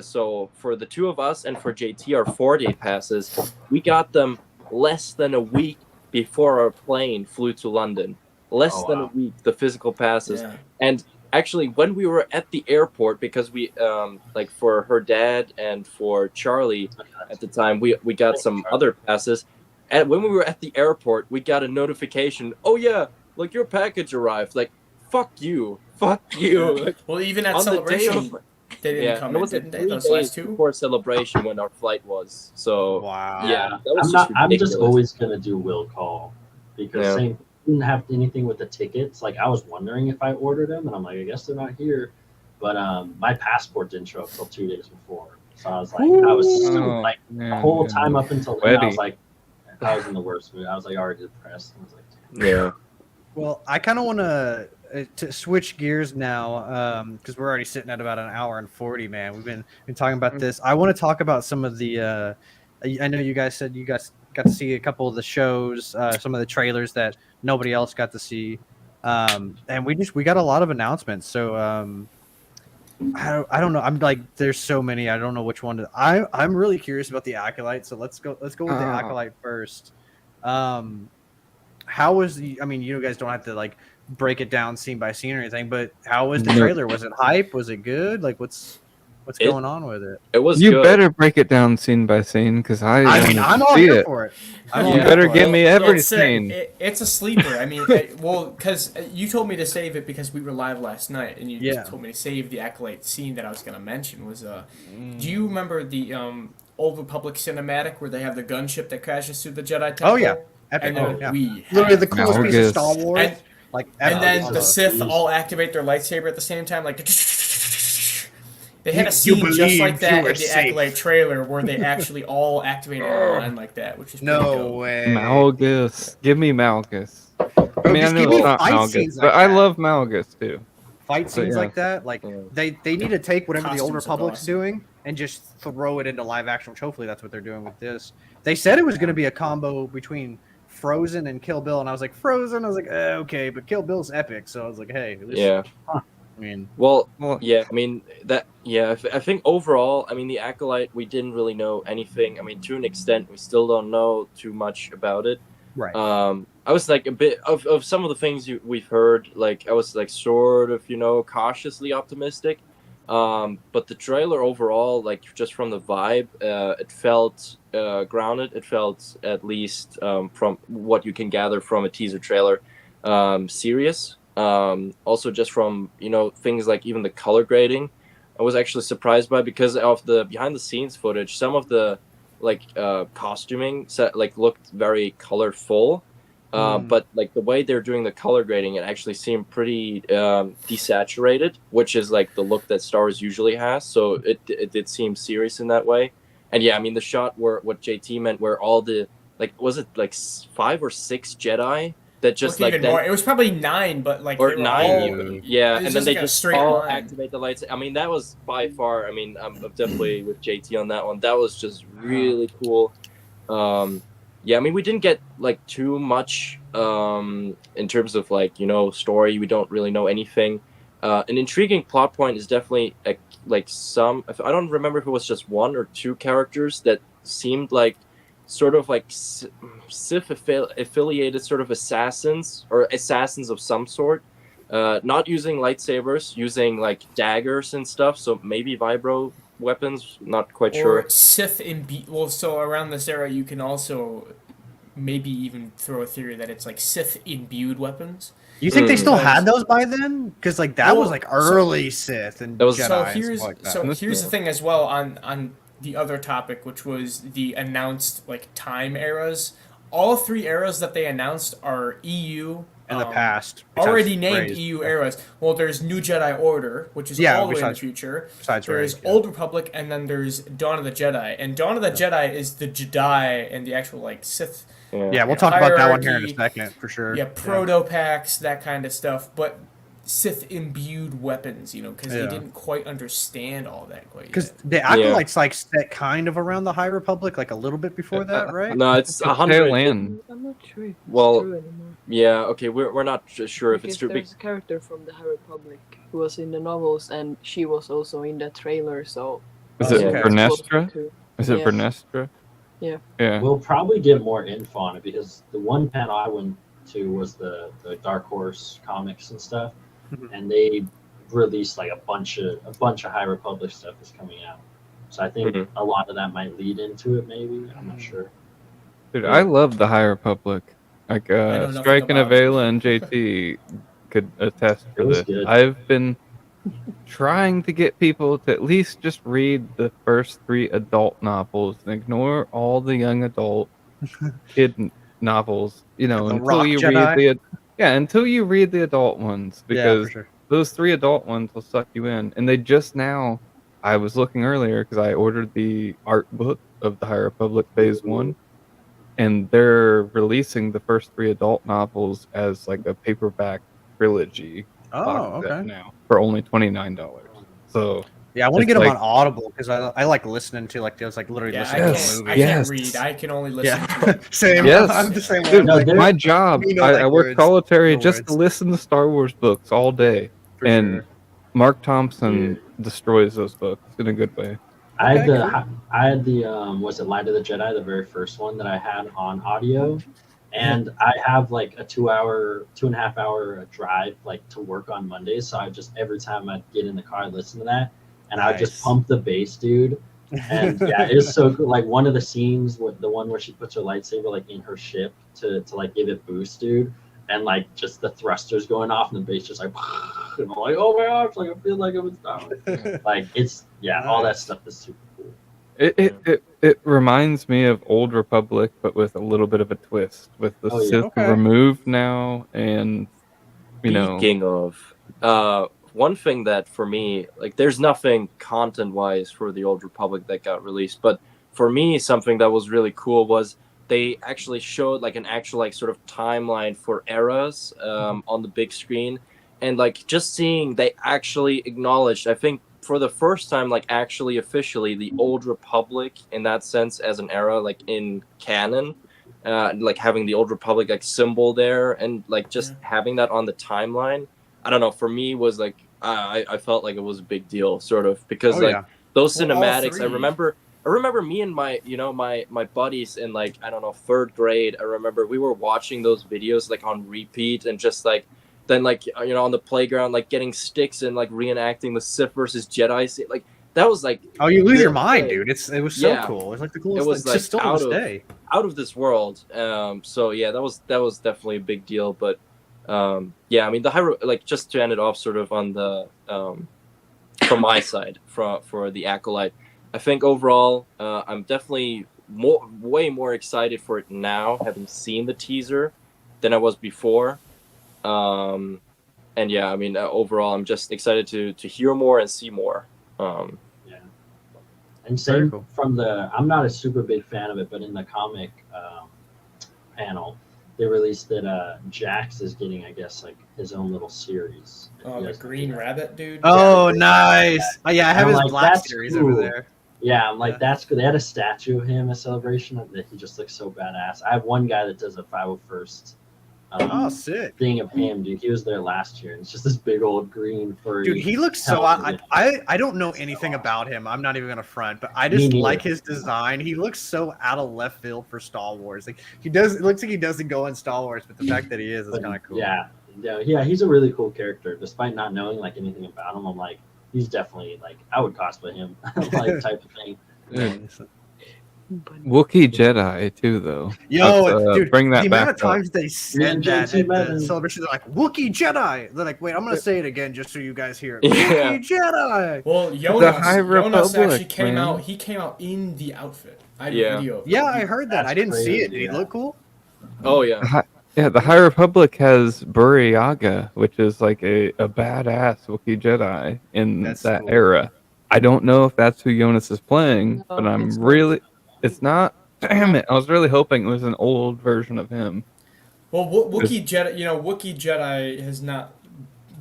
so for the 2 of us and for JT, our 4-day passes, we got them less than a week before our plane flew to London. Less Oh, than a wow. week, the physical passes. Yeah. And actually, when we were at the airport, because we like for her dad and for Charlie at the time, we got some other passes. And when we were at the airport, we got a notification. Oh yeah, like your package arrived. Like, fuck you. Like, Well, even at on the day celebration, of, they didn't yeah, come and it in, was like didn't they? 3 Those days last 2. before celebration when our flight was. So Wow. yeah, that was I'm just ridiculous. always gonna do will call because Yeah. same didn't have anything with the tickets. Like I was wondering if I ordered them, and I'm like, I guess they're not here. But my passport didn't show up till 2 days before, So I was like, I was so, Oh, like the man, whole yeah. time up until then, I was Sweaty. like, I was in the worst mood. I was like already depressed. I was like, Yeah. Well, I kind of want to switch gears now because we're already sitting at about an hour and 40. Man, we've been talking about this. I want to talk about some of the. I know you guys said you guys got to see a couple of the shows, some of the trailers that nobody else got to see, and we got a lot of announcements. So I don't know. I'm like, there's so many. I don't know which one to. I'm really curious about the Acolyte. So let's go with the Acolyte first. How was the? I mean, you guys don't have to like break it down scene by scene or anything, but how was the Nope. trailer? Was it hype? Was it good? Like, what's It- going on with it? It was You good. better break it down scene by scene because I I mean, wanted I'm to all see here it. for it. I'm all You here better for give it. me every It's scene. it's a sleeper. I mean, well, because you told me to save it because we were live last night, and you Yeah. just told me to save the Acolyte scene that I was going to mention. Was Do you remember the Old Republic cinematic where they have the gunship that crashes through the Jedi Temple? Oh yeah, epic. And then yeah. we Literally have the coolest piece of Malgus. Star Wars. And- like, And ever. then Oh, the Sith geez. all activate their lightsaber at the same time, like. They had You a scene just believed like you that were in the safe. Acolyte trailer where they actually all activated in line like that, which is pretty no dope. way. Malgus. Give me Malgus. I mean, I just know give me it's not fight Malgus, scenes but like I that. love Malgus too. Fight scenes yeah. like that. Like Yeah. they need to take whatever the Old Costumes look Republic's awesome. doing and just throw it into live action. Which hopefully that's what they're doing with this. They said it was going to be a combo between Frozen and Kill Bill, and I was like, Frozen. I was like, okay, but Kill Bill's epic, so I was like, hey, at least, Yeah. I mean, Well, Well, yeah. I mean that. Yeah. I think overall, I mean, the Acolyte, we didn't really know anything. I mean, to an extent, we still don't know too much about it. right. I was like a bit of some of the things we've heard. Like I was like sort of cautiously optimistic, but the trailer overall, like just from the vibe, it felt grounded. It felt at least from what you can gather from a teaser trailer, serious. Also just from things like even the color grading, I was actually surprised by because of the behind the scenes footage. Some of the costuming set looked very colorful, but like the way they're doing the color grading, it actually seemed pretty desaturated, which is like the look that Star Wars usually has. So it did seem serious in that way. And yeah, I mean the shot where what JT meant, where all the was it like 5 or 6 Jedi that just Looked like even then, more. It was probably 9, but like or they were 9 all, even. Yeah, it was and then just they like a just straight all line. activate the lights. I mean, that was by far. I mean, I'm definitely with JT on that one. That was just really cool. Yeah, I mean, we didn't get like too much in terms of story. We don't really know anything. An intriguing plot point is definitely like some. I don't remember if it was just 1 or 2 characters that seemed like sort of like Sith affiliated sort of assassins or assassins of some sort, not using lightsabers, using like daggers and stuff, so maybe vibro weapons, not quite sure. Or Sith imbued. Well, so around this era, you can also maybe even throw a theory that it's like Sith imbued weapons. You think they still Because- had those by then? Because like that was Well, like early Sith and That was- Jedi. So and here's stuff like that. so here's the thing as well on the other topic, which was the announced like time eras. All 3 eras that they announced are EU in the past. besides already named Rey's. EU eras. Well, there's New Jedi Order, which is Yeah, all the way in the besides- future. Besides There's Rey's, yeah. Old Republic, and then there's Dawn of the Jedi. And Dawn of the Jedi is the Jedi and the actual like Sith. Yeah, we'll talk about that one here in a hierarchy, second for sure. Yeah, proto packs, that kind of stuff. But Sith imbued weapons, because Yeah. they didn't quite understand all that quite Because yet. the acolytes like set kind of around the High Republic, like a little bit before that, right? No, it's Tail 100. end. I'm not sure if it's Well, true anymore. Yeah, okay, we're not sure if it's Because true. there's a character from the High Republic who was in the novels, and she was also in the trailer. So Is Oh, it okay. Vernestra? Too. Is it Yeah. Vernestra? Yeah. Yeah. we'll probably get more info on it because the one panel I went to was the Dark Horse comics and stuff, Mhm. and they released like a bunch of High Republic stuff is coming out. So I think Mhm. a lot of that might lead into it. Maybe I'm not sure. Dude, I love the High Republic. Like know nothing Strike and about it. Avela and JT could attest for It was this. good. I've been trying to get people to at least just read the first 3 adult novels and ignore all the young adult kid novels. The Until Rock you Jedi? read until you read the adult ones, Yeah, because for sure. those 3 adult ones will suck you in. And they just now, I was looking earlier because I ordered the art book of the High Republic Phase 1, and they're releasing the first 3 adult novels as like a paperback trilogy box Oh, set okay. now for only $29. So Yeah, I want to it's get them on like, Audible because I like listening to like those, like literally Yeah, listening to a Yes, movie. I can't yes. read. I can only listen Yeah, to it. same. Yes. I'm the same way. Dude, I'm No, like, they're- my job, you know I that work words, solitary the just to words. listen to Star Wars books all day, for and sure. Mark Thompson Dude. destroys those books in a good way. I had Okay, the cool. I had the was it Light of the Jedi, the very first one that I had on audio, and I have like a 2.5 hour drive like to work on Mondays. So I just every time I get in the car, I listen to that, and I would just Nice. pump the bass, dude. And yeah, it's so cool. Like one of the scenes, the one where she puts her lightsaber like in her ship to like give it boost, dude. And like just the thrusters going off and the bass just like, and I'm like, oh my gosh, like I feel like I'm in Star Wars. Like it's all that Nice. stuff is super cool. It reminds me of Old Republic, but with a little bit of a twist, with the Oh, yeah. Sith Okay. removed now, and Speaking of, one thing that for me, like, there's nothing content-wise for the Old Republic that got released, but for me, something that was really cool was they actually showed like an actual like sort of timeline for eras on the big screen, and like just seeing they actually acknowledged, I think for the first time, like actually officially, the Old Republic in that sense as an era, like in canon. Like having the Old Republic like symbol there and like just having that on the timeline. I don't know. For me, was like I felt like it was a big deal, sort of, because Oh, like yeah. those Well, all cinematics. I three. remember me and my my buddies in like I don't know 3rd grade. I remember we were watching those videos like on repeat and just like then like on the playground like getting sticks and like reenacting the Sith versus Jedi scene. Like that was like Oh, you lose your the mind, thing. dude. It was so Yeah. cool. It was like the It coolest was thing. like Just still to out this of day. this world. So yeah, that was definitely a big deal. But yeah, I mean the like just to end it off sort of on the from my side for the Acolyte, I think overall I'm definitely way more excited for it now, having seen the teaser, than I was before. And yeah, I mean overall I'm just excited to hear more and see more. Yeah. And Very same cool. from I'm not a super big fan of it, but in the comic panel, they released that Jax is getting, I guess, like his own little series. Oh, the Green Rabbit dude. Oh, Yeah. nice. Oh, yeah, I have And I'm his like, Black that's series cool. over there. Yeah, I'm like, Yeah. that's good. They had a statue of him at Celebration that he just looks so badass. I have one guy that does a 501st Oh, sick. thing of him, dude. He was there last year, and it's just this big old green furry. Dude, he looks so. helmet. I don't know anything about him. I'm not even gonna front, but I Me just neither. like his design. He looks so out of left field for Star Wars. Like he does. It looks like he doesn't go in Star Wars, but the fact that he is But kind of cool. yeah, he's a really cool character. Despite not knowing like anything about him, I'm like, he's definitely like I would cosplay him, like type of thing. Wookiee Jedi too, though. Yo, Let's, dude, bring that the amount back of times they said and that JT at the Madden. celebration, they're like Wookiee Jedi. They're like, wait, I'm gonna say it again just so you guys hear it. Yeah. Wookiee Jedi. Well, The Jonas High Republic, actually came man. out. He came out in the outfit. I have Yeah. a video of it. Yeah, I heard that. That's I didn't see it. crazy, Did he yeah. look cool? Oh yeah. Yeah, the High Republic has Buriaga, which is like a badass Wookiee Jedi in That's that cool. era. I don't know if that's who Jonas is playing, No, but I'm it's not. really. It's not. Damn it! I was really hoping it was an old version of him. Well, Wookiee Jedi. Wookiee Jedi has not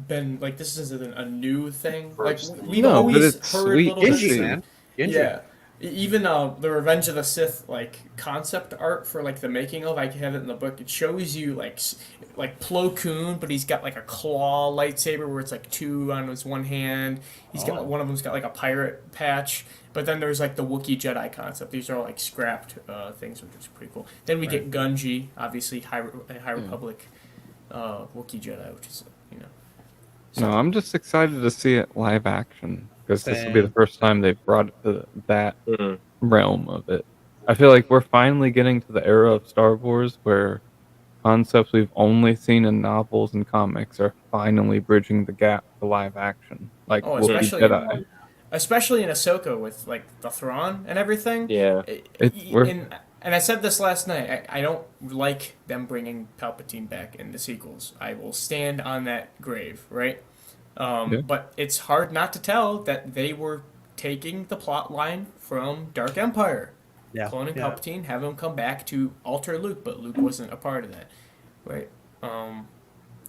been like this isn't a new thing. Like First. we've No, but always it's heard sweet little to bits. Genji, see. man. Genji. Yeah. Even the Revenge of the Sith like concept art for like the making of, I have it in the book. It shows you like Plo Koon, but he's got like a claw lightsaber where it's like 2 on his one hand. He's got one of them's got like a pirate patch. But then there's like the Wookiee Jedi concept. These are all like scrapped things, which is pretty cool. Then we get Gunji, obviously High Republic Wookiee Jedi, which is No, I'm just excited to see it live action because this will be the Same. first time they've brought it to that Mhm. realm of it. I feel like we're finally getting to the era of Star Wars where concepts we've only seen in novels and comics are finally bridging the gap to live action, like Oh, Wookiee especially Jedi. especially in Ahsoka with like the Thrawn and everything. Yeah. And I said this last night. I don't like them bringing Palpatine back in the sequels. I will stand on that grave, right? Yeah. But it's hard not to tell that they were taking the plot line from Dark Empire. Yeah. Cloning Yeah. Palpatine, have him come back to alter Luke, but Luke wasn't a part of that, right?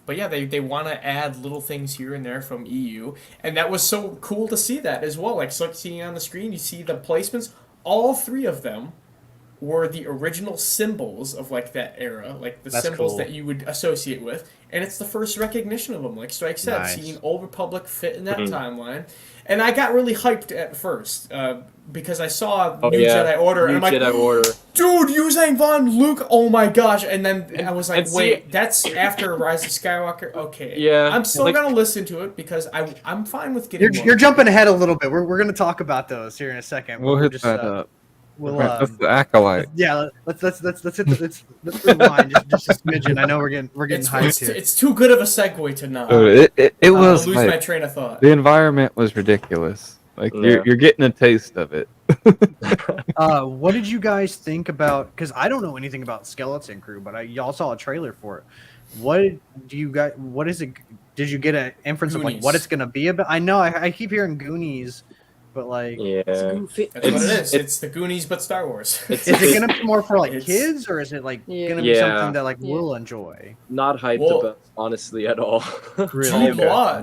But yeah, they want to add little things here and there from EU, and that was so cool to see that as well. Like, so seeing on the screen, you see the placements. All three of them were the original symbols of like that era, like the That's symbols cool. that you would associate with, and it's the first recognition of them. Like Strike said, Nice. seeing Old Republic fit in that timeline, and I got really hyped at first because I saw New Jedi Order, and I'm like, Jedi Order. dude, Yuzhang Vaughn, Luke, oh my gosh! And then I was like, and see- wait, that's after Rise of Skywalker. Okay, Yeah, I'm still like- gonna listen to it because I'm fine with getting. You're jumping ahead a little bit. We're going to talk about those here in a second. but We'll we're hit just, that up. We'll, That's the acolyte. yeah, let's hit let's rewind just a smidgen. I know we're getting hyped here. It's too good of a segue to not. Dude, it I'll was lose my like, train of thought. the environment was ridiculous. Like Yeah. you're getting a taste of it. What did you guys think about? Because I don't know anything about Skeleton Crew, but y'all saw a trailer for it. What do you guys? What is it? Did you get an inference of like what Goonies. it's gonna be about? I know I keep hearing Goonies, but like, Yeah. Goofy. That's what it It's- is. It's the Goonies, but Star Wars. It's is it gonna be more for like It's- kids, or is it like Yeah. gonna be Yeah. something that like Yeah. we'll enjoy? Not hyped Well- about, honestly, at all. Really?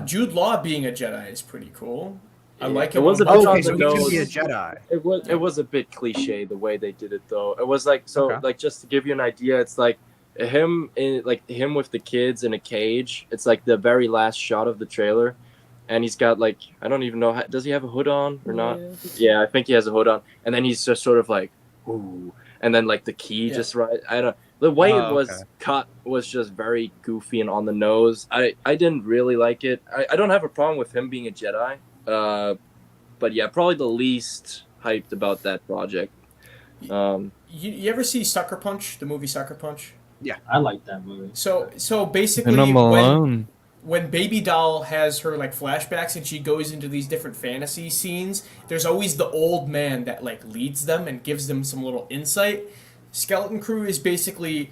Jude Law being a Jedi is pretty cool. I Yeah. like It was a when bit he Okay, on so the he's gonna nose. be a Jedi. It was a bit cliche the way they did it though. It was like Okay. like just to give you an idea, it's like him with the kids in a cage. It's like the very last shot of the trailer, and he's got like I don't even know does he have a hood on or not? Yeah, I think he has a hood on, and then he's just sort of like ooh, and then like the key Yeah. just right. I don't. The way Oh, it was okay. cut was just very goofy and on the nose. I didn't really like it. I don't have a problem with him being a Jedi. But yeah, probably the least hyped about that project. You ever see Sucker Punch, the movie Sucker Punch? I like that movie. So basically, And I'm alone. when Baby Doll has her like flashbacks and she goes into these different fantasy scenes, there's always the old man that like leads them and gives them some little insight. Skeleton Crew is basically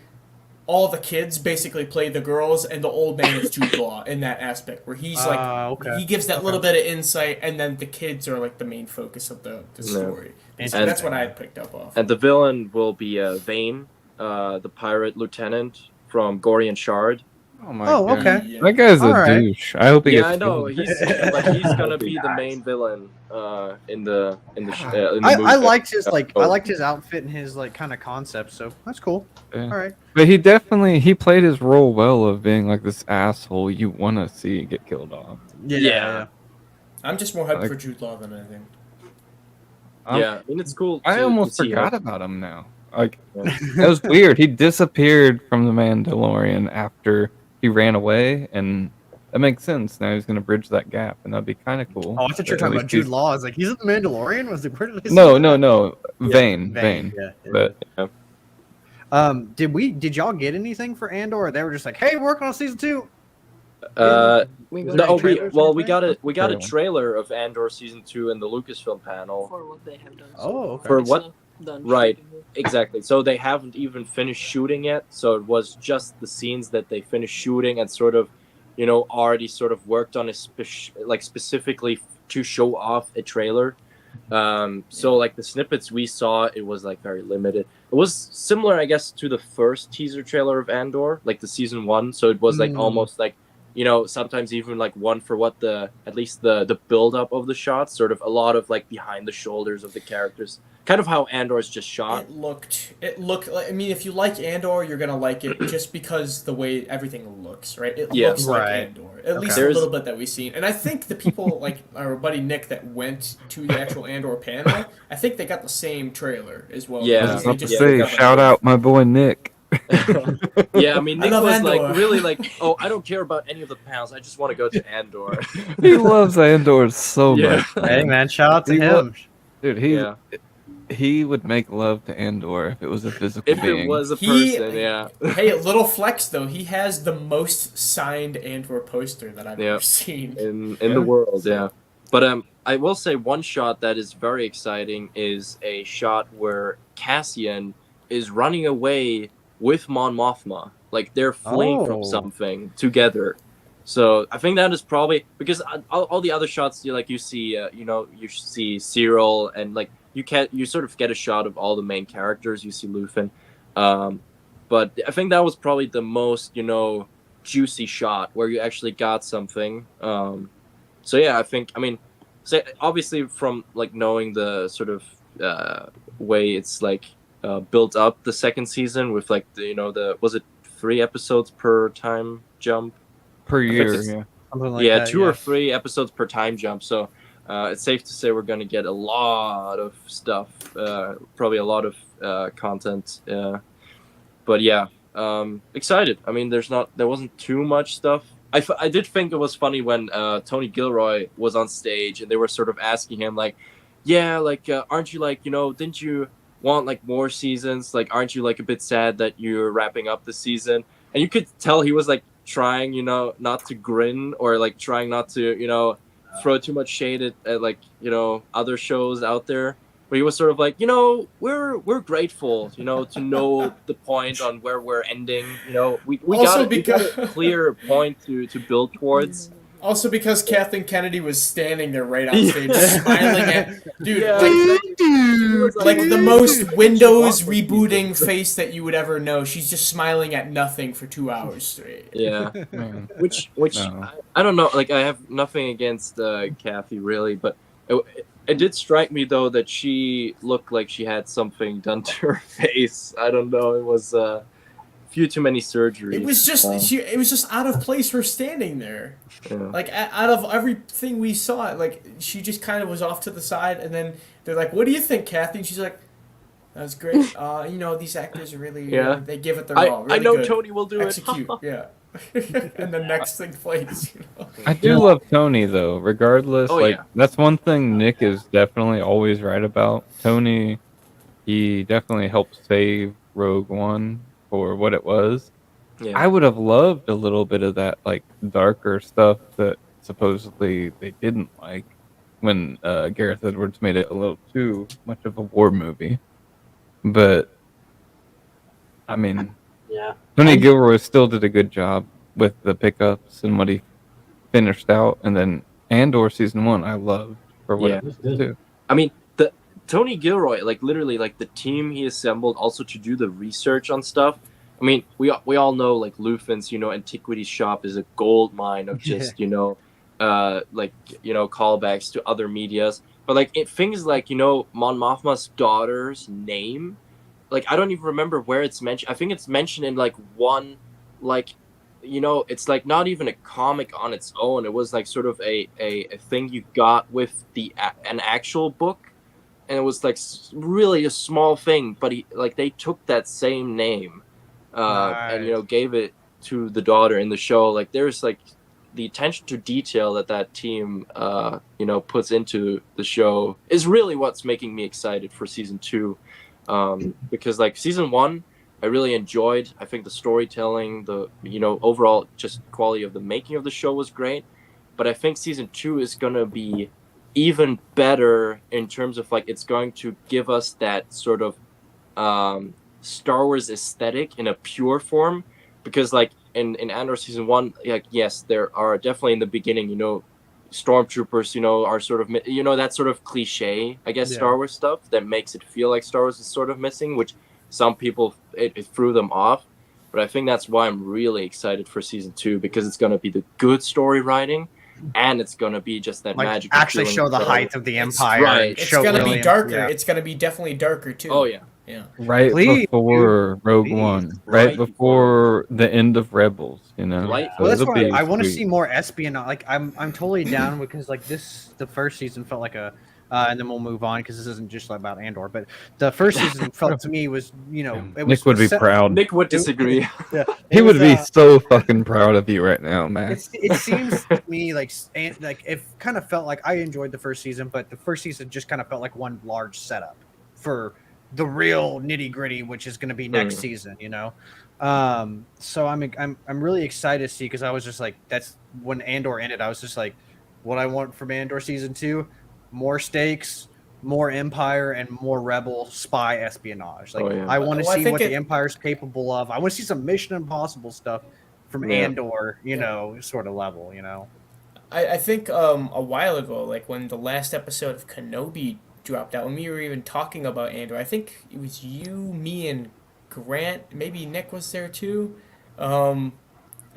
all the kids basically play the girls, and the old man is Jude Law in that aspect, where he's like Okay. he gives that little bit of insight, and then the kids are like the main focus of the story. So And- that's what I had picked up off. And the villain will be Vane, the pirate lieutenant from Gorian Shard. Oh my Oh, god. okay. Yeah. That guy's a All right. douche. I hope he Yeah, gets I know. killed. He's gonna be the Nice. main villain in the movie. I liked his I liked his outfit and his like kind of concept, so that's cool. Yeah. All right. But he played his role well of being like this asshole you want to see get killed off. Yeah. I'm just more hyped Like- for Jude Law than anything. Yeah, I mean it's cool. I to almost see forgot how- about him now. Like Yeah. that was weird. He disappeared from the Mandalorian after he ran away, and that makes sense. Now he's gonna bridge that gap, and that'd be kind of cool. Oh, I thought you were At talking about least Jude he's- Law. I was like, he's in the Mandalorian. Was it where did I see No, that? no, Vane. Yeah. But Did y'all get anything for Andor? Or they were just like, hey, we're working on season 2. We got No, a trailer we got a Trailer. trailer of Andor season 2 in the Lucasfilm panel. for what they have done. Oh, okay. For It's what? not done Right. shooting yet. Exactly. So they haven't even finished shooting yet. So it was just the scenes that they finished shooting and sort of, already sort of worked on specifically to show off a trailer. So like the snippets we saw, it was like very limited. It was similar, I guess, to the first teaser trailer of Andor, like the season 1. So it was like almost like, sometimes even like one for what at least the build up of the shots, sort of a lot of like behind the shoulders of the characters. Kind of how Andor's just shot. It looked like, I mean, if you like Andor, you're gonna like it just because the way everything looks, right? It Yeah. looks like Right. Andor, at least There's- a little bit that we've seen. And I think the people like our buddy Nick that went to the actual Andor panel, I think they got the same trailer as well. Yeah. I was They about to just say, got, shout out my boy Nick. Yeah, I mean, I Nick love was Andor. like really like, oh, I don't care about any of the panels. I just want to go to Andor. He loves Andor so Yeah. much. Hey, man, shout out to He him. Dude, Yeah. he would make love to Andor if it was a physical If being. it was a He- person, yeah. Hey, a little flex though. He has the most signed Andor poster that I've Yeah. ever seen. In Yeah. the world, yeah. But I will say one shot that is very exciting is a shot where Cassian is running away with Mon Mothma. Like they're fleeing from Oh. something together. So I think that is probably because all the other shots you see you see Cyril and like you sort of get a shot of all the main characters. You see Lufin, but I think that was probably the most juicy shot where you actually got something. So yeah, I mean, so obviously from like knowing the sort of way it's like built up the second season with like the was it 3 episodes per time jump per year, yeah. Something like Yeah, that, 2 or 3 episodes per time jump. So it's safe to say we're going to get a lot of stuff, probably a lot of content. But yeah, excited. I mean, there wasn't too much stuff. I did think it was funny when Tony Gilroy was on stage and they were sort of asking him like, yeah, like aren't you like didn't you want like more seasons? Like, aren't you like a bit sad that you're wrapping up the season? And you could tell he was like trying not to grin or like trying not to throw too much shade at like other shows out there, but he was sort of like we're grateful to know the point on where we're ending. We Also we got a clear point to build towards. Also because Kathleen Kennedy was standing there right on stage, smiling at dude, Yeah, like the most Windows rebooting face that you would ever know. She's just smiling at nothing for 2 hours straight. Yeah, Man. which No. I don't know. Like, I have nothing against Kathy really, but it did strike me though that she looked like she had something done to her face. I don't know. It was few too many surgeries. It was just it was just out of place her standing there. Yeah. Like out of everything we saw, like she just kind of was off to the side, and then they're like, "What do you think, Kathy?" And she's like, "That was great. These actors are really they give it their all. Really I know good. Tony will do Execute, yeah." And the next thing plays. I do love Tony though. Regardless, Oh, like yeah. that's one thing Nick is definitely always right about. Tony, he definitely helped save Rogue One for what it was. Yeah. I would have loved a little bit of that like darker stuff that supposedly they didn't like when Gareth Edwards made it a little too much of a war movie. But I mean, Yeah. Tony Gilroy still did a good job with the pickups and what he finished out, and then Andor season 1 I loved for what Yeah. it was too. I mean, the Tony Gilroy, like literally, like the team he assembled also to do the research on stuff. I mean, we all know like Lufin's antiquities shop is a gold mine of just callbacks to other medias. But like things like Mon Mothma's daughter's name, like I don't even remember where it's mentioned. I think it's mentioned in like one, like it's like not even a comic on its own. It was like sort of a thing you got with an actual book, and it was like really a small thing. But they took that same name, and gave it to the daughter in the show. Like there's like the attention to detail that team puts into the show is really what's making me excited for season 2, because like season 1 I really enjoyed. I think the storytelling, the overall just quality of the making of the show was great, but I think season 2 is gonna be even better in terms of like it's going to give us that sort of Star Wars aesthetic in a pure form, because like in Andor season 1, like yes, there are definitely in the beginning stormtroopers are sort of that sort of cliche, I guess, Star Wars stuff that makes it feel like Star Wars is sort of missing, which some people it threw them off. But I think that's why I'm really excited for season 2, because it's going to be the good story writing, and it's going to be just that like magic. actually show the height of the Empire. right. It's gonna be darker. Yeah. It's gonna be definitely darker too. Oh yeah. Yeah. Right Please, before Rogue please. One, Right right before the end of Rebels, Right. So Well, that's it'll why be I want to sweet. see more espionage. Like I'm totally down because like the first season felt like a, and then we'll move on because this isn't just about Andor, but the first season felt to me was it was Nick would be proud. Nick would disagree. Yeah, He it would was, be so fucking proud of you right now, man. it seems to me like it kind of felt like I enjoyed the first season, but the first season just kind of felt like one large setup for the real nitty gritty, which is going to be next season. So I'm really excited to see, because I was just like, that's when Andor ended. I was just like, what I want from Andor season 2, more stakes, more Empire, and more Rebel spy espionage. Like I want to see what the Empire's capable of. I want to see some Mission Impossible stuff from Yeah. Andor, you know, sort of level, you know. I think a while ago, like when the last episode of Kenobi dropped out, when we were even talking about Andor, I think it was you, me, and Grant. Maybe Nick was there too. I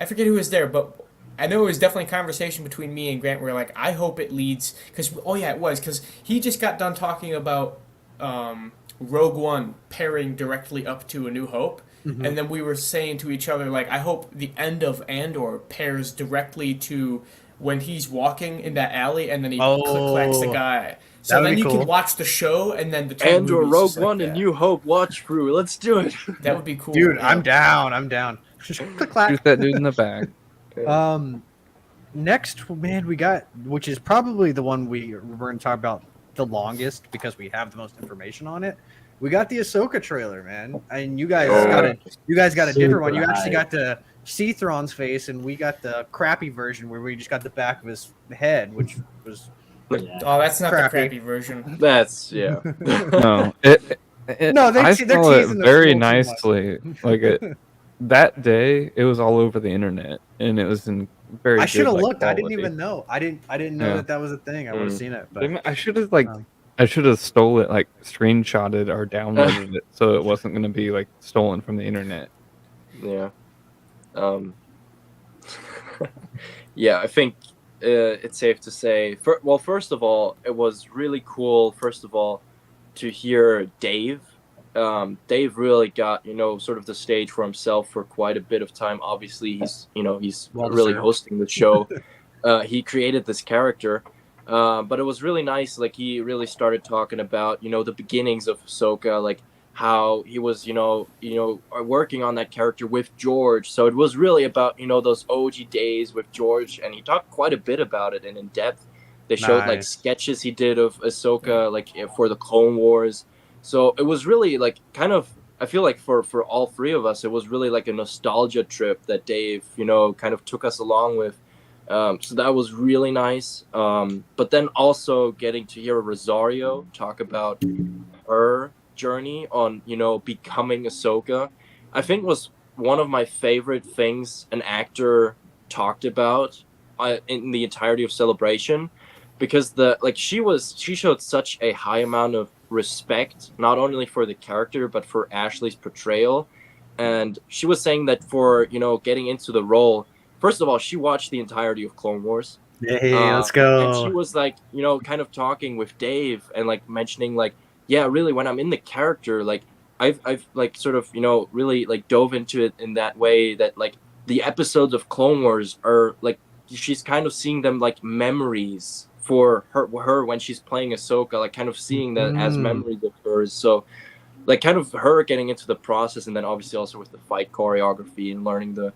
forget who was there, but I know it was definitely a conversation between me and Grant where like I hope it leads because it was because he just got done talking about Rogue One pairing directly up to A New Hope. Mhm. And then we were saying to each other, like, I hope the end of Andor pairs directly to when he's walking in that alley and then he clacks the guy. So that would then be you cool. can watch the show and then the two Andor, movies Rogue just like One, that. and New Hope watch through. Let's do it. That would be cool. Dude, yeah. I'm down. I'm down. Just click clack. Shoot that dude in the back. Next, man, we got, which is probably the one we're going to talk about the longest because we have the most information on it. We got the Ahsoka trailer, man, and you guys got a different one. You Super actually hype. got to see Thrawn's face, and we got the crappy version where we just got the back of his head, which was Yeah. Oh, that's not Crappy. the crappy version. That's yeah. No, No, I they're saw it teasing us very a little too much. nicely. Like that day, it was all over the internet, and it was in very. I should have good, like, looked. I didn't quality. even know. I didn't know Yeah. that was a thing. I would have Mm. seen it, but I should have Um, I should have stole it, like screenshotted or downloaded it, so it wasn't going to be like stolen from the internet. Yeah. Yeah, I think it's safe to say. Well, first of all, it was really cool. First of all, to hear Dave. Dave really got sort of the stage for himself for quite a bit of time. Obviously, he's Well really deserved. hosting the show. He created this character. But it was really nice. Like he really started talking about the beginnings of Ahsoka, like how he was working on that character with George. So it was really about those OG days with George, and he talked quite a bit about it and in depth. They showed like Nice. sketches he did of Ahsoka, like for the Clone Wars. So it was really like kind of. I feel like for all three of us, it was really like a nostalgia trip that Dave kind of took us along with. So that was really nice. But then also getting to hear Rosario talk about her journey on, becoming Ahsoka, I think was one of my favorite things an actor talked about in the entirety of Celebration, because she showed such a high amount of respect, not only for the character, but for Ashley's portrayal. And she was saying that for, getting into the role, first of all, she watched the entirety of Clone Wars. Hey, let's And she go. was like, kind of talking with Dave and like mentioning like, yeah, really when I'm in the character, like I've like sort of, really like dove into it in that way that like the episodes of Clone Wars are like, she's kind of seeing them like memories for her when she's playing Ahsoka, like kind of seeing that as memories of hers. So like kind of her getting into the process, and then obviously also with the fight choreography and learning the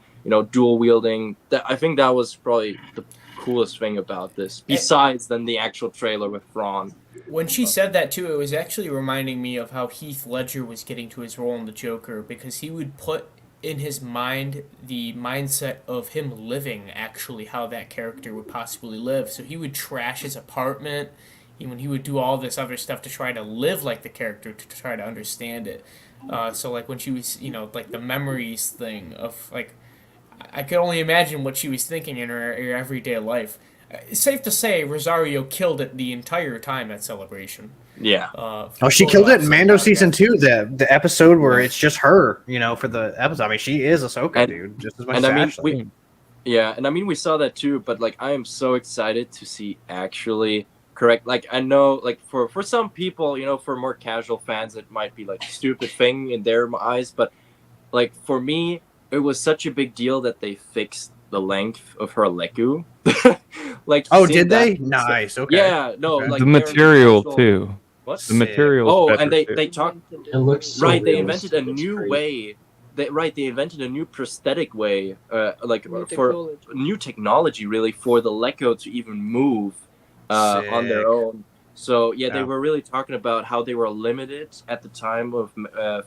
dual wielding. That I think that was probably the coolest thing about this, besides than the actual trailer with Thrawn. When she said that too, it was actually reminding me of how Heath Ledger was getting to his role in the Joker, because he would put in his mind the mindset of him living actually how that character would possibly live. So he would trash his apartment, when he would do all this other stuff to try to live like the character, to try to understand it. So like when she was, like the memories thing of like, I could only imagine what she was thinking in her everyday life. It's safe to say Rosario killed it the entire time at Celebration. Yeah. She killed it in Mando season 2, the episode where it's just her, for the episode. I mean, she is Ahsoka, dude, just as much as Ashley. We saw that too, but like I am so excited to see actually correct. Like I know, like for some people, for more casual fans, it might be like a stupid thing in their eyes, but like for me, it was such a big deal that they fixed the length of her leku. Like, did they? Nice. Okay. Yeah, no, Okay. like The material actual... too. What? The material. Oh, and they talked. It looks so Right, they realistic, invented a it's new crazy. way. They invented a new prosthetic way, New for technology. new technology, really, for the Leko to even move on their Sick. own. So yeah, they Yeah. were really talking about how they were limited at the time of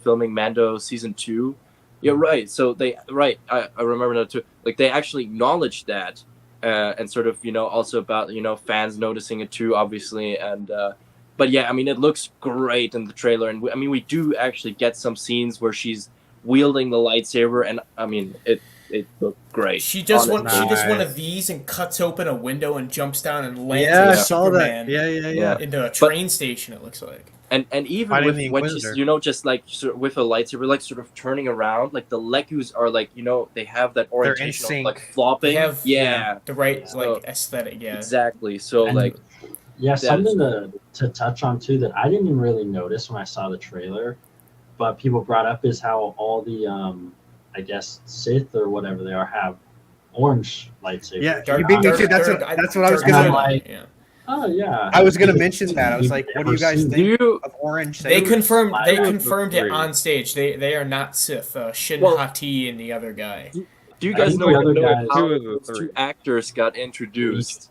filming Mando season 2. Yeah, right. So I remember that too. Like they actually acknowledged that, and sort of also about fans noticing it too, obviously. And but yeah, I mean it looks great in the trailer, and we do actually get some scenes where she's wielding the lightsaber, and I mean it looked great. She does honestly. one. She does one Nice. of these and cuts open a window and jumps down and lands Yeah, I like saw Superman that. Yeah. Yeah. into a train station. It looks like. And even Fighting with the when she's Inquisitor. just like with a lightsaber, like sort of turning around, like the Legus are like they have that orientation of sync. like flopping. They have yeah, the right So- like aesthetic. Yeah. exactly. So And- like Yeah, That's something to touch on too that I didn't even really notice when I saw the trailer, but people brought up is how all the I guess Sith or whatever they are have orange lightsabers. Yeah, Dark- you beat me dark- too. That's dark- what I was dark- gonna. I'm like- yeah. Oh yeah. I was gonna mention that. I was like, what do you guys Never do think you of orange They sabers? confirmed. They I confirmed it agree. on stage. They are not Sith. Shin Well- Hati and the other guy. do you I guys think know, the other guys- how Two of the those three. two actors got introduced?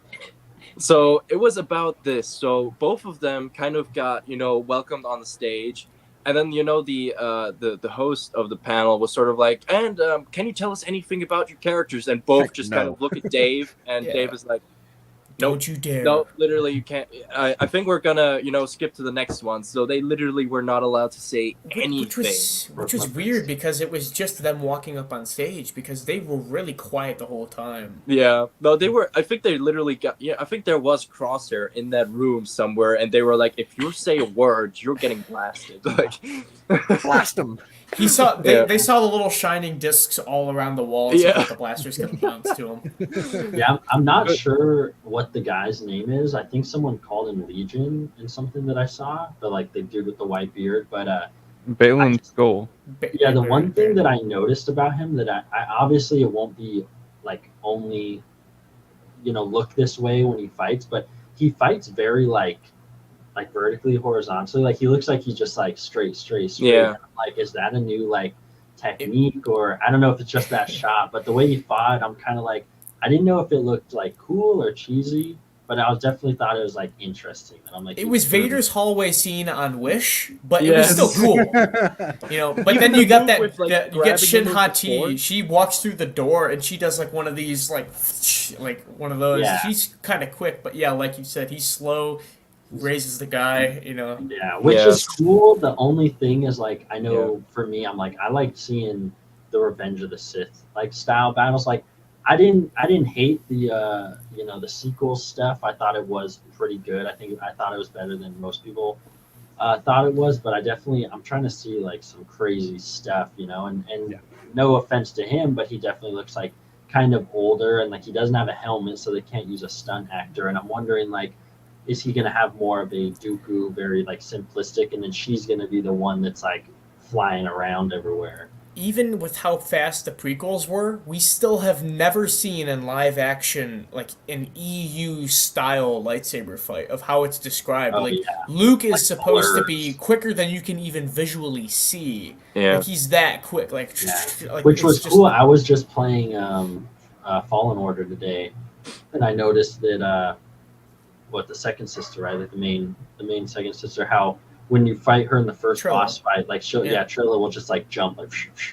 So it was about this. So both of them kind of got welcomed on the stage, and then the host of the panel was sort of like, and can you tell us anything about your characters? And both Heck just no. kind of look at Dave, and Yeah. Dave is like, Nope. Don't you dare. no, literally you can't. I think we're gonna skip to the next one. So they literally were not allowed to say anything. Which was weird because it was just them walking up on stage because they were really quiet the whole time. Yeah, no, they were. I think they literally got. Yeah, I think there was Crosshair in that room somewhere, and they were like, "If you say a word, you're getting blasted." Like, Blast them. He saw Yeah. they saw the little shining discs all around the walls so Yeah. that the blasters could bounce to him. Yeah, I'm not sure what the guy's name is. I think someone called him Legion in something that I saw, the dude with the white beard. But Balin's Skull. yeah, the one thing that I noticed about him that I obviously it won't be like only look this way when he fights, but he fights very like vertically, horizontally. Like he looks like he's just like straight. Yeah. And I'm like, is that a new like technique, or I don't know if it's just that shot, but the way he fought, I'm kind of like, I didn't know if it looked like cool or cheesy, but I was definitely thought it was like interesting. And I'm like, It was Vader's hallway scene on Wish, but it Yes. was still cool. But Even then the you got move that, with, like, you get grabbing Shin him with the Hati. sword. She walks through the door and she does like one of these like one of those. Yeah. She's kind of quick, but yeah, like you said, he's slow. Raises the guy. Yeah, which Yeah. is cool. The only thing is like, I know for me, I'm like, I like seeing the Revenge of the Sith like style battles. Like I didn't hate the the sequel stuff. I thought it was pretty good. I thought it was better than most people thought it was, but I'm trying to see like some crazy stuff, and Yeah. no offense to him, but he definitely looks like kind of older, and like he doesn't have a helmet, so they can't use a stunt actor. And I'm wondering like, is he gonna have more of a Dooku, very like simplistic, and then she's gonna be the one that's like flying around everywhere? Even with how fast the prequels were, we still have never seen in live action like an EU style lightsaber fight of how it's described. Oh, like yeah. Luke is Like supposed to blurs. be quicker than you can even visually see. Yeah. Like he's that quick. Like, Yeah. like Which it's was just- cool. I was just playing Fallen Order today, and I noticed that the second sister, right? Like the main second sister, how when you fight her in the first Trilla. boss fight, like Yeah. Trilla will just like jump like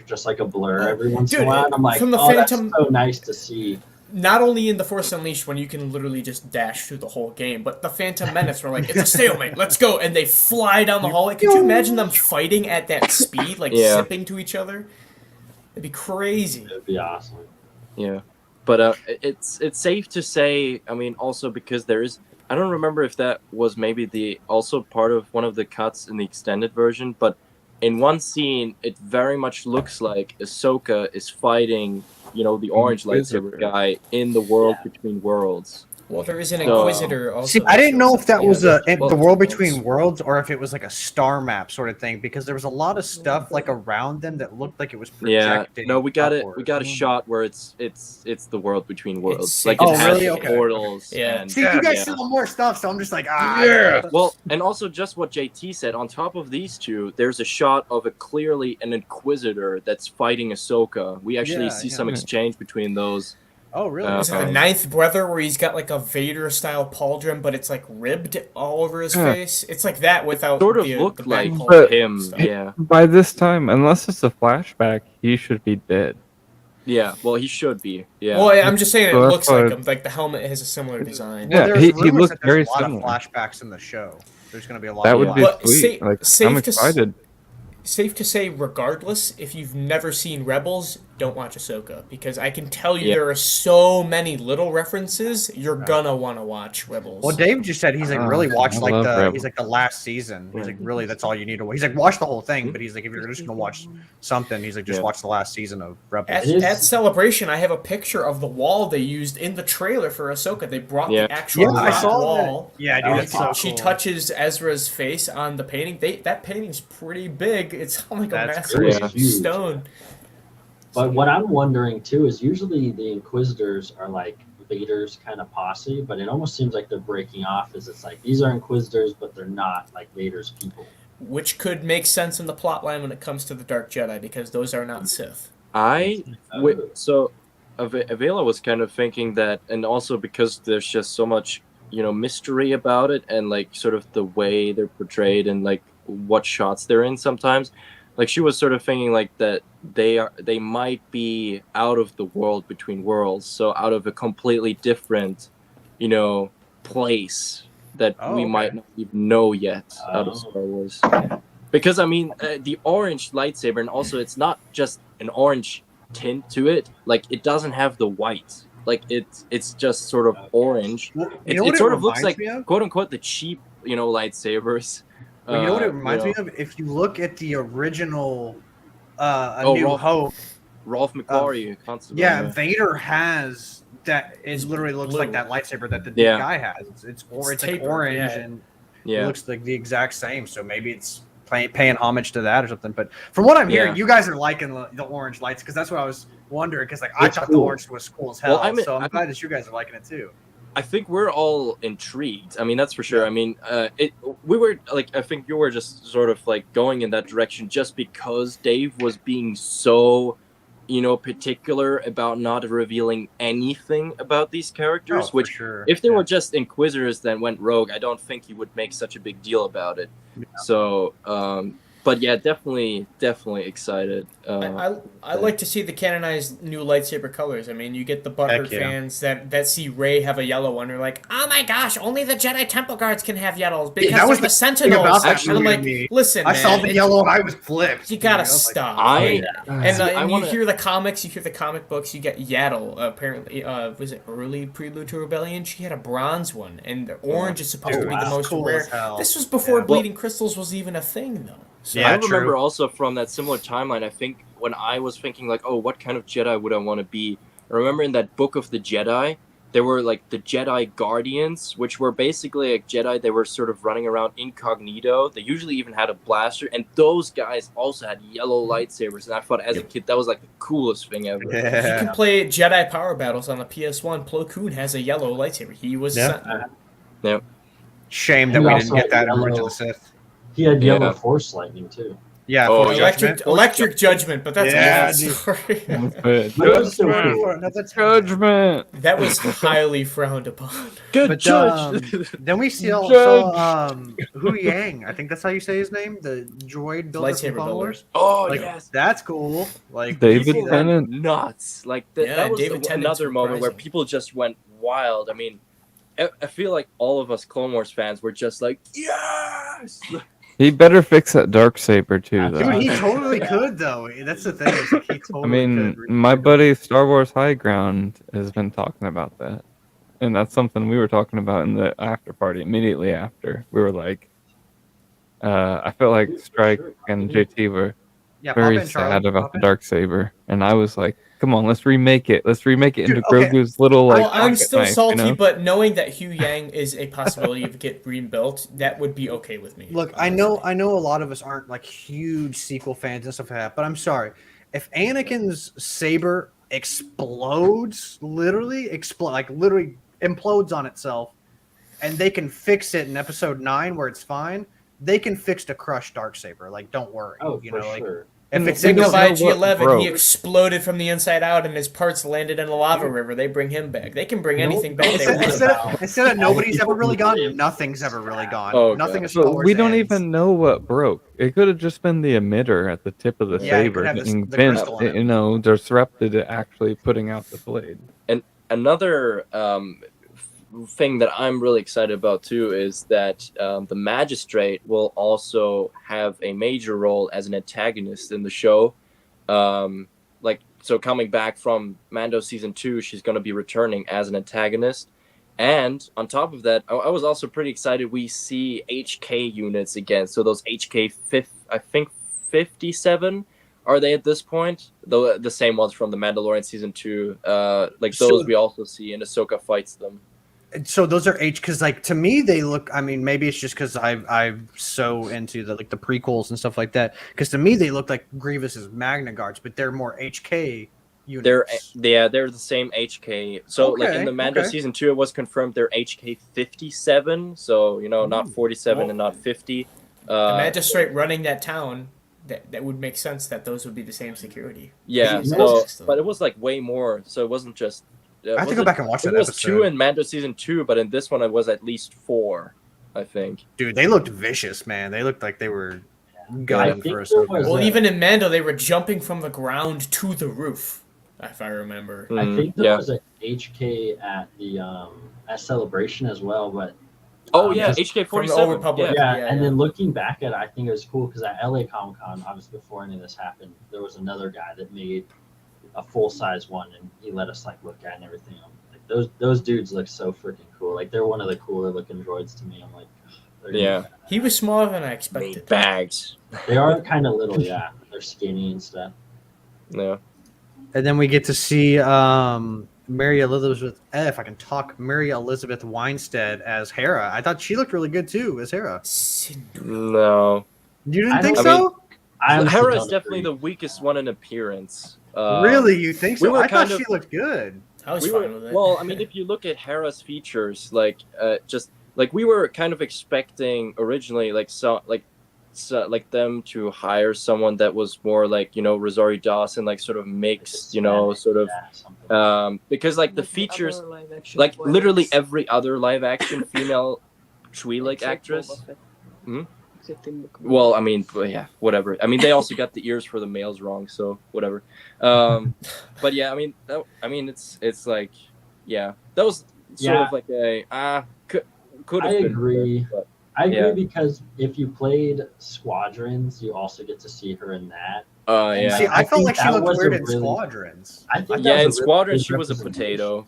just like a blur Oh, every once in dude, a while. And I'm like, from the oh, Phantom- that's so nice to see. Not only in The Force Unleashed when you can literally just dash through the whole game, but the Phantom Menace were like, it's a stalemate, let's go, and they fly down the hallway. Could you imagine them fighting at that speed, like Yeah. zipping to each other? It'd be crazy. It would be awesome. Yeah, but it's safe to say. I mean, also because there is. I don't remember if that was maybe also part of one of the cuts in the extended version, but in one scene, it very much looks like Ahsoka is fighting, the orange lightsaber Inquisitor. guy in the world Yeah. between worlds. Well, there is an So- Inquisitor also. See, I didn't know if that was the Well, world between worlds or if it was like a star map sort of thing, because there was a lot of stuff like around them that looked like it was Yeah, projecting. no, we got it. We upwards. got a shot where it's the world between worlds. It's- Like Oh, it has really? the Okay. portals. Yeah. And, See, you guys yeah. saw more stuff, so I'm just like, Well, and also just what JT said, on top of these two, there's a shot of clearly an Inquisitor that's fighting Ahsoka. We actually Yeah, see yeah. some exchange between those. Oh, really? Uh, Is it the Ninth Brother where he's got like a Vader style pauldron, but it's like ribbed all over his Yeah. face? It's like that without Sort of the looked back like hole But- him, stuff. yeah. By this time, unless it's a flashback, he should be dead. Yeah, well, he should be. Yeah. Well, I'm just saying it So that's looks like why- him. Like the helmet has a similar design. Yeah, there's he rumors looked that there's very a lot similar. of flashbacks in the show. There's going to be a lot. That of would be But sweet. safe- Like, safe I'm to s- excited. Safe to say, regardless, if you've never seen Rebels, don't watch Ahsoka, because I can tell you Yeah. there are so many little references you're gonna want to watch Rebels. Well, Dave just said he's like really watched I like love the Rebels. he's like the last season. He's like really that's all you need to watch. He's like watch the whole thing, but he's like if you're just gonna watch something, he's like just Yeah. watch the last season of Rebels. At, It is- at Celebration, I have a picture of the wall they used in the trailer for Ahsoka. They brought Yeah. the actual Yeah, I rock saw wall. that. Yeah, That dude, was it's so She cool. touches Ezra's face on the painting. That painting's pretty big. It's on like a That's massive crazy. piece of Huge. stone. But what I'm wondering too is usually the Inquisitors are like Vader's kind of posse, but it almost seems like they're breaking off. As it's like these are Inquisitors, but they're not like Vader's people. Which could make sense in the plot line when it comes to the Dark Jedi, because those are not Sith. So Avela was kind of thinking that, and also because there's just so much, mystery about it, and like sort of the way they're portrayed and like what shots they're in sometimes. Like she was sort of thinking like that they might be out of the world between worlds, so out of a completely different, place that Oh, we okay. might not even know yet out of Oh. Star Wars. Because I mean, the orange lightsaber, and also it's not just an orange tint to it. Like it doesn't have the white. Like it's just sort of orange. Well, you It, know what it sort of looks reminds like me of? quote unquote the cheap, lightsabers. Well, you know what it reminds me of? If you look at the original A New Hope, Rolf McQuarrie, Constable. yeah, Vader has that. It literally looks blue. like that lightsaber that the Yeah. guy has. It's like tapered, orange yeah. and yeah. it looks like the exact same. So maybe it's paying homage to that or something. But from what I'm hearing, Yeah. you guys are liking the orange lights because that's what I was wondering. Because like I It's thought the cool. orange was cool as hell. Well, I'm glad that you guys are liking it too. I think we're all intrigued. I mean, that's for sure. I mean, we were like, I think you were just sort of like going in that direction just because Dave was being so, particular about not revealing anything about these characters. For which, sure. if they Yeah. were just Inquisitors that went rogue, I don't think he would make such a big deal about it. Yeah. So, but yeah, definitely excited. I like to see the canonized new lightsaber colors. I mean, you get the butthurt Heck yeah. fans that see Rey have a yellow one. They're like, oh my gosh, only the Jedi Temple Guards can have yellows because that was they're the the Sentinels. about that And I'm movie like, to me. listen, I man, saw the yellow and I was flipped. You gotta dude. I was like, stop. I- And, See, I and wanna- you hear the comics, you hear the comic books, you get Yaddle, apparently, was it early Prelude to Rebellion? She had a bronze one, and the orange is supposed to Dude, be the that's most cool rare. as hell. This was before Yeah. Bleeding Crystals was even a thing, though. So, Yeah, I remember true. also from that similar timeline, I think when I was thinking like, oh, what kind of Jedi would I want to be? I remember in that Book of the Jedi, there were like the Jedi Guardians, which were basically like Jedi. They were sort of running around incognito. They usually even had a blaster, and those guys also had yellow lightsabers. And I thought as a kid that was like the coolest thing ever. You Yeah. can play Jedi Power Battles on the PS1. Plo Koon has a yellow lightsaber. He was Yeah. a Sentinel. Shame that He we also didn't get that in had Revenge of yellow- the Sith. He had Yeah. yellow Force lightning too. Yeah, Oh, Force yeah. Judgment. Electric Judgment, but that's Yeah, a dude. different story. That's good. But it was still Judgment. cool. Another time. Judgment. That was highly frowned upon. Good But then we saw Hu Yang. I think that's how you say his name. The droid builder Lightsaber from Clone builder. Wars. Oh Like, yes. that's cool. Like David people that- Tennant. Nuts. Like Yeah, that was David Tennant's another moment where surprising. people just went wild. I mean, I feel like all of us Clone Wars fans were just like, yes. He better fix that dark saber too, though. Dude, he totally could though. That's the thing. Is like, he totally I mean, could. my buddy Star Wars High Ground has been talking about that, and that's something we were talking about in the after party. Immediately after, we were like, I felt like Strike and JT were Yeah, Papa very and Charlie, sad about Papa. the dark saber, and I was like, "Come on, let's remake it. Let's remake it Dude, into okay. Grogu's little like." Well, I'm pocket still knife, salty, you know? but knowing that Hu Yang is a possibility of get rebuilt, that would be okay with me. Look, I know a lot of us aren't like huge sequel fans and stuff like that, but I'm sorry. If Anakin's saber explodes, literally implodes on itself, and they can fix it in Episode 9 where it's fine, they can fix the crushed dark saber. Like, don't worry. Oh, you for know, like sure. if And it's we in don't the know By what G11, broke. he exploded from the inside out, and his parts landed in the lava river. They bring him back. They can bring anything back they instead, want. instead of nobody's ever really gone, nothing's ever really gone. Oh, Nothing God. is Star But Wars we don't ends. even know what broke. It could have just been the emitter at the tip of the Yeah, it could saber have the getting crystal bent, in it. you know, disrupted it actually putting out the blade. Another thing that I'm really excited about too is that the Magistrate will also have a major role as an antagonist in the show. Like so coming back from Mando season 2, she's going to be returning as an antagonist. And on top of that, I was also pretty excited. We see HK units again. So those HK I think 57 are they at this point? The same ones from the Mandalorian season 2. Like those we also see, and Ahsoka fights them. So those are because like to me they look. I mean, maybe it's just because I'm so into the prequels and stuff like that. Because to me they look like Grievous's Magna Guards, but they're more HK units. They're the same HK. So like in the Mando season 2, it was confirmed they're HK 57. So not 47 and not 50. The magistrate running that town. That would make sense that those would be the same security. Yeah, but it was like way more. So it wasn't just. I have to go back and watch that episode. It was 2 in Mando season 2, but in this one it was at least 4, I think. Dude, they looked vicious, man. They looked like they were gunning for us. Well, even in Mando, they were jumping from the ground to the roof, if I remember. I think there was an HK at the at Celebration as well, but. HK 47. And then looking back at it, I think it was cool because at LA Comic Con, obviously before any of this happened, there was another guy that made a full size one, and he let us look at it and everything. Like those dudes look so freaking cool. Like they're one of the cooler looking droids to me. I'm like, he was smaller than I expected. Bags. They are kind of little, yeah. They're skinny and stuff. Yeah. And then we get to see Mary Elizabeth Winstead as Hera. I thought she looked really good too as Hera. No. You didn't think so? Hera is definitely the weakest one in appearance. Really? You think so? I thought she looked good. I was fine with it. Well, I mean, if you look at Hera's features, we were kind of expecting originally, them to hire someone that was more like, Rosario Dawson, sort of mixed, because the features, literally every other live action female Twi'lek actress. Well, I mean, whatever. I mean, they also got the ears for the males wrong, so whatever. But yeah, I mean, it's like, that was sort of like a could have been. Agree. Better, but, I agree because if you played Squadrons, you also get to see her in that. See, I felt like she looked weird in Squadrons. In Squadrons she was a potato.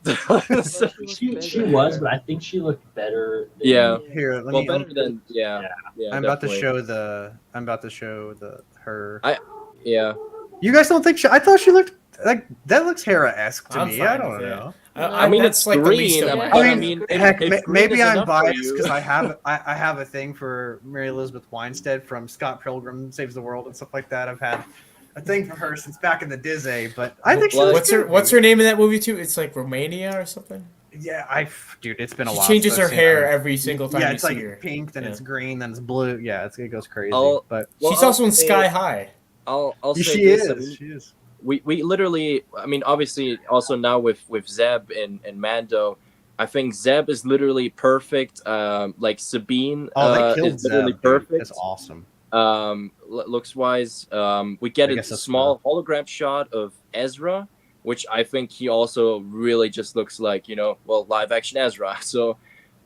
she was, but I think she looked better. Here, better than I'm about to show her. You guys don't think I thought she looked like that looks Hera-esque to me. I don't know. I mean, it's like green. Maybe I'm biased because I have a thing for Mary Elizabeth Winstead from Scott Pilgrim Saves the World and stuff like that. I've had a thing for her since back in the Disney, but I think what's her name in that movie too? It's like Romania or something. Yeah, dude, it's been a while. She changes her hair every single time. Yeah, it's like pink, then it's green, then it's blue. Yeah, it goes crazy. But she's also in Sky High. I'll say she this. She is. We literally, I mean, obviously, also now with Zeb and Mando, I think Zeb is literally perfect. Like Sabine they killed is literally Zeb, perfect. Dude. That's awesome. Looks wise, we get a small hologram shot of Ezra, which I think he also really just looks like, live action Ezra. So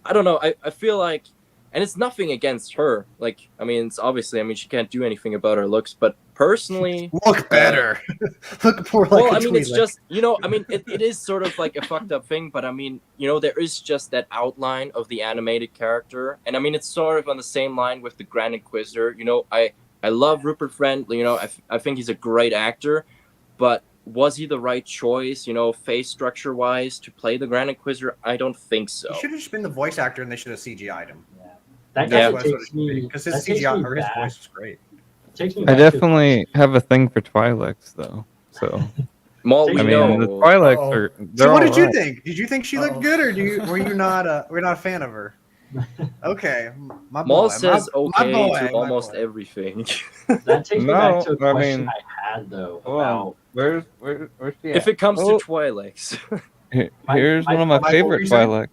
I don't know. I feel like, and it's nothing against her. Like, I mean, it's obviously, she can't do anything about her looks, but personally, look better. Look more like. Well, I mean, it's just it is sort of like a fucked up thing, but I mean, there is just that outline of the animated character, and I mean, it's sort of on the same line with the Grand Inquisitor. I love Rupert Friend. I think he's a great actor, but was he the right choice? Face structure wise to play the Grand Inquisitor? I don't think so. He should have just been the voice actor, and they should have CGI'd him. That guy takes me because his CGI or his voice was great. I definitely have a thing for Twi'leks, though. So, Maul, the Twi'leks are. So, what did you think? Did you think she looked good, or were you not? We're not a fan of her. Okay, Maul says okay to almost everything. That takes me back to a question I had though. About where's she at? If it comes to Twi'leks, here's one of my favorite Twi'leks.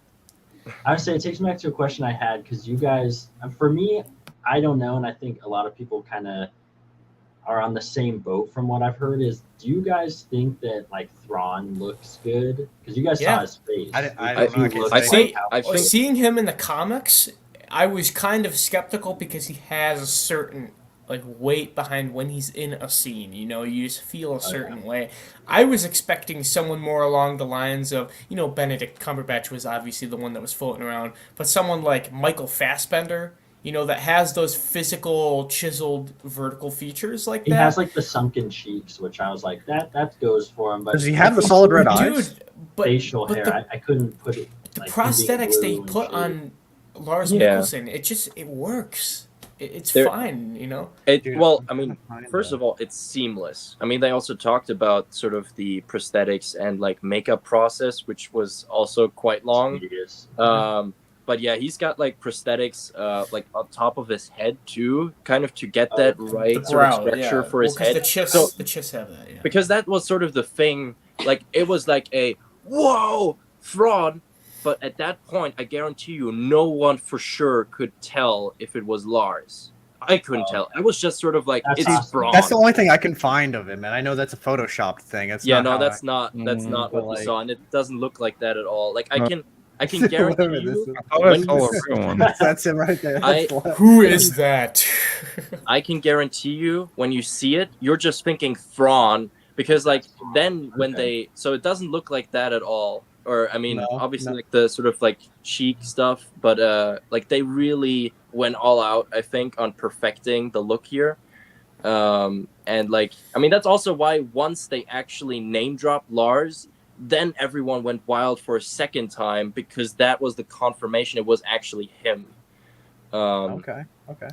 I would say it takes me back to a question I had because you guys, for me, I don't know, and I think a lot of people kind of are on the same boat from what I've heard. Is do you guys think that Thrawn looks good? Because you guys saw his face. I think seeing him in the comics, I was kind of skeptical because he has a certain like weight behind when he's in a scene. You know, you just feel a certain way. I was expecting someone more along the lines of, you know, Benedict Cumberbatch was obviously the one that was floating around, but someone like Michael Fassbender, you know, that has those physical, chiseled, vertical features like He that. has like the sunken cheeks, which I was like, that goes for him. But Does he have the solid red eyes? Dude, but facial hair, the, I couldn't put it. the Like, him being prosthetics they blue and put shit. on Lars Yeah. Mikkelsen, it works. It's There- fine, you know. Dude, Well, I I'm mean, trying to find first that. of all, it's seamless. I mean, they also talked about sort of the prosthetics and like makeup process, which was also quite long. It is. But yeah, he's got like prosthetics, like on top of his head too, kind of to get that right The sort of brow, structure yeah. for his head. The chiss, So- the chiss have that, yeah. Because that was sort of the thing. Like it was like a whoa, Thrawn. But at that point, I guarantee you, no one for sure could tell if it was Lars. I couldn't tell. I was just sort of like, That's it's awesome. Thrawn. That's the only thing I can find of him, and I know that's a photoshopped thing. It's Yeah, not no, how that's not but what we like- saw, and it doesn't look like that at all. Like No. I can guarantee Whatever this you, is. I thought I When saw you- a real one. That's him right there. I- That's left. Who is that? I can guarantee you when you see it, you're just thinking Thrawn because like then when Okay. so it doesn't look like that at all. Or I mean, No, obviously no. like the sort of like cheek stuff, but like they really went all out, I think, on perfecting the look here. And like I mean that's also why once they actually name dropped Lars, then everyone went wild for a second time because that was the confirmation it was actually him. Okay.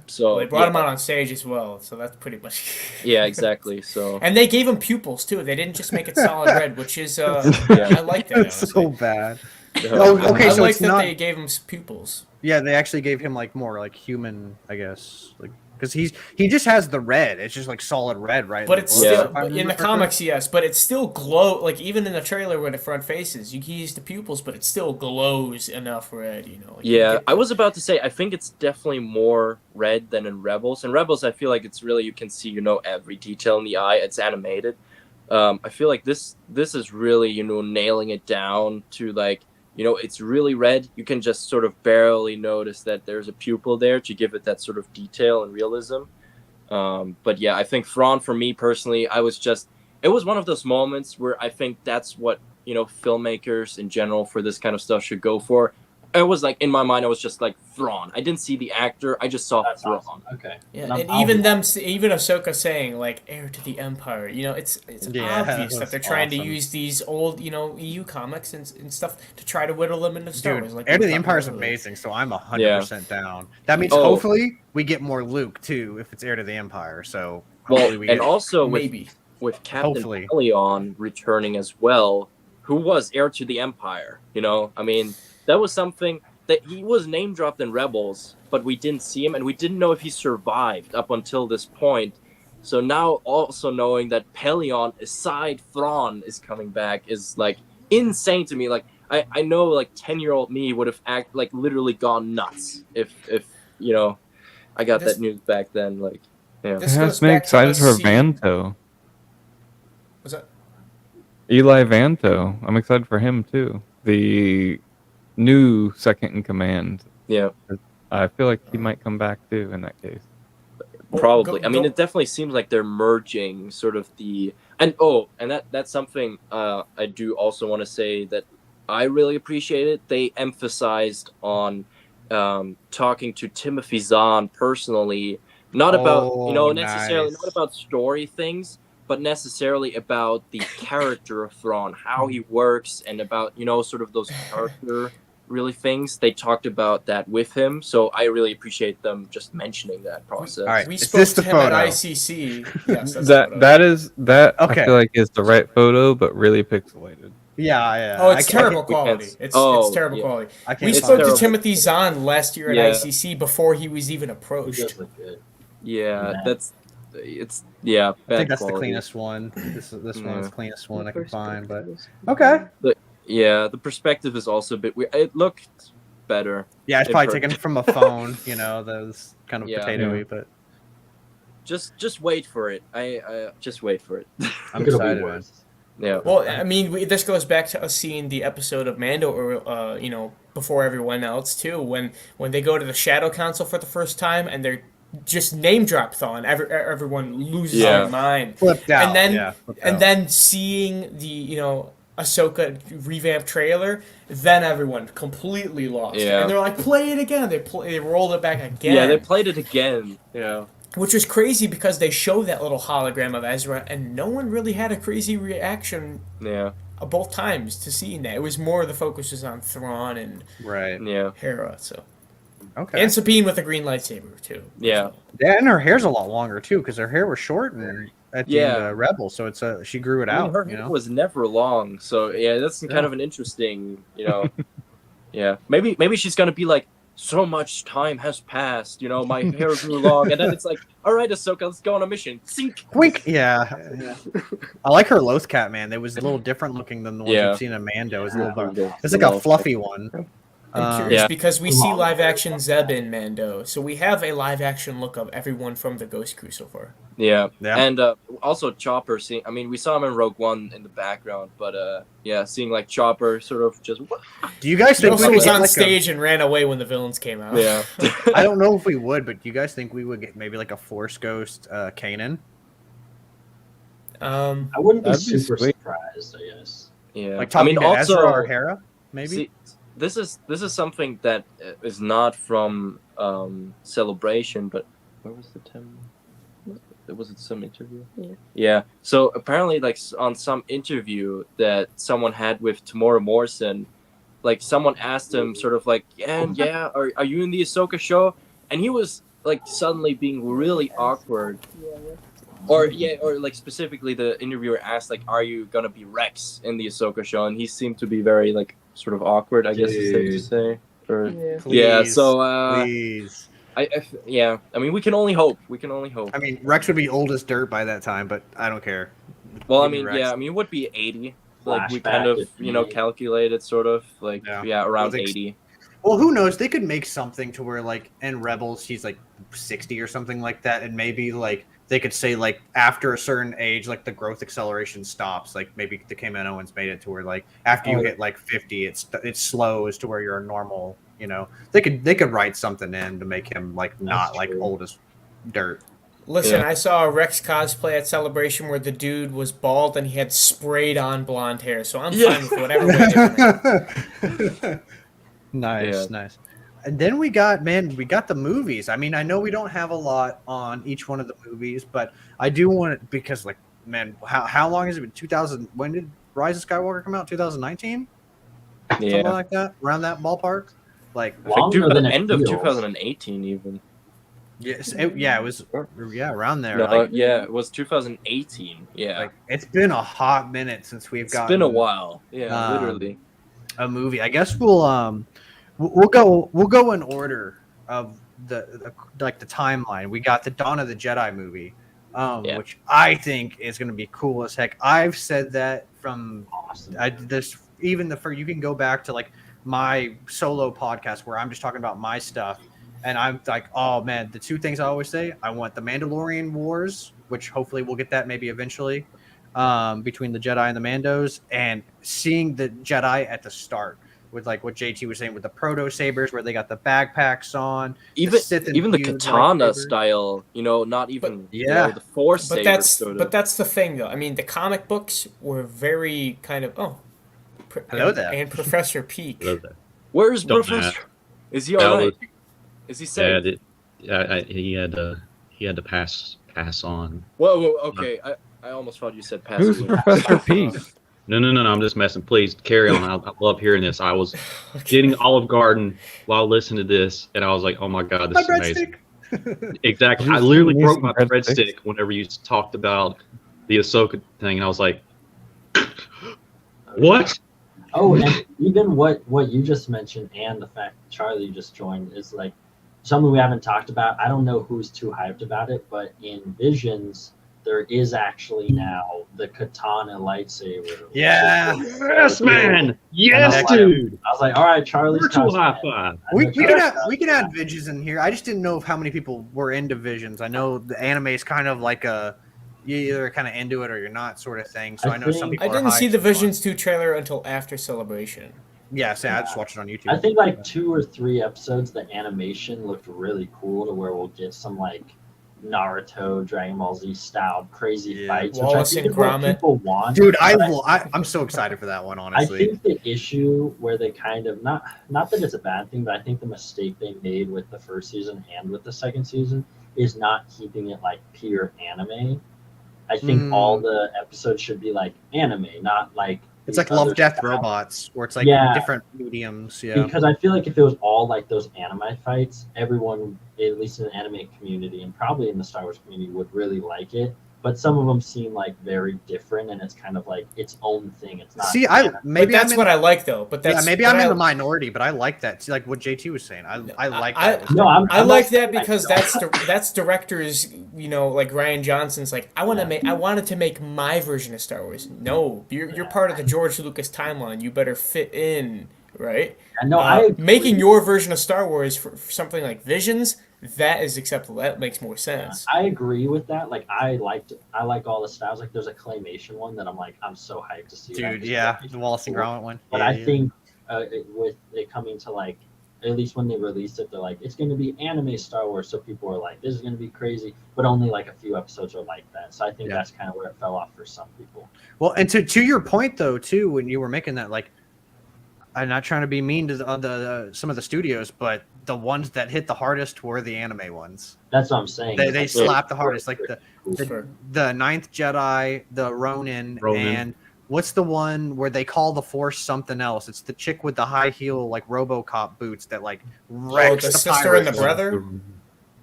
So Well, they brought yeah, him out on stage as well, so that's pretty much. Yeah, exactly. So And they gave him pupils too. They didn't just make it solid red, which is Yeah. I like that. It's so honestly. bad. yeah. Oh, okay, I so like it's that not. they gave him pupils. Yeah, they actually gave him like more like human, I guess, like because he just has the red. It's just like solid red, right? But it's Yeah. still If I but in the remember comics, yes. But it's still glow. Like even in the trailer when the front faces, you can use the pupils, but it still glows enough red. You know. Like, you Yeah, get I the- was about to say I think it's definitely more red than in Rebels. In Rebels, I feel like it's really you can see every detail in the eye. It's animated. I feel like this is really nailing it down to like it's really red. You can just sort of barely notice that there's a pupil there to give it that sort of detail and realism. But yeah, I think Thrawn for me personally, it was one of those moments where I think that's what filmmakers in general for this kind of stuff should go for. It was like in my mind, I was just like Thrawn. I didn't see the actor. I just saw That's Thrawn. awesome. Okay. Yeah, And and I'll even be- them, even Ahsoka saying like "heir to the Empire," it's Yeah, obvious that that's they're trying to awesome. use these old EU comics and stuff to try to whittle them into Star Dude, Wars. Like Heir we to the were Empire is talking about earlier. amazing, so I'm 100% down. That means Oh. hopefully we get more Luke too if it's Heir to the Empire. So Well, hopefully we and get. also Maybe. with Captain Hopefully. Pelion returning as well, who was heir to the Empire. I mean, that was something that he was name dropped in Rebels, but we didn't see him, and we didn't know if he survived up until this point. So now, also knowing that Pelion, aside Thrawn, is coming back is like insane to me. Like I know, like 10-year-old me would have literally gone nuts if I got This- that news back then. Like, yeah. This It goes has me back to excited us for seeing- Vanto. Was that? Eli Vanto. I'm excited for him too. The new second in command. Yeah. I feel like he might come back too in that case. Well, Probably. go- I mean, go- it definitely seems like they're merging sort of and that's something I do also want to say that I really appreciated. They emphasized on talking to Timothy Zahn personally, not about necessarily nice. not about story things, but necessarily about the character of Thrawn, how he works, and about sort of those character really things. They talked about that with him, so I really appreciate them just mentioning that process. All right. We Is spoke this to the him at photo? ICC. Yes, that's the photo. That Okay. I feel like is the right photo, but really pixelated. Yeah. Oh, it's I terrible we can't quality. s- It's oh, terrible yeah. quality. I can't We It's spoke find to terrible. Timothy Zahn last year at Yeah. ICC before he was even He approached. does look good. Yeah, Yeah. it's I bad think that's the quality. cleanest one. This one's Yeah. the cleanest one I can find. But Perspective okay. is- Yeah, the perspective is also a bit weird. It looked better. Yeah, it's In probably per- taken from a phone. Those kind of Yeah. potatoey. But Just wait for it. I just wait for it. I'm It'll be excited. Man. worse. Yeah. Well, I mean, this goes back to us seeing the episode of Mando, or before everyone else too, when they go to the Shadow Council for the first time and they're just name drop Thaw, and everyone loses Yeah. their mind. Flipped out. And then yeah, flipped out. then seeing the Ahsoka revamped trailer, then everyone completely lost it. Yeah. And they're like, play it again. They rolled it back again. Yeah, they played it again. Yeah. Which was crazy because they showed that little hologram of Ezra, and no one really had a crazy reaction Yeah. both times to seeing that. It was more the focus was on Thrawn and right. Yeah. Hera, so. Okay. And Sabine with a green lightsaber too. Yeah. Yeah, and her hair's a lot longer too, because her hair was short and at the Yeah. end of Rebel, so it's she grew it I mean, out. her You hair know, was never long, so yeah, that's Yeah. kind of an interesting, yeah. Maybe she's gonna be like, so much time has passed, my hair grew long, and then it's like, all right, Ahsoka, let's go on a mission. Sink. wink. Yeah. I like her Loth Cat, man. It was a little different looking than the ones Yeah. you've seen in Mando. It was a little bit. Yeah. It's like a fluffy one. I'm curious Yeah. because we see live action Zeb in Mando, so we have a live action look of everyone from the Ghost Crew so far. Yeah. Yeah. And also Chopper. We saw him in Rogue One in the background, but yeah, seeing like Chopper sort of just Do you guys He think also we was could get on like stage and ran away when the villains came out. yeah. I don't know if we would, but do you guys think we would get maybe like a Force Ghost Kanan? I wouldn't be That'd be super sweet. surprised, I guess. Yeah. Like talking to also Ezra or Hera, maybe. See, this is something that is not from Celebration, but where was the Tim? Was it some interview? Yeah. Yeah. So apparently, like on some interview that someone had with Tamora Morrison, like someone asked him, sort of like, yeah, are you in the Ahsoka show? And he was like suddenly being really awkward. Or like specifically the interviewer asked like, are you gonna be Rex in the Ahsoka show? And he seemed to be very like sort of awkward, I guess is safe to say. Or Yeah. yeah, Please, so please. yeah, I mean we can only hope. We can only hope. I mean, Rex would be old as dirt by that time, but I don't care. Well, I Maybe mean, Rex. yeah, I mean it would be 80. Like we Flashback kind of, if you- calculated sort of like Yeah. around Well, they- 80. Well, who knows? They could make something to where, like, in Rebels, he's like 60 or something like that, and maybe like they could say like after a certain age, like the growth acceleration stops. Like maybe the Kaminoans made it to where like after you hit like 50, it slows to where you're a normal. They could write something in to make him like not That's like true. old as dirt. Listen, Yeah. I saw a Rex cosplay at Celebration where the dude was bald and he had sprayed on blonde hair, so I'm Yeah. fine with whatever way they bring it. Nice, Yeah. nice. And then we got the movies. I mean, I know we don't have a lot on each one of the movies, but I do want it because, like, man, how long has it been? 2000? When did Rise of Skywalker come out? 2019, something Yeah. like that, around that ballpark. Like, I think Longer than it end of feels. 2018 even. yes, it was around there. No, Like, yeah, it was 2018. Yeah. like, it's been a hot minute since we've It's gotten been a while. Yeah, um, literally. a movie. I guess we'll go in order of the timeline. We got the Dawn of the Jedi movie, Yeah. which I think is going to be cool as heck. I've said that from Awesome. you can go back to like my solo podcast where I'm just talking about my stuff, and I'm like, oh man, the two things I always say: I want the Mandalorian Wars, which hopefully we'll get that maybe eventually, between the Jedi and the Mandos, and seeing the Jedi at the start. With like what JT was saying with the proto sabers, where they got the backpacks on, Even Sith the infused katana lightsaber. style, not even yeah. the force But saber that's sort of. the thing though. I mean, the comic books were very kind of Hello there. and Professor Peak. Love that. Where's Don't Professor? matter. Is he That alright? was- Is he Yeah, safe? he had to pass on. Whoa, okay. I almost thought you said pass Who's away. Professor P? No, I'm just messing. Please carry on. I love hearing this. I was getting Olive Garden while listening to this, and I was like, "Oh my god, this My is amazing!" breadstick. Exactly. I Just literally need broke some my breadsticks. breadstick whenever you talked about the Ahsoka thing, and I was like, "What?" Oh, and even what you just mentioned and the fact that Charlie just joined is like something we haven't talked about. I don't know who's too hyped about it, but in Visions, there is actually now the katana lightsaber. which is Yeah. really Yes, cool. man. Yes, And I was like- dude. I was like, all right, Charlie's Virtual cosplay. high five. I We know can Charlie's add cosplay. Visions in here. I just didn't know how many people were into Visions. I know the anime is kind of like you either kind of into it or you're not sort of thing. So I, I know some think- people. I didn't are see hyped the for it. Visions 2 trailer until after Celebration. Yeah, say I just watched it on YouTube. I think like 2 or 3 episodes, the animation looked really cool to where we'll get some like Naruto, Dragon Ball Z style crazy fights, Wallace which I think and is what Gromit. people want. Dude, I'm so excited for that one. I Honestly, think the issue where they kind of not that it's a bad thing, but I think the mistake they made with the first season and with the second season is not keeping it like pure anime. I think all the episodes should be like anime, not like it's these like Love, other Death, styles. Robots, where it's like Yeah. different mediums. Yeah, Because I feel like if it was all like those anime fights, everyone, at least in the anime community and probably in the Star Wars community, would really like it. But some of them seem like very different, and it's kind of like its own thing. It's not. see, anime. maybe But that's I'm what I like though. But that's maybe but I'm in I- the minority, but I like that. See, like what JT was saying, I like I- that. No, I I'm like not that saying I because don't. that's directors, like Ryan Johnson's like I wanted to make my version of Star Wars. No, you're part of the George Lucas timeline. You better fit in, right? No, I agree. Making your version of Star Wars for something like Visions, that is acceptable. That makes more sense. I agree with that. Like I like all the styles. Like there's a claymation one that I'm so hyped to see. that, Dude, 'cause yeah, claymation the Wallace is and cool. Gromit one. But Yeah, I yeah. think with it coming to like, at least when they released it, they're like, it's going to be anime Star Wars. So people are like, this is going to be crazy. But only like a few episodes are like that. So I think that's kind of where it fell off for some people. Well, and to your point though, too, when you were making that, like, I'm not trying to be mean to the some of the studios, but the ones that hit the hardest were the anime ones. That's what I'm saying. They Like, slapped the hardest, like Sure. the Ninth Jedi, the Ronin, and what's the one where they call the Force something else? It's the chick with the high heel, like RoboCop boots that like wrecks the the sister and the pirates. brother.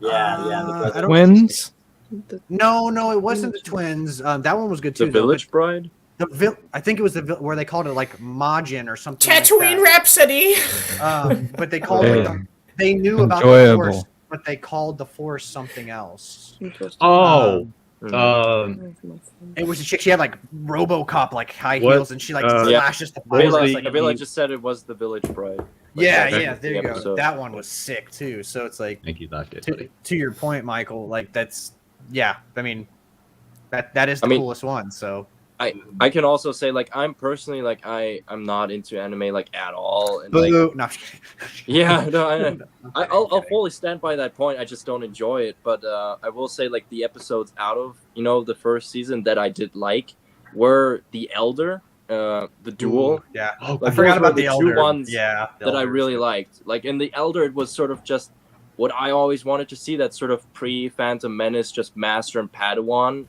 yeah. I don't- Twins. No, it wasn't the twins. That one was good too. The though, Village Bride. I think it was where they called it like Majin or something. Tatooine like Rhapsody. that. But they called it. Yeah. They knew about the Enjoyable. Force, but they called the Force something else. Oh, It was a chick. She had like RoboCop like high What? heels, and she like Yeah. slashes the What was pirates. the- Like, Avela just said it was the Village Bride. Like, yeah, that's yeah. the There you go. episode. That one was sick too. So it's like thank you, Doctor. to your point, Michael. Like that's yeah. I mean, that is the coolest one. So I can also say like I'm personally like I'm not into anime like at all. And like boo. No, I'm just kidding. yeah, no, I'll fully stand by that point. I just don't enjoy it. But I will say like the episodes out of the first season that I did like were the Elder, the Duel. Ooh, yeah. Like, I forgot those were about the two Elder. ones Yeah, the that I Elder. really liked. Like in the Elder, it was sort of just what I always wanted to see, that sort of pre-Phantom Menace, just Master and Padawan,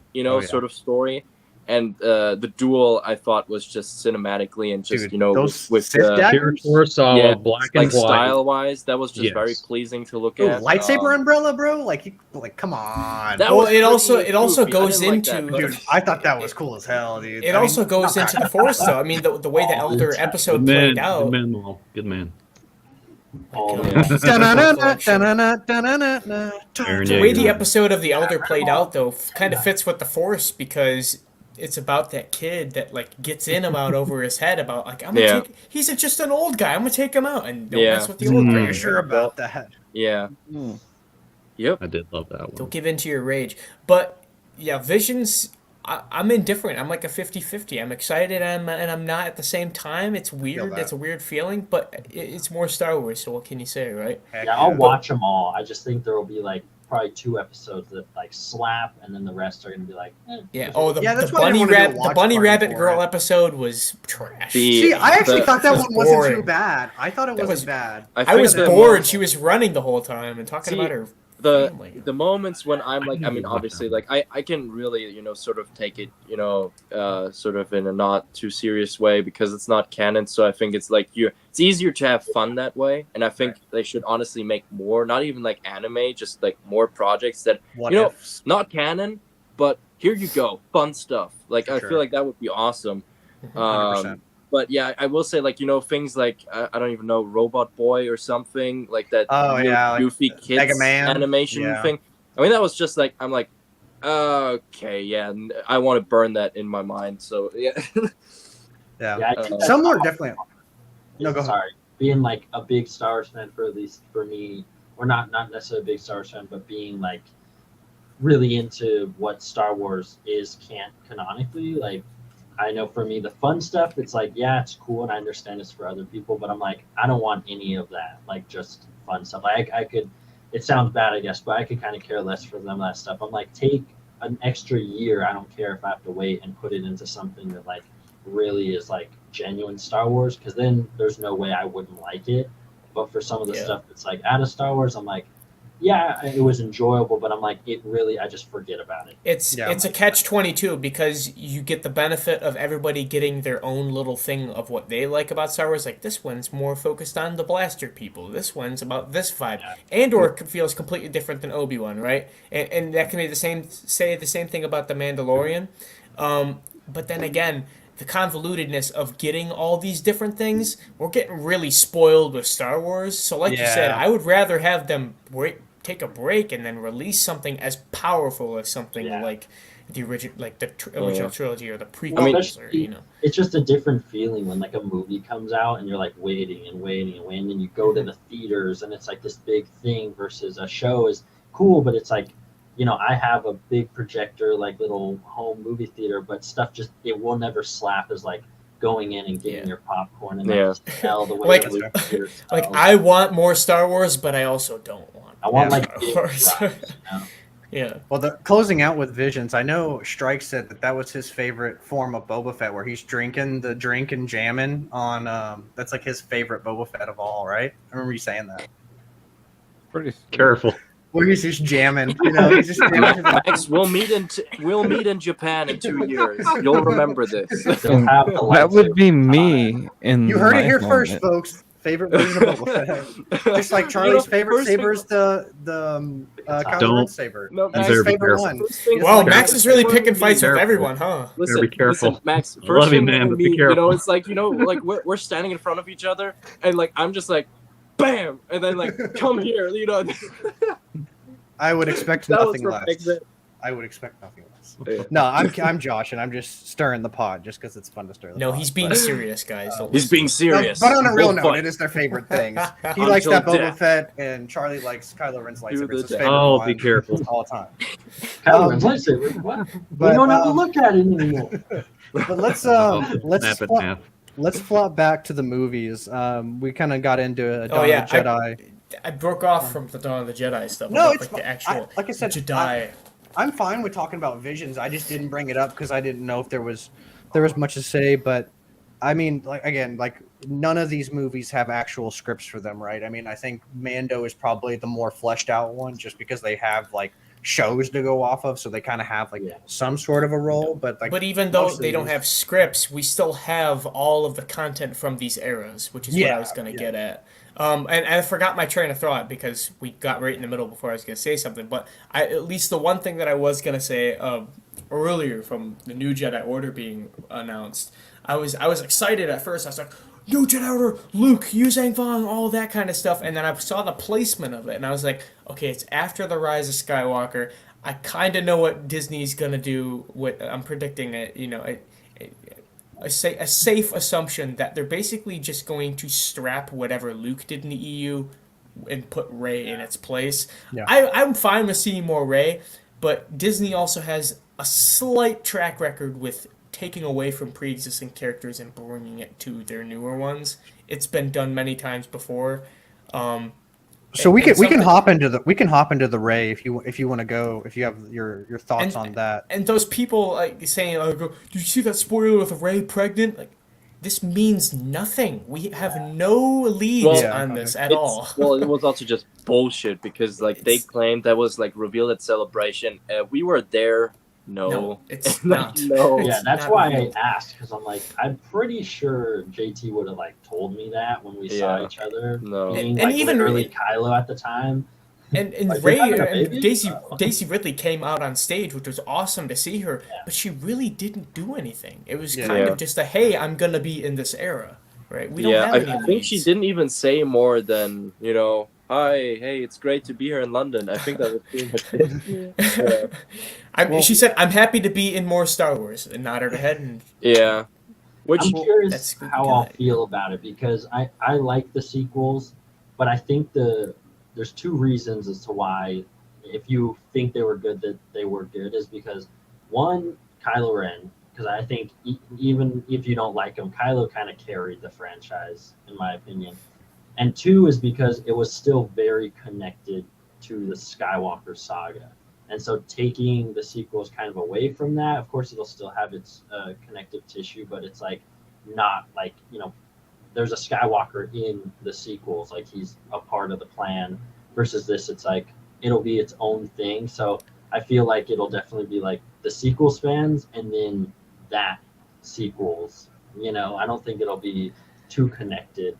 sort of story. And the Duel, I thought, was just cinematically and just, Dude, those with Sith daggers? Kurosawa, black and like white. style-wise, that was just very Yes. pleasing to look Ooh, at. lightsaber umbrella, bro. Like come on. That Well, was it also pretty it also goofy. I goes didn't like that, into but- Dude, I thought that was cool as hell, dude. it also goes into the Force though. I mean, the way the Elder Good episode man, played out. good man, Maul. Good man. All Yeah. The way the episode of the Elder played out, though, kind of fits with the Force because it's about that kid that like gets in about over his head about like I'm gonna take. He's just an old guy. I'm gonna take him out and don't mess with the old Are guy. you sure about that? Yeah. Yep. I did love that one. Don't give in to your rage. But yeah, Visions. I'm indifferent. I'm like a 50-50. I'm excited and I'm not at the same time. It's weird. that. It's a weird feeling, but it's more Star Wars. So what can you say, right? Heck Yeah, I'll watch them all. I just think there will be like probably 2 episodes that like slap, and then the rest are gonna be like, Yeah. Oh, the that's why I didn't bunny wanna do a the watch bunny party rabbit for girl it. episode was trash. See, I actually thought that one wasn't boring. too bad. I thought it That wasn't was- bad. I was the bored. most- She was running the whole time and talking See, about her the family. the moments when I'm like, I mean, didn't watch obviously, that like I can really, sort of take it, sort of in a not too serious way because it's not canon. So I think it's like it's easier to have fun that way. And I think they should honestly make more, not even like anime, just like more projects that What you know, ifs? not canon, but here you go, fun stuff. Like I Sure. feel like that would be awesome. 100%. But yeah, I will say like things like I don't even know, Robot Boy or something like that. Oh, really yeah, like goofy kids Mega Man. animation Yeah. thing. I mean, that was just like I'm like, okay, yeah, I want to burn that in my mind. So yeah, Yeah. yeah. I think that's Some were awesome. definitely. No, go ahead. Sorry, being like a big Star Wars fan for at least for me, or not necessarily a big Star Wars fan, but being like really into what Star Wars is canonically. Like I know for me, the fun stuff, it's like, yeah, it's cool, and I understand it's for other people, but I'm like, I don't want any of that, like just fun stuff. I could, it sounds bad, I guess, but I could kind of care less for them that stuff. I'm like, take an extra year. I don't care if I have to wait and put it into something that like really is like genuine Star Wars, because then there's no way I wouldn't like it. But for some of the stuff that's like out of Star Wars, I'm like, yeah, it was enjoyable, but I'm like, it really, I just forget about it. It's a catch-22 because you get the benefit of everybody getting their own little thing of what they like about Star Wars. Like this one's more focused on the blaster people. This one's about this vibe. Andor feels completely different than Obi-Wan, right? And that can be the same thing about the Mandalorian. But then again, the convolutedness of getting all these different things, we're getting really spoiled with Star Wars. So like you said, I would rather have them take a break and then release something as powerful as something like the original, like the original trilogy or the prequels, or you know. It's just a different feeling when like a movie comes out and you're like waiting and waiting and waiting, and you go to the theaters and it's like this big thing versus a show is cool, but it's like, you know, I have a big projector, like little home movie theater, but stuff just, it will never slap as like going in and getting your popcorn and just tell the way like I want more Star Wars, but I also don't want. I want like big Wars. rides, you know? Yeah. Well, the closing out with Visions, I know Strike said that was his favorite form of Boba Fett, where he's drinking the drink and jamming on. That's like his favorite Boba Fett of all, right? I remember you saying that. Pretty careful. Where he's just jamming, you know. He's just jamming. Max, we'll meet in Japan in 2 years. You'll remember this. That would be me. You heard it here first, folks. Favorite version of Boba Fett. Just like Charlie's favorite saber is the Kylo Ren saber. No, that's his favorite one. Wow, Max is really picking fights with everyone, huh? Listen, be careful. Listen, Max. I love you, man, but be you careful. know, it's like, you know, like we're standing in front of each other, and like I'm just like, bam, and then like come here, you know. I would expect nothing less. I would expect nothing less. Yeah. No, I'm Josh, and I'm just stirring the pot just because it's fun to stir the pot. No, he's being serious, guys. He's being serious. No, but on a real We'll note, fight. it is their favorite things. He likes that Boba Fett, and Charlie likes Kylo Ren's lightsaber. It's his favorite Oh, one be careful. all the time. Kylo Ren's lightsaber. What? But, We don't have to look at it anymore. But let's flop back to the movies. We kind of got into Dawn of the Jedi. I broke off from the Dawn of the Jedi stuff. No, about, it's like the actual like I said, Jedi. I'm fine with talking about Visions. I just didn't bring it up because I didn't know if there was much to say. But I mean, like none of these movies have actual scripts for them, right? I mean, I think Mando is probably the more fleshed out one, just because they have like shows to go off of, so they kind of have like some sort of a role. But like, even though they don't have scripts, we still have all of the content from these eras, which is what I was going to get at. And I forgot my train of thought because we got right in the middle before I was going to say something. But at least the one thing that I was going to say earlier from the new Jedi Order being announced, I was excited at first. I was like, new Jedi Order, Luke, Yu Zhang Fang, all that kind of stuff. And then I saw the placement of it, and I was like, okay, it's after the Rise of Skywalker. I kind of know what Disney's going to do. I'm predicting it, you know, a safe assumption that they're basically just going to strap whatever Luke did in the EU and put Rey in its place. Yeah. I'm fine with seeing more Rey, but Disney also has a slight track record with taking away from pre-existing characters and bringing it to their newer ones. It's been done many times before. So we can hop into the Rey if you want to go, if you have your thoughts on that. And those people like saying, "Oh, did you see that spoiler with Rey pregnant?" Like, this means nothing. We have no leads on this at all. Well, it was also just bullshit because like they claimed that was like revealed at Celebration. We were there. No, it's not. No. Yeah, that's why I asked, because I'm like, I'm pretty sure JT would have like told me that when we saw each other. No, being, and like, even early Kylo at the time. And like, Rey and Daisy Ridley came out on stage, which was awesome to see her, but she really didn't do anything. It was kind of just a, hey, I'm gonna be in this era, right? We don't have any I think she didn't even say more than, you know, hi, hey, it's great to be here in London. I think that was pretty much it. She said, I'm happy to be in more Star Wars, and nodded her head. And I'm curious how I'll feel about it, because I like the sequels, but I think there's two reasons as to why, if you think they were good, that they were good, is because one, Kylo Ren, because I think even if you don't like him, Kylo kind of carried the franchise, in my opinion. And two is because it was still very connected to the Skywalker saga. And so taking the sequels kind of away from that, of course, it'll still have its connective tissue, but it's like not like, there's a Skywalker in the sequels, like he's a part of the plan, versus this, it's like it'll be its own thing. So I feel like it'll definitely be like the sequels fans and then that sequels. I don't think it'll be too connected.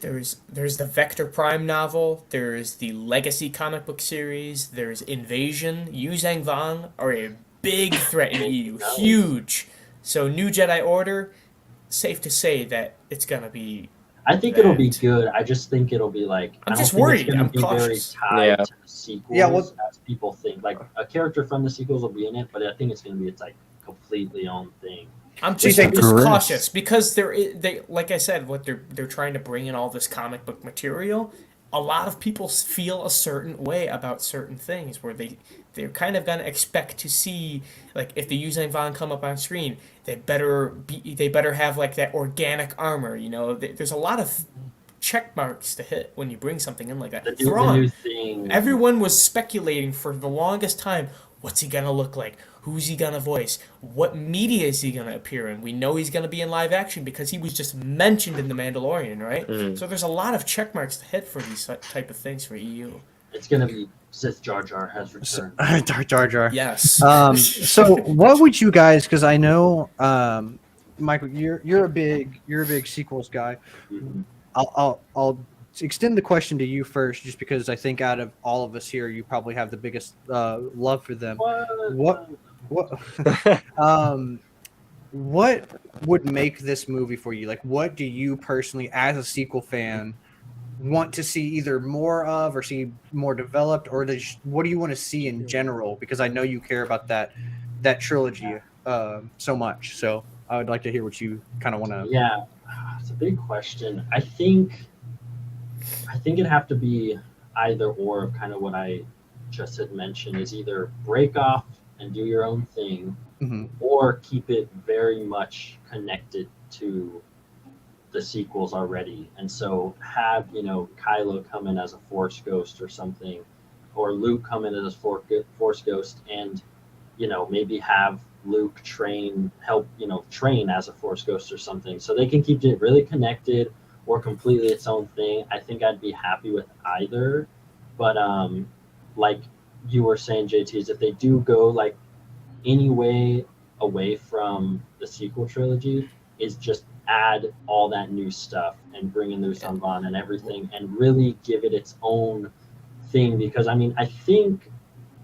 There's the Vector Prime novel, there's the Legacy comic book series, there's Invasion. Yu Zhang Vang are a big threat in EU, huge. So New Jedi Order, safe to say that it's gonna be. I think it'll be good. I just think it'll be like. I'm just worried. It's I'm be cautious. very tied to the sequels, Yeah, well, as people think. Like a character from the sequels will be in it, but I think it's going to be its like completely own thing. I'm Do you just, think- I'm just Correct. cautious because they like I said, what they're trying to bring in all this comic book material. A lot of people feel a certain way about certain things where they're kind of gonna expect to see, like, if the Yuzhan Van come up on screen, they better have like that organic armor. There's a lot of check marks to hit when you bring something in like that. The new Thrawn, thing. everyone was speculating for the longest time, what's he gonna look like? Who's he gonna voice? What media is he gonna appear in? We know he's gonna be in live action because he was just mentioned in The Mandalorian, right? So there's a lot of check marks to hit for these type of things for EU. It's going to be Sith Jar Jar has returned. Jar Jar. Yes. So what would you guys? Because I know, Michael, you're a big sequels guy. Mhm. I'll extend the question to you first, just because I think out of all of us here, you probably have the biggest love for them. What what would make this movie for you? Like, what do you personally, as a sequel fan, want to see either more of, or see more developed, or what do you want to see in general? Because I know you care about that trilogy so much. So I would like to hear what you kind of want to. Yeah, it's a big question. I think it'd have to be either or of kind of what I just had mentioned, is either break off and do your own thing, Mhm. or keep it very much connected to the sequels already. And so have, Kylo come in as a Force ghost or something, or Luke come in as a Force ghost, and, maybe have Luke train as a Force ghost or something. So they can keep it really connected or completely its own thing. I think I'd be happy with either. But like you were saying, JT, is if they do go like any way away from the sequel trilogy, is just add all that new stuff and bring in Lusan Van and everything and really give it its own thing. Because I think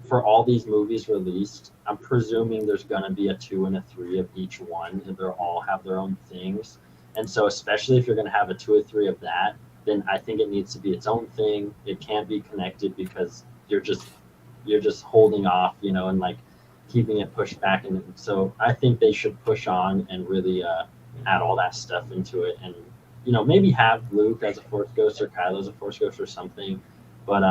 for all these movies released, I'm presuming there's going to be a 2 and a 3 of each one, and they'll all have their own things. And so especially if you're going to have a 2 or 3 of that, then I think it needs to be its own thing. It can't be connected, because you're just holding off, and like keeping it pushed back. And so I think they should push on and really add all that stuff into it, and maybe have Luke as a Force ghost or Kylo as a Force ghost or something. But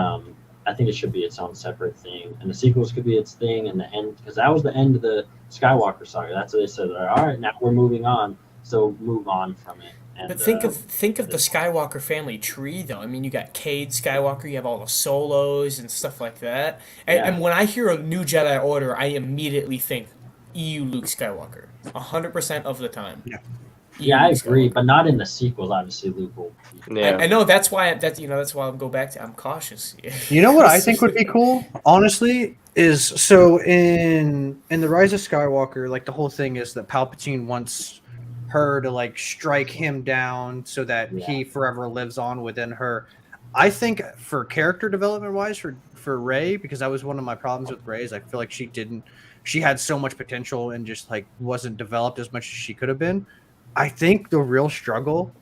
I think it should be its own separate thing, and the sequels could be its thing, and the end, because that was the end of the Skywalker saga. That's what they said. All right, now we're moving on, so move on from it. And, But think of the Skywalker family tree, though. I mean, you got Cade Skywalker, you have all the Solos and stuff like that. And when I hear a New Jedi Order, I immediately think EU Luke Skywalker, 100% of the time. Yeah. Yeah, I agree, but not in the sequels. Obviously, Luke will. Yeah. I know that's why I'll go back to. I'm cautious. You know what I think would be cool, honestly, is so in the Rise of Skywalker, like the whole thing is that Palpatine wants her to like strike him down so that he forever lives on within her. I think for character development wise for Rey, because that was one of my problems with Rey, is I feel like she had so much potential and just like wasn't developed as much as she could have been. I think the real struggle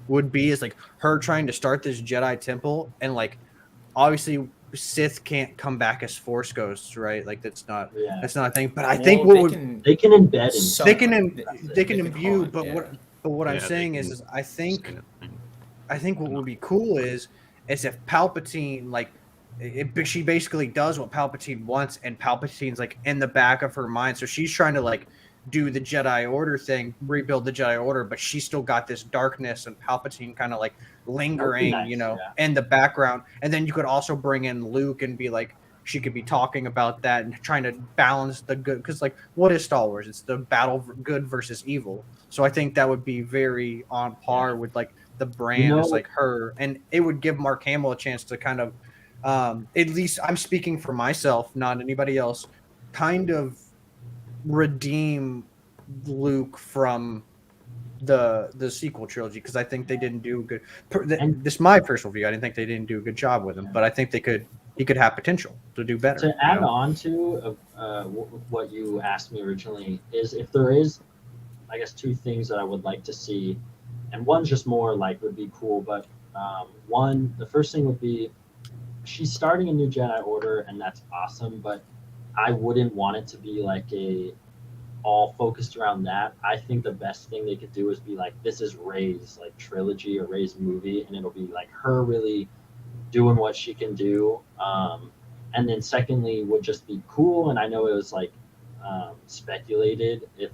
would be is like her trying to start this Jedi temple, and like obviously Sith can't come back as Force ghosts, right? Like that's not a thing. But I think Well, what they can embed in they can imbue. it, But yeah. what I'm saying is I think what would be cool is if Palpatine she basically does what Palpatine wants, and Palpatine's like in the back of her mind, so she's trying to like do the Jedi Order thing, rebuild the Jedi Order, but she still got this darkness and Palpatine kind of like lingering, nice, you know, yeah. in the background. And then you could also bring in Luke and be like, she could be talking about that and trying to balance the good, because like, what is Star Wars? It's the battle good versus evil. So I think that would be very on par with like the brand is like her, and it would give Mark Hamill a chance to kind of, at least I'm speaking for myself, not anybody else, kind of redeem Luke from the sequel trilogy, because I think they didn't do a good. This is my personal view. I didn't think they didn't do a good job with him, but I think he could have potential to do better. To add on to what you asked me originally is if there is, I guess, two things that I would like to see, and one's just more like would be cool, but the first thing would be she's starting a new Jedi Order, and that's awesome, but I wouldn't want it to be like a all focused around that. I think the best thing they could do is be like, this is Rey's like trilogy or Rey's movie, and it'll be like her really doing what she can do. And then secondly would just be cool, and I know it was like speculated if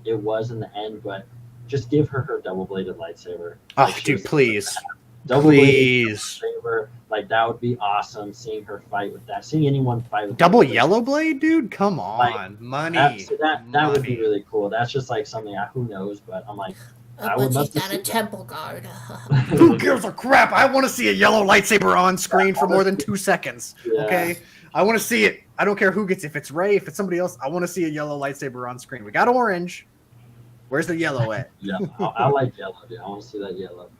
it was in the end, but just give her double-bladed lightsaber. Oh, like, dude, please. Double-bladed lightsaber, like that would be awesome. Seeing her fight with that, seeing anyone fight with double yellow blade, dude. Come on, like, money. That would be really cool. That's just like something who knows, but I'm like, I would love to see a temple guard. Who gives a crap? I want to see a yellow lightsaber on screen for more than 2 seconds. Yeah. Okay, I want to see it. I don't care who gets it. If it's Rey, if it's somebody else, I want to see a yellow lightsaber on screen. We got orange. Where's the yellow at? Yeah, I like yellow, dude. I want to see that yellow.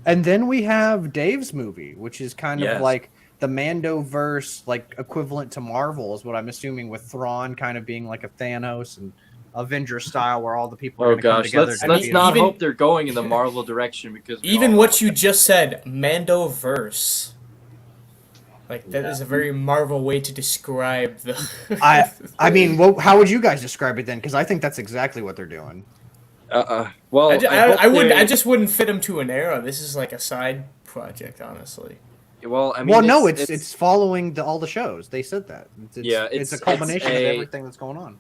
And then we have Dave's movie, which is kind of like the Mandoverse, like equivalent to Marvel, is what I'm assuming, with Thrawn kind of being like a Thanos and Avenger style, where all the people are going to come together. Let's not hope they're going in the Marvel direction, because even what you just said, Mandoverse. Like that is a very Marvel way to describe the. I mean, how would you guys describe it then? Because I think that's exactly what they're doing. Well, I just wouldn't fit them to an era. This is like a side project, honestly. Well, I mean, it's following all the shows. They said that. It's a culmination of everything that's going on.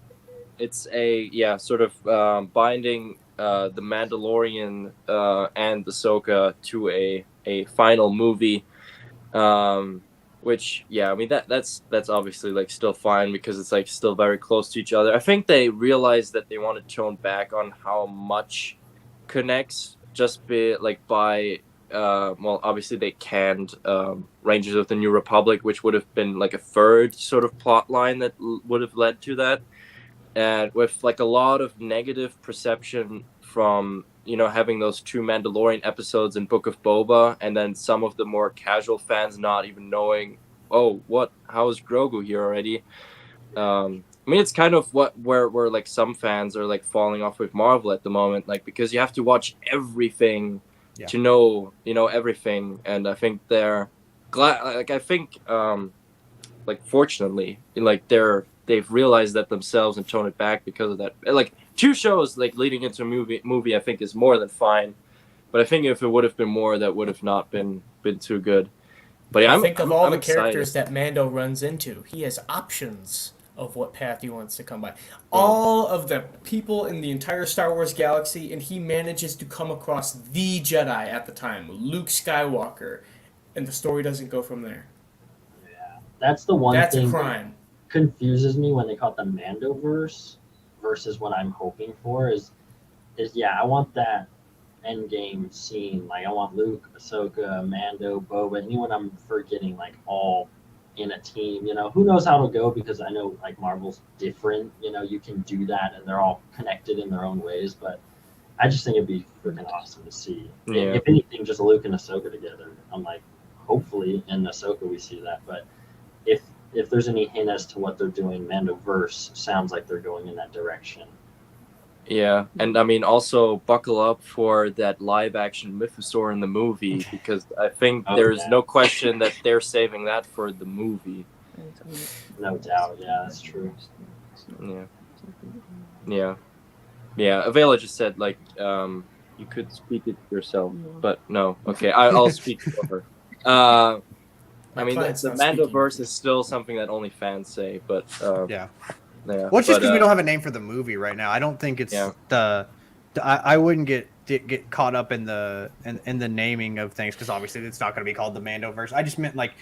It's a sort of binding the Mandalorian and Ahsoka to a final movie, which I mean that's obviously like still fine, because it's like still very close to each other. I think they realized that they want to tone back on how much connects just by well, obviously they canned Rangers of the New Republic, which would have been like a third sort of plot line that would have led to that. And with like a lot of negative perception from, having those 2 Mandalorian episodes in Book of Boba, and then some of the more casual fans not even knowing, how is Grogu here already? I mean, it's kind of where like some fans are like falling off with Marvel at the moment, like, because you have to watch everything to know, everything. And I think they're glad, like, I think, like, fortunately, like they've realized that themselves and toned it back because of that. Like 2 shows like leading into a movie I think is more than fine, but I think if it would have been more, that would have not been too good. But yeah, think of all the characters that Mando runs into. He has options of what path he wants to come by. All of the people in the entire Star Wars galaxy, and he manages to come across the Jedi at the time, Luke Skywalker, and the story doesn't go from there. Yeah, that's the one thing. That's a crime. Confuses me when they call it the Mandoverse versus what I'm hoping for is I want that end game scene. Like, I want Luke, Ahsoka, Mando, Boba, anyone I'm forgetting, like all in a team. Who knows how it'll go, because I know like Marvel's different. You can do that, and they're all connected in their own ways. But I just think it'd be freaking awesome to see. If anything, just Luke and Ahsoka together. I'm like, hopefully in Ahsoka we see that. But if there's any hint as to what they're doing, Mandoverse sounds like they're going in that direction. Yeah, and I mean, also buckle up for that live-action Mythosaur in the movie, because I think there's no question that they're saving that for the movie. No doubt, yeah, that's true. Yeah. Avela just said, like, you could speak it yourself, but no. Okay, I'll speak for her. I mean, the Mandoverse is still something that only fans say, but Yeah. Well, it's just but, because we don't have a name for the movie right now. I don't think it's I wouldn't get caught up in the naming of things because obviously it's not going to be called the Mandoverse. I just meant like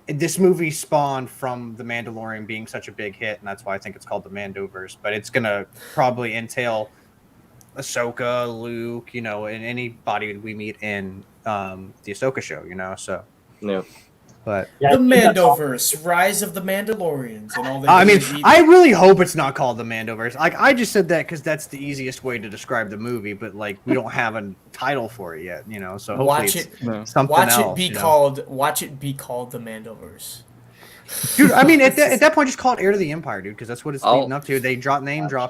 this movie spawned from the Mandalorian being such a big hit, and that's why I think it's called the Mandoverse. But it's going to probably entail Ahsoka, Luke, you know, and anybody we meet in the Ahsoka show, you know. So yeah. But the Mandoverse, Rise of the Mandalorians, and all the. I mean, I really hope it's not called the Mandoverse. Like, I just said that because that's the easiest way to describe the movie, but like, we don't have a title for it yet, you know. So hopefully it's something else. Watch it be called the Mandoverse. Dude, I mean, at that point, just call it Heir to the Empire, dude, because that's what it's leading up to. They dropped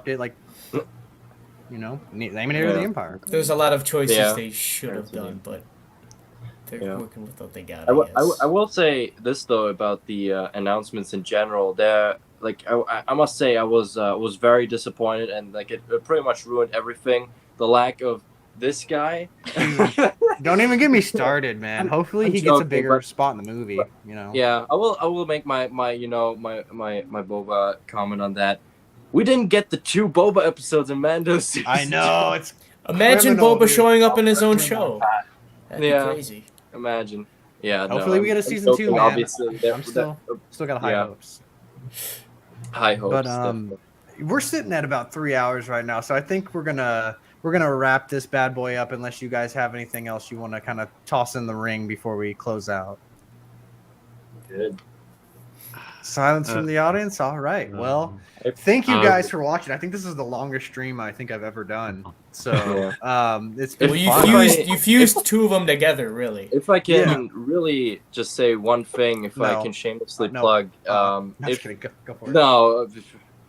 it, like, you know, name it Heir to the Empire. There's a lot of choices they should have done, but. They're working with what they got. I will say this though about the announcements in general. They're like I must say I was very disappointed, and like it pretty much ruined everything. The lack of this guy. Don't even get me started, man. Hopefully he gets a bigger spot in the movie. You know. Yeah, I will make my Boba comment on that. We didn't get the 2 Boba episodes in Mando season. I know it's. Imagine Boba showing up in his own show. That'd be crazy. Imagine. Yeah. Hopefully we get a season 2, man. Obviously, I'm still got high hopes. High hopes. But we're sitting at about 3 hours right now, so I think we're gonna wrap this bad boy up. Unless you guys have anything else you want to kind of toss in the ring before we close out. Good. Silence from the audience. All right. Well, thank you guys for watching. I think this is the longest stream I think I've ever done. So it's been fun. You fused 2 of them together, really. If I can really just say one thing, if I can shamelessly plug, I'm just kidding. Go for it. No,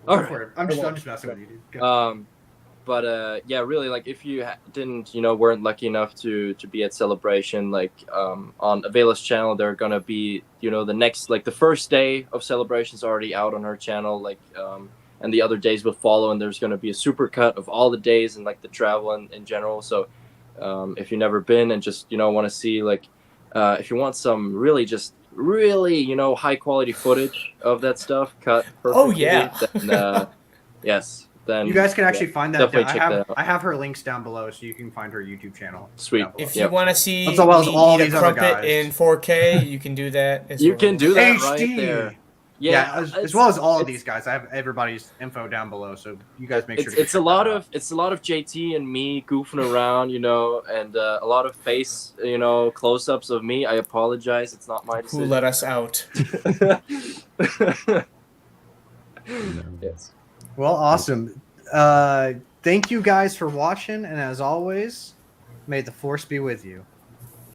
go for it. I'm just messing with you, dude. But yeah, really, like if you weren't lucky enough to be at Celebration, like on Avela's channel, they're gonna be the next, like the first day of Celebration's already out on her channel, like and the other days will follow, and there's gonna be a super cut of all the days and like the travel in general. So if you've never been and just want to see, like if you want some really high quality footage of that stuff cut perfectly, then yes. Then you guys can actually find that. I have her links down below, so you can find her YouTube channel. Sweet. If you want to see as well as all these other guys in 4K, you can do that. You can do that HD. Right there. Yeah, as well as all of these guys. I have everybody's info down below, so you guys make sure. It's a lot of JT and me goofing around, and a lot of face, close-ups of me. I apologize. It's not my decision. Who let us out? Yes. Well, awesome. Thank you guys for watching, and as always, may the Force be with you.